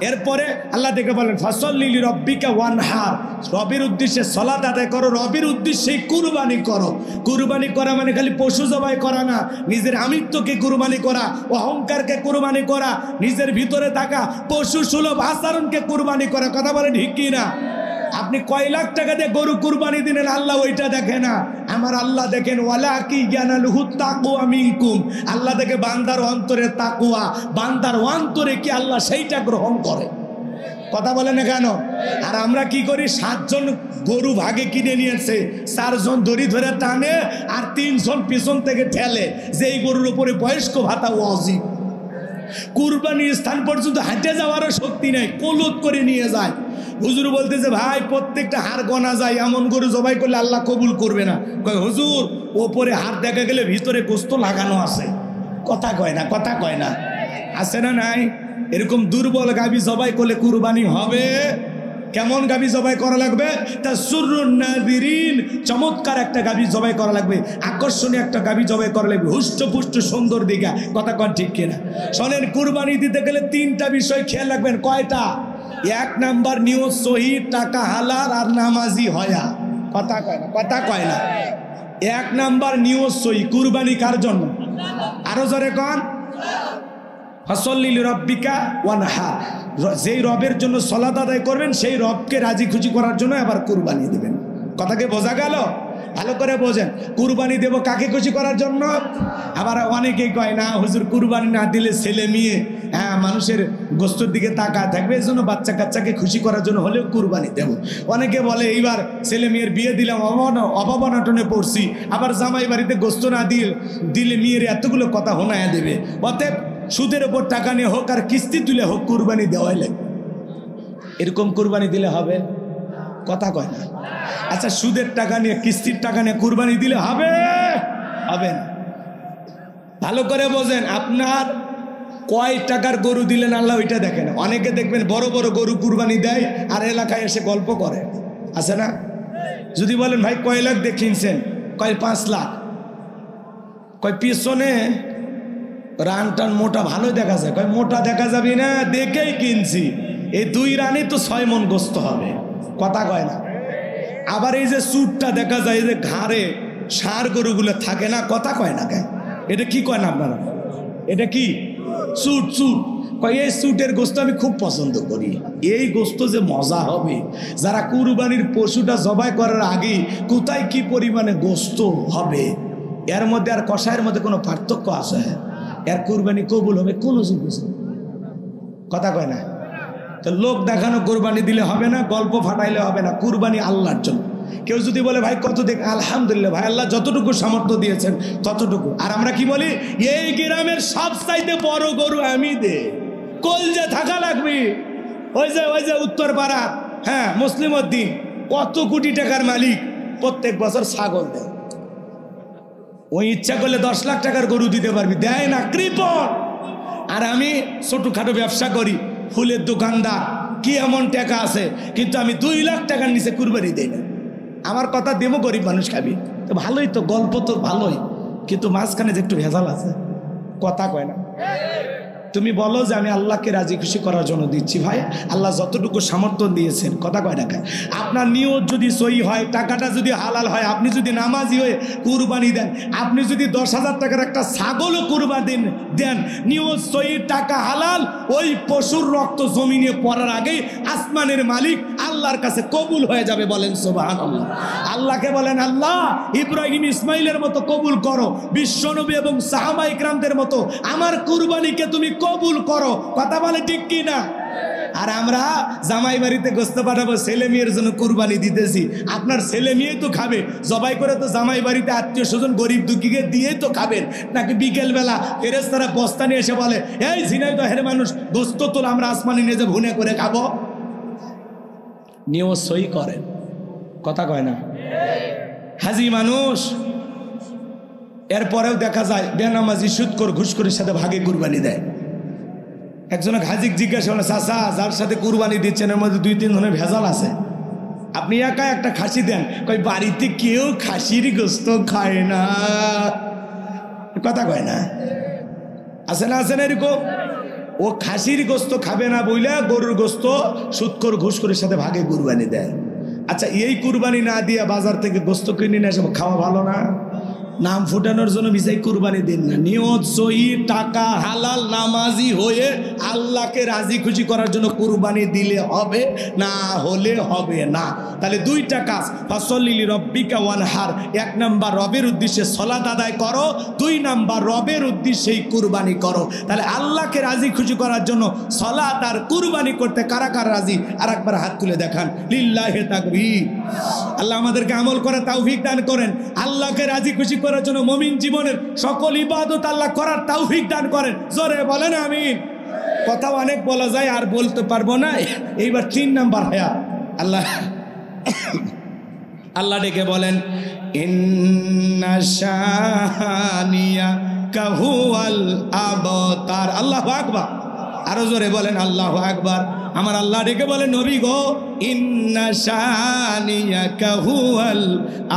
এরপরে আল্লাহ দেখে বলেন ফাসল্লি লিরাব্বিকা ওয়ানহার, রবের উদ্দেশ্যে সালাত আদায় করো, রবের উদ্দেশ্যে কুরবানি করো। কুরবানি করা মানে খালি পশু জবাই করা না, নিজের আমিত্বকে কুরবানি করা, অহংকারকে কুরবানি করা, নিজের ভিতরে থাকা পশু সুলভ আচরণকে কুরবানি করা। কথা বলেন ঠিক কি না? আপনি কয় লাখ টাকা দিয়ে গরু কুরবানি দিলেন, আল্লাহ ওইটা দেখে না। আমার আল্লাহ দেখেন ওয়ালাকি ইয়ানালুহু তাকওয়া মিনকুম, আল্লাহ দেখে বান্দার অন্তরে তাকওয়া, বান্দার অন্তরে কি আল্লাহ সেইটা গ্রহণ করে। কথা বলে না কেন? আর আমরা কি করি? 7 জন গরু ভাগে কিনে নিয়েছে, 4 জন দড়ি ধরে টানে আর 3 জন পিছন থেকে ঠেলে, যে এই গরুর উপরে বয়স্ক ভাতা ওয়াজিব। কুরবানির স্থান পর্যন্ত হাঁটে যাওয়ারও শক্তি নেই, কোলত করে নিয়ে যায়। হুজুর বলতেছে ভাই প্রত্যেকটা হাড় গনা যায়, এমন গরু জবাই করলে আল্লাহ কবুল করবে না। কয় হুজুর ওপরে হাড় দেখা গেলে ভিতরে গোস্ত লাগানো আছে। কথা কয় না, কথা কয় না, আছে না নাই? এরকম দুর্বল গাভী জবাই করলে কুরবানি হবে? কেমন গাভী জবাই করা লাগবে? তাসুরুন নাযিরিন, চমৎকার একটা গাভী জবাই করা লাগবে, আকর্ষণীয় একটা গাভী জবাই করা লাগবে, হুষ্টপুষ্ট সুন্দর দিঘা। কথা কন ঠিক কিনা? শোনেন, কুরবানি দিতে গেলে 3টা বিষয় খেয়াল রাখবেন। কয়টা? 1 নাম্বার নিয়ত সহি, টাকা হালাল আর নামাজি হয়া। কথা কয় না, কথা কয় না। 1 নাম্বার নিয়ত সহি। কুরবানি কার জন্য? আরো জোরে কন। ফাসল্লি লিরাব্বিকা ওয়ানহার, যেই রবের জন্য সালাত আদায় করবেন সেই রবকে রাজি খুশি করার জন্য আবার কুরবানি দেবেন। কথাকে বোঝা গেল? ভালো করে বোঝেন। কুরবানি দেব কাকে খুশি করার জন্য? আবার অনেকেই কয় না হুজুর কুরবানি না দিলে ছেলে মেয়ে মানুষের গোস্তর দিকে তাকায় থাকবে, এই জন্য বাচ্চা কাচ্চাকে খুশি করার জন্য হলেও কুরবানি দেব। অনেকে বলে এইবার ছেলে মেয়ের বিয়ে দিলাম, অভাব অনটনে পড়ছি, আবার জামাই বাড়িতে গোস্ত না দিলে মেয়ের এতগুলো কথা হোনায়া দেবে। অতএব সুদের ওপর টাকা নিয়ে হোক আর কিস্তি তুলে হোক কুরবানি দেওয়াই লাগবে। এরকম কুরবানি দিলে হবে? কথা কয় না। আচ্ছা, সুদের টাকা নিয়ে কিস্তির টাকা নিয়ে কুরবানি দিলে হবে? হবে না। ভালো করে বোঝেন। আপনার কয় টাকার গরু দিলেন আল্লাহ ওইটা দেখেন। অনেকে দেখবেন বড় বড় গরু কুরবানি দেয় আর এলাকায় এসে গল্প করে, আছে না? যদি বলেন ভাই কয় লাখ দিয়ে কিনছেন, কয় 5 লাখ, কয় পিছনে রান টান মোটা ভালোই দেখা যায়, কয় মোটা দেখা যাবে না, দেখেই কিনছি, এই 2 রানে তো 6 মন গোস্ত হবে। কথা কয় না। আবার এই যে সুটটা দেখা যায়, যে ঘাড়ে ষাঁড় গরুগুলো থাকে না, কথা কয় না কেন? এটা কি কয় না আপনারা? এটা কি সুট? সুট কয় এই সুটের গোস্ত আমি খুব পছন্দ করি, এই গোস্ত যে মজা হবে। যারা কুরবানির পশুটা জবাই করার আগে কোথায় কি পরিমাণে গোস্ত হবে, এর মধ্যে আর কষায়ের মধ্যে কোনো পার্থক্য আছে? এর কুরবানি কবুল হবে কোন যুগে? কথা কয় না। তো লোক দেখানো কুরবানি দিলে হবে না, গল্প ফাটাইলে হবে না। কুরবানি আল্লাহর জন্য। কেউ যদি বলে ভাই কত দেখ, আলহামদুলিল্লাহ ভাই, আল্লাহ যতটুকু সামর্থ্য দিয়েছেন ততটুকু। আর আমরা কি বলি? এই গ্রামের সব চাইতে বড় গরু আমি দে, কলজে থাকা লাগবে। ওই যে উত্তর পাড়া, হ্যাঁ মুসলিম উদ্দিন, কত কোটি টাকার মালিক, প্রত্যেক বছর ছাগল দেয়। ওই ইচ্ছা করলে 10 লাখ টাকার গরু দিতে পারবি, দেয় না, কৃপণ। আর আমি ছোটখাটো ব্যবসা করি, ফুলের দোকানদার, কি এমন টাকা আছে, কিন্তু আমি 2 লাখ টাকার নিচে কুরবানি দেই না। আমার কথা দেবো, গরিব মানুষ খাবি, তো ভালোই তো, গল্প তো ভালোই, কিন্তু মাঝখানে যে একটু ভেজাল আছে। কথা কয় না। তুমি বলো যে আমি আল্লাহকে রাজি খুশি করার জন্য দিচ্ছি। ভাই আল্লাহ যতটুকু সামর্থ্য দিয়েছেন, কথা কয় টাকা, আপনার নিয়ত যদি সহি হয়, টাকাটা যদি হালাল হয়, আপনি যদি নামাজি হয়ে কুরবানি দেন, আপনি যদি 10,000 টাকার একটা ছাগলও কুরবানি দেন, নিয়ত সহি, টাকা হালাল, ওই পশুর রক্ত জমিনে পড়ার আগেই আসমানের মালিক আল্লাহর কাছে কবুল হয়ে যাবে। বলেন সুবহানাল্লাহ। আল্লাহকে বলেন, আল্লাহ ইব্রাহিম ইসমাইলের মতো কবুল করো, বিশ্বনবী এবং সাহাবা ইকরামদের মতো আমার কুরবানিকে তুমি কবুল করো। কথা বলে ঠিক কি না? আর আমরা জামাই বাড়িতে গোস্ত পাঠাবো, ছেলে মেয়ের জন্য কুরবানি দিতেছি। আপনার ছেলে মেয়েই তো খাবে, জবাই করে তো জামাই বাড়িতে আত্মীয় স্বজন গরিব দুঃখীকে দিয়েই তো খাবেন, নাকি বিকেলবেলা ফেরেশতারা বস্তা নিয়ে এসে বলে এই ঝিনাইদহের মানুষ গোস্ত তোল, আমরা আসমানে নিয়ে যে ভুনে করে খাবো? নিয়ত সই করেন, কথা কয় না? হাজি মানুষ। এরপরেও দেখা যায় বেনামাজি সুদখোর ঘুষখোরের সাথে ভাগে কুরবানি দেয়। একজনক হাজিক জিজ্ঞাসা করলেন, চাচা যার সাথে কুরবানি দিচ্ছেন এর মধ্যে 2-3 ধরনের ভেজাল আছে, আপনি একা একটা খাসি দেন। কই বাড়িতে কেউ খাসির গোস্ত খায় না, কথা কয় না? আছে না, আছে না এরকম? ও খাসির গোস্ত খাবে না বইলা গরুর গোস্ত সুদখোর ঘুষখোরের সাথে ভাগে কুরবানি দেয়। আচ্ছা, এই কুরবানি না দিয়া বাজার থেকে গোস্ত কিনে নিয়ে এসে খাওয়া ভালো না? নাম ফুটানোর জন্য মিশাই কুরবানি দিন না। নিয়ত সহি, টাকা হালাল, নামাজি হয়ে আল্লাহকে রাজি খুশি করার জন্য কুরবানি দিলে হবে, না হলে হবে না। তাহলে 2টা কাজ, ফাসল্লি লিরাব্বিকা ওয়ানহার। 1 নাম্বার রবের উদ্দেশ্যে সালাত আদায় করো, 2 নাম্বার রবের উদ্দেশ্যেই কুরবানি করো। তাহলে আল্লাহকে রাজি খুশি করার জন্য সালাত আর কুরবানি করতে কারা কারা রাজি? আর একবার হাত তুলে দেখান। লিল্লাহি তাকবীর। আল্লাহ আমাদেরকে আমল করার তৌফিক দান করেন। আল্লাহকে রাজি খুশি করার জন্য মুমিন জীবনের সকল ইবাদত আল্লাহ করার তৌফিক দান করেন। জোরে বলেন আমিন। কথা অনেক বলা যায় আর বলতে পারবো না। এইবার 3 নাম্বার হায়া আল্লাহ আল্লাহ ডেকে বলেন, ইন্না শানিয়াকা হুয়াল আবতার। আল্লাহু আকবার। আরো জোরে বলেন আল্লাহু আকবার। আমার আল্লাহ ডেকে বলেন, নবী গো, ইন্না শানিয়াকা হুয়াল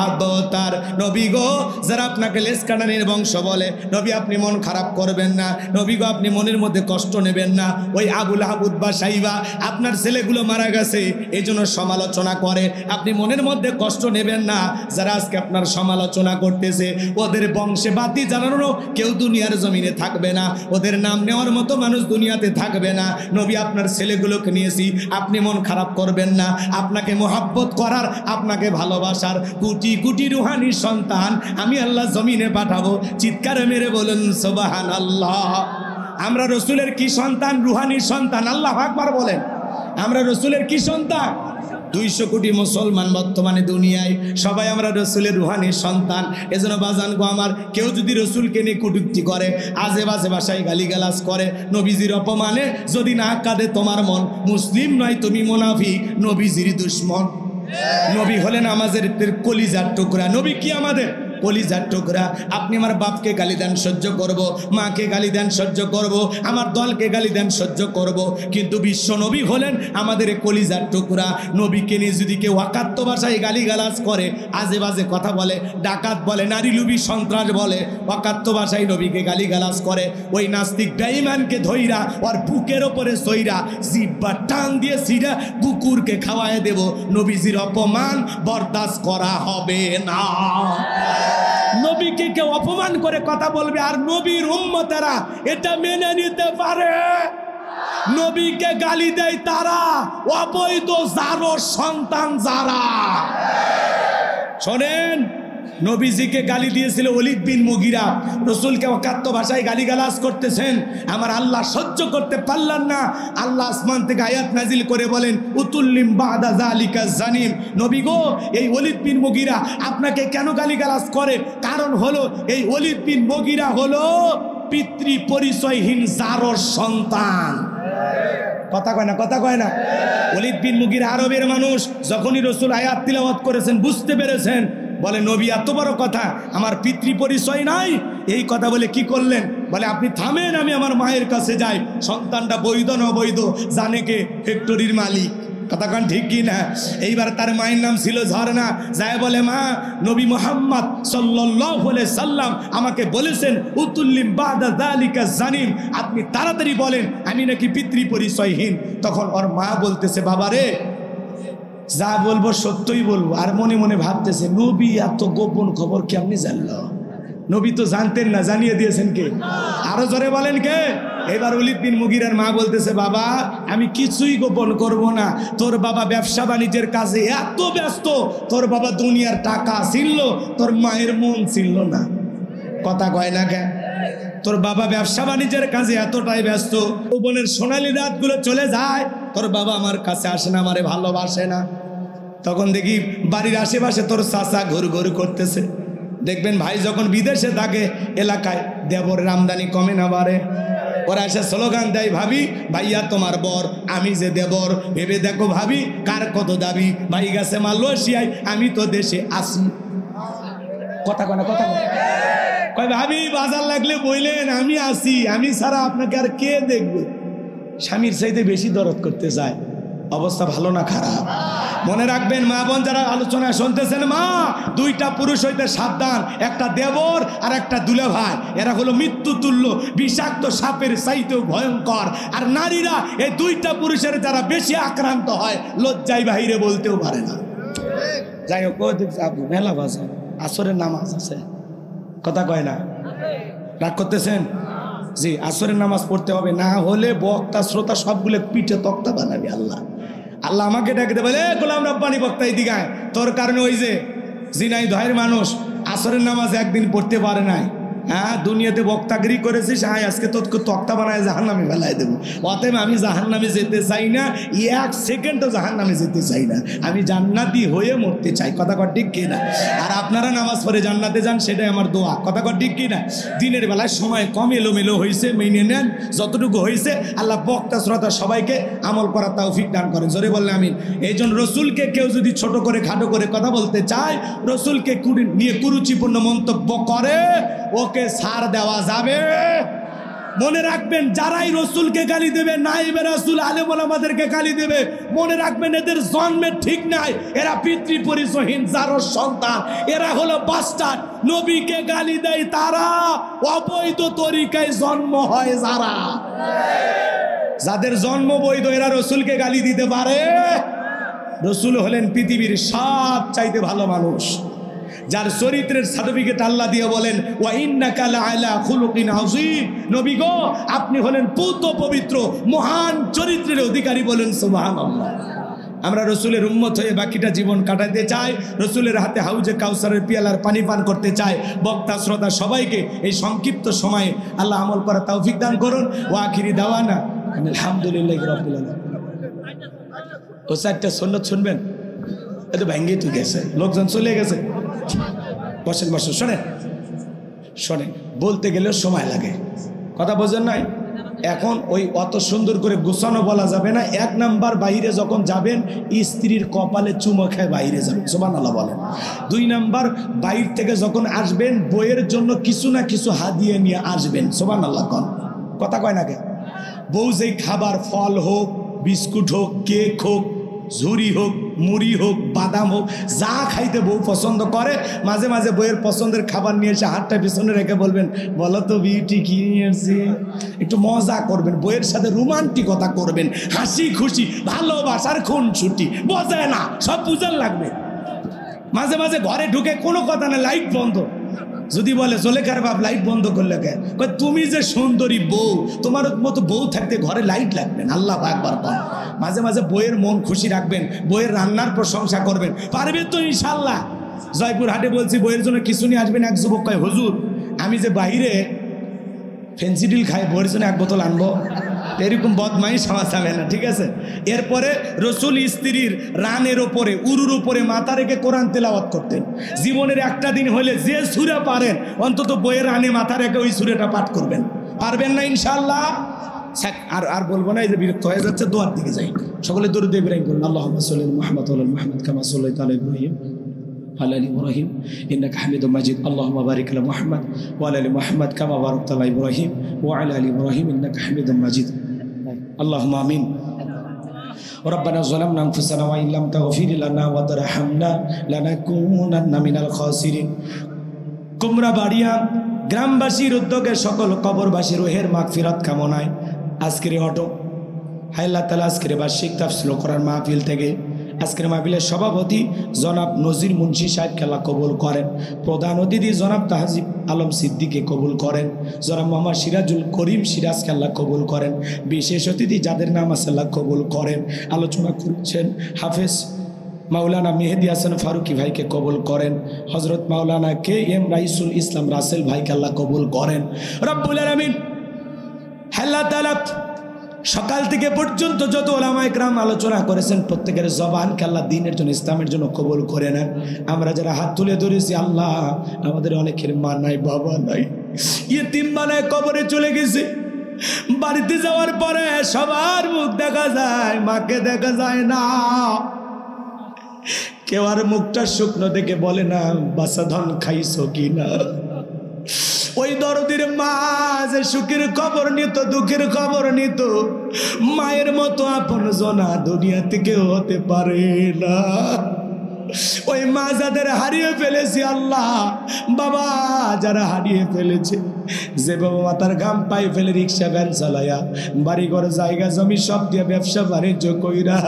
আবতার। নবী গো, যারা আপনাকে লেজ কাটানির বংশ বলে, নবী আপনি মন খারাপ করবেন না। নবী গো, আপনি মনের মধ্যে কষ্ট নেবেন না। ওই আবু লাহাব, উতবা, সাইবা, আপনার ছেলেগুলো মারা গেছে, এই জন্য সমালোচনা করে, আপনি মনের মধ্যে কষ্ট নেবেন না। যারা আজকে আপনার সমালোচনা করতেছে, ওদের বংশে বাতি জ্বালানো কেউ দুনিয়ার জমিনে থাকবে না, ওদের নাম নেওয়ার মতো মানুষ দুনিয়াতে থাকবে না। নবী আপনার ছেলেগুলোকে নিয়েছি, আপনি মন খারাপ করবেন না। আপনাকে মোহাব্বত করার, আপনাকে ভালোবাসার কোটি কোটি রুহানি সন্তান আমি আল্লাহ জমিনে পাঠাবো। চিৎকার মেরে বলুন সুবহানাল্লাহ। আমরা রসুলের কি সন্তান? রুহানি সন্তান। আল্লাহু আকবার বলেন। আমরা রসুলের কি সন্তান? 200 কোটি মুসলমান বর্তমানে দুনিয়ায়, সবাই আমরা রসুলের রুহানি সন্তান। এজন্য বাজান গো আমার, কেউ যদি রসুলকে নিয়ে কটূক্তি করে, আজে বাজে ভাষায় গালিগালাজ করে, নবীজির অপমানে যদি না কাঁদে তোমার মন, মুসলিম নয় তুমি মুনাফিক, নবীজির দুশমন। নবী হলেন আমাদের কলিজার টুকরা। নবী কি আমাদের কলিজার টুকরা। আপনি আমার বাপকে গালি দেন সহ্য করব, মাকে গালি দেন সহ্য করব, আমার দলকে গালি দেন সহ্য করব, কিন্তু বিশ্ব নবী হলেন আমাদের কলিজার টুকরা। নবীকে নিয়ে যদি কেউ অকাত্য ভাষায় গালিগালাজ করে, আজে বাজে কথা বলে, ডাকাত বলে, নারী লুবি, সন্ত্রাস বলে, অকাত্য ভাষায় নবীকে গালিগালাজ করে, ওই নাস্তিক বেঈমানকে ধইরা ওর বুকের ওপরে সইরা জিহ্বা টান দিয়ে সিরা কুকুরকে খাওয়ায় দেব। নবীজির অপমান বরদাস্ত করা হবে না। নবীকে কেউ অপমান করে কথা বলবে, আর নবীর উম্মতেরা এটা মেনে নিতে পারে? নবীকে গালি দেয় তারা, অবৈধ জারোর সন্তান যারা। শোনেন, নবীজিকে গালি দিয়েছিল ওলীদ বিন মুগীরা, রসুলকে অকাত্য ভাষায় গালিগালাজ করতেছেন, আমার আল্লাহ সহ্য করতে পারলেন না। আল্লাহ আসমান থেকে আয়াত নাজিল করে বলেন, উতুল্লিম বাদা যালিকা জানিম। নবী গো, এই ওলীদ বিন মুগীরা আপনাকে কেন গালিগালাজ করে? কারণ হলো এই ওলীদ বিন মুগীরা হলো পিতৃ পরিচয়হীন জারোর সন্তান। কথা কয় না, কথা কয় না। ওলীদ বিন মুগীরা আরবের মানুষ। যখনই রসুল আয়াত তিলাওয়াত করেছেন, বুঝতে পেরেছেন, বলে নবী এত বড় কথা, আমার পিতৃ পরিচয় নাই। এই কথা বলে কি করলেন? বলে আপনি থামেন, আমি আমার মায়ের কাছে যাই। সন্তানটা বৈধ না অবৈধ জানে কে? ফ্যাক্টরির মালিক। কথা কন ঠিক কি না? এইবার তার মায়ের নাম ছিল ঝর্ণা। যায় বলে, মা, নবী মুহাম্মদ সাল্লাল্লাহু আলাইহি সাল্লাম আমাকে বলেছেন উতুল্লিম বাদা যালিকা জানিম, আপনি তাড়াতাড়ি বলেন আমি নাকি পিতৃ পরিচয়হীন। তখন ওর মা বলতেছে, বাবা রে, যা বলবো সত্যই বলবো। আর মনে মনে ভাবতেছে, নবী এত গোপন খবর কেমনি জানলো? নবী তো জানতেন না, জানিয়ে দিয়েছেন কে? আরো জোরে বলেন কে? এবার ওলীদ বিন মুগীরার মা বলতেছে, বাবা আমি কিছুই গোপন করব না, তোর বাবা ব্যবসা বাণিজ্যের কাজে এত ব্যস্ত, তোর বাবা দুনিয়ার টাকা ছিল, তোর মায়ের মন ছিল না। কথা কয় না কেন? তোর বাবা ব্যবসা বাণিজ্যের কাজে এতটাই ব্যস্ত, বোনের সোনালী রাতগুলো চলে যায়, তোর বাবা আমার কাছে আসে না, আমারে ভালোবাসে না। তখন দেখি বাড়ির আশেপাশে তোর চাচা ঘুর ঘুর করতেছে। দেখবেন ভাই যখন বিদেশে থাকে, এলাকায় দেবরের আমদানি কমে না বাড়ে, ওরা এসে স্লোগান দেয়, ভাবি ভাইয়া তোমার বর, আমি যে দেবর, ভেবে দেখো ভাবি কার কত দাবি, ভাই গেছে মালয়েশিয়ায়, আমি তো দেশে আসি। কথা কয় না? কথা কয়, ভাবি বাজার লাগলে বললেন আমি আসি, আমি ছাড়া আপনাকে আর কে দেখবে? স্বামীর চাইতে বেশি দরদ করতে চায়। অবস্থা ভালো না খারাপ? মনে রাখবেন মা বোন যারা আলোচনা শুনতেছেন, মা, দুইটা পুরুষ হইতে সাবধান, একটা দেবর আর একটা দুলা ভাই। এরা হলো মৃত্যু তুল্য, বিষাক্ত সাপের চাইতেও ভয়ঙ্কর। আর নারীরা এই দুইটা পুরুষের যারা বেশি আক্রান্ত হয়, লজ্জায় বাহিরে বলতেও পারে না। যাই হোক, মেলা বাজে, আসরের নামাজ আছে, কথা কয় না? রাগ করতেছেন? জি, আসরের নামাজ পড়তে হবে, না হলে বক্তা শ্রোতা সবগুলো পিঠে তক্তা বানাবি। আল্লাহ আল্লাহ আমাকে ডাকে বলে, গোলাম রব্বানি বক্তা এদিকে, তোর কারণে ওই যে ঝিনাইদহের মানুষ আসরের নামাজ একদিন পড়তে পারে নাই। হ্যাঁ, দুনিয়াতে বক্তাগিরি করেছিস, হ্যাঁ আজকে তোর তক্তা বানায় জাহান্নামে ফেলাই দেবো। অতএব আমি জাহান্নামে যেতে চাই না, এক সেকেন্ডও জাহান্নামে যেতে চাই না, আমি জান্নাতি হয়ে মরতে চাই। কথা কর ঠিক কিনা? আর আপনারা নামাজ পড়ে জান্নাতে যান, সেটাই আমার দোয়া। কথা কর ঠিক কিনা? দিনের বেলায় সময় কম এলোমেলো হয়েছে, মেনে নেন, যতটুকু হয়েছে আল্লাহ বক্তা শ্রোতা সবাইকে আমল করার তৌফিক দান করেন। জোরে বললে আমিন। এই জন্য রসুলকে কেউ যদি ছোট করে খাটো করে কথা বলতে চায়, রসুলকে নিয়ে কুরুচিপূর্ণ মন্তব্য করে, ওকে ছাড় দেওয়া যাবে। মনে রাখবেন, যারাই রসুলকে গালি দেবে, নাইবে রাসূল আলেম ওলামাদেরকে গালি দেবে, মনে রাখবেন এদের জন্মের ঠিক নাই, এরা পিতৃ পরিচয়হীন জারর সন্তান, এরা হলো বাস্টার্ড। নবীকে গালি দেয় তারা, অবৈধ তরিকায় জন্ম হয় যারা, যাদের জন্ম বৈধ, এরা রসুলকে গালি দিতে পারে? রসুল হলেন পৃথিবীর সব চাইতে ভালো মানুষ, যার চরিত্রের সার্টিফিকেট আল্লাহ দিয়ে বলেন, ওয়া ইন্নাকা লাআলা খুলুকিন আযীম, নবী গো আপনি হলেন পূত পবিত্র মহান চরিত্রের অধিকারী, বলেন সুবহানাল্লাহ। আমরা রসুলের উম্মত হয়ে বাকিটা জীবন কাটাতে চাই, রসুলের হাতে হাউজে কাউসারের পিয়ালার পানি পান করতে চাই। বক্তা শ্রোতা সবাইকে এই সংক্ষিপ্ত সময়ে আল্লাহ আমল করার তৌফিক দান করুন। ওয়া আখিরি দাওয়ানা আলহামদুলিল্লাহি রাব্বিল আলামিন। ও চারটা সুন্নাত শুনবেন, এত ভেঙ্গে তুই গেছে, লোকজন চলে গেছে। বসেন বসেন, শোনেন শোনেন, বলতে গেলেও সময় লাগে, কথা বোঝেন নাই? এখন ওই অত সুন্দর করে গোছানো বলা যাবে না। এক নাম্বার, বাইরে যখন যাবেন স্ত্রীর কপালে চুমো খেয়ে বাইরে যাবেন, সুবহানাল্লাহ বলেন। দুই নাম্বার, বাইর থেকে যখন আসবেন বইয়ের জন্য কিছু না কিছু হাদিয়া নিয়ে আসবেন, সুবহানাল্লাহ কন, কথা কয় না কেন? বউ যেই খাবার, ফল হোক, বিস্কুট হোক, কেক হোক, ঝুরি হোক, মুড়ি হোক, বাদাম হোক, যা খাইতে বউ পছন্দ করে, মাঝে মাঝে বইয়ের পছন্দের খাবার নিয়ে এসে হাতটা পিছনে রেখে বলবেন, বলো তো বিউটি কি নিয়ে এসেছি। একটু মজা করবেন, বইয়ের সাথে রোমান্টিকতা করবেন, হাসি খুশি ভালোবাসার খুনসুটি, বোঝে না সব বুঝার লাগবে। মাঝে মাঝে ঘরে ঢুকে কোনো কথা না, লাইট বন্ধ, যদি বলে জলেখার বাপ লাইট বন্ধ করলে কে? তুমি যে সুন্দরী বউ, তোমার মতো বউ থাকতে ঘরে লাইট লাগবে না। আল্লাহু আকবার। মাঝে মাঝে বইয়ের মন খুশি রাখবেন, বইয়ের রান্নার প্রশংসা করবেন, পারবে তো ইনশাল্লাহ। জয়পুর হাটে বলছি বইয়ের জন্য কিছু নিয়ে আসবেন। এক যুবক কয়, হুজুর আমি যে বাইরে ফেন্সিডিল খাই, বইয়ের জন্য এক বোতল আনবো। এরকম বদমাইশ হওয়া যাবে না, ঠিক আছে? এরপরে রসুল স্ত্রীর রানের ওপরে, উরুর উপরে মাথা রেখে কোরআন তেলাওয়াত করতেন। জীবনের একটা দিন হলে যে সুরে পারেন অন্তত বইয়ের রানে মাথা রেখে ওই সুরেটা পাঠ করবেন। পারবেন না ইনশাল্লাহ? আর বলবো না, এই যে বিরক্ত হয়ে যাচ্ছে, দোয়ার দিকে যাই। সকলে দরুদ ইব্রাহিম করুন। আল্লাহুম্মা সাল্লি আলা মুহাম্মাদ ওয়া আলা মুহাম্মাদ কামা সাল্লাইতা আলা ইব্রাহিম وعلى آل إبراهيم إنك حميد مجيد اللهم بارك على محمد وعلى آل محمد كما باركت على إبراهيم وعلى آل إبراهيم إنك حميد مجيد اللهم آمين ربنا ظلمنا أنفسنا وإن لم تغفر لنا وترحمنا لنكونن من الخاسرين কুমড়া বাড়িয়া গ্রামবাসীর উদ্যোগে সকল কবরবাসীর রুহের মাগফিরাত কামনায় আজকের অটো আল্লাহ তাআলা আজকের বার্ষিক তাফসীর কোরআন মাহফিল থেকে আজকের মাহফিলের সভাপতি জনাব নজির মুন্সি সাহেবকে আল্লাহ কবুল করেন, প্রধান অতিথি জনাব তাহজিব আলম সিদ্দিককে কবুল করেন, জনাব মোহাম্মদ সিরাজুল করিম সিরাজকে আল্লাহ কবুল করেন, বিশেষ অতিথি যাদের নাম আছে আল্লাহ কবুল করেন। আলোচনা করছেন হাফেজ মাওলানা মেহেদি হাসান ফারুকি ভাইকে কবুল করেন, হজরত মাওলানা কে এম রাইসুল ইসলাম রাসেল ভাইকে আল্লাহ কবুল করেন। রব্বুল আলামিন আল্লাহ তাআলা সকাল থেকে পর্যন্ত যত ওলামায়ে কেরাম আলোচনা করেছেন প্রত্যেকের জবানকে আল্লাহ দ্বীনের জন্য ইসলামের জন্য কবুল করে নেন। আমরা যারা হাত তুলে ধরেছি আল্লাহ আমাদের অনেকের মা নাই বাবা নাই, ইতিম বানায় কবরে চলে গেছে। বাড়িতে যাওয়ার পরে সবার মুখ দেখা যায়, মাকে দেখা যায় না। কেউ আর মুখটা শুকনো দেখে বলে না বাসা ধন খাইছো কি না। ওই দরদির মা যে সুখের খবর নিত দুঃখের খবর নিত, মায়ের মতো আপন জনা দুনিয়া থেকে হতে পারে না। ওই মা যাদের হারিয়ে ফেলেছে আল্লাহ, বাবা যারা হারিয়ে ফেলেছে, যে বাবা মাতার ঘাম পাই ফেলে রিক্সা ভ্যান চালায়া বাড়িঘর জায়গা জমি সব দিয়ে ব্যবসা বাণিজ্য কইরা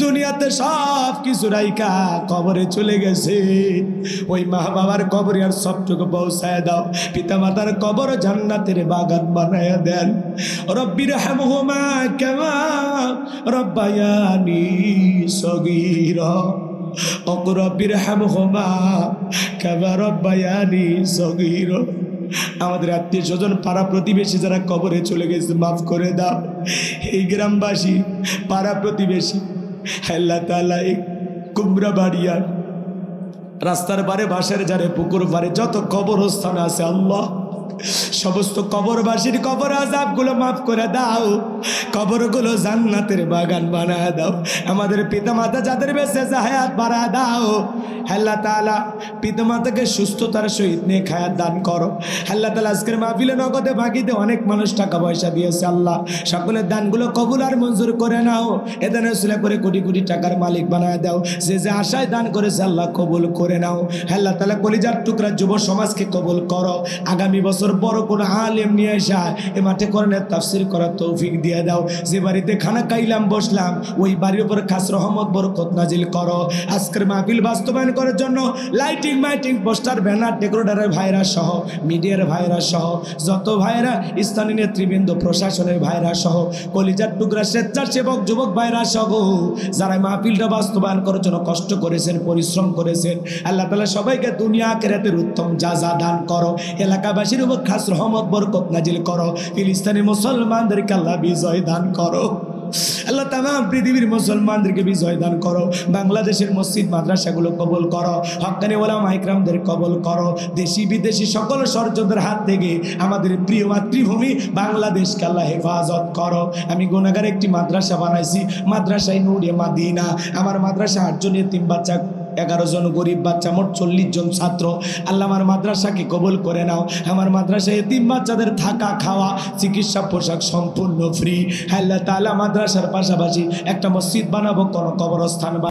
দুনিয়াতে সব কিছু রাইকা কবরে চলে গেছে, ওই মা বাবার কবরে আর সবটুকু পৌঁছায় দাও। পিতা মাতার কবর জান্নাতের বাগান বানায়া দেন। রব্বির হামহুমা কামা রব্বায়ানি সগীরা রব্বির হামহুমা কামা রব্বায়ানি সগীরা। আমাদের আত্মীয় স্বজন পাড়া প্রতিবেশী যারা কবরে চলে গেছে মাফ করে দাও। এই গ্রামবাসী পাড়া প্রতিবেশী আল্লাহ তাআলা এই কুমড়া বাড়িয়ার রাস্তার পারে বাসার যারে পুকুর পারে যত কবরস্থান আছে আল্লাহ সমস্ত কবরবাসীর কবর আযাবগুলো মাফ করে দাও, কবরগুলো জান্নাতের বাগান বানায় দাও। আমাদের পিতামাতা যাদের বেঁচে আছে হায়াত বাড়ায় দাও। আল্লাহ তাআলা পিতামাতাকে সুস্থতার সহিত নেক হায়াত দান করো। আল্লাহ তাআলা আজকের মাহফিলে নগদে ভাগিতে অনেক মানুষ টাকা পয়সা দিয়েছে, আল্লাহ সকলের দানগুলো কবুল আর মঞ্জুর করে নাও। এ দানের উসিলা করে কোটি কোটি টাকার মালিক বানায় দাও। যে যে আশায় দান করেছে আল্লাহ কবুল করে নাও। আল্লাহ তাআলা কলিজার টুকরা যুব সমাজকে কবুল করো। আগামী বছর বড় কোন আলেম নিয়ে আসা এ মাঠে কোরআনের তাফসীর করার তৌফিক দিয়ে দাও। যে বাড়িতে খানা খাইলাম বসলাম ওই বাড়ির উপর খাস রহমত বরকত নাজিল করো। আজকের মাহফিল বাস্তবায়ন করার জন্য লাইটিং মাইটিং পোস্টার ব্যানার ডেকোরেটরের ভাইরা সহ মিডিয়ার ভাইরা সহ যত ভাইরা স্থানীয় নেতৃবৃন্দ প্রশাসনের ভাইরা সহ কলিজার টুকরা স্বেচ্ছাসেবক যুবক ভাইরা সহ যারা মাহফিলটা বাস্তবায়ন করার জন্য কষ্ট করেছেন পরিশ্রম করেছেন, আল্লাহ তাআলা সবাইকে দুনিয়া আখিরাতের উত্তম জাযা দান করো। এলাকাবাসীর উপর খাস রহমত বরকত নাজিল করো। ফিলিস্তিনি মুসলমানদেরকে আল্লাহ বিজয় দান করো। আল্লাহ তামাম পৃথিবীর মুসলমানদেরকে বিজয় দান করো। বাংলাদেশের মসজিদ মাদ্রাসাগুলো কবুল করো। হক্কানি ওলামা ইকরামদের কবুল করো। দেশি বিদেশি সকল ষড়যন্ত্রের হাত থেকে আমাদের প্রিয় মাতৃভূমি বাংলাদেশকে আল্লাহ হেফাজত করো। আমি গুনাহগার একটি মাদ্রাসা বানাইছি, মাদ্রাসায় নূরে মাদিনা। আমার মাদ্রাসা 8 জন এতিম বাচ্চা, 11 জন গরিব বাচ্চা, মোট 40 জন ছাত্র। আল্লাহ আমার মাদ্রাসাকে কবুল করে নাও। আমার মাদ্রাসায় এতিম বাচ্চাদের থাকা খাওয়া চিকিৎসা পোশাক সম্পূর্ণ ফ্রি। আল্লাহ তাআলা মাদ্রাসার পাশাপাশি একটা মসজিদ বানাবো, কোনো কবরস্থান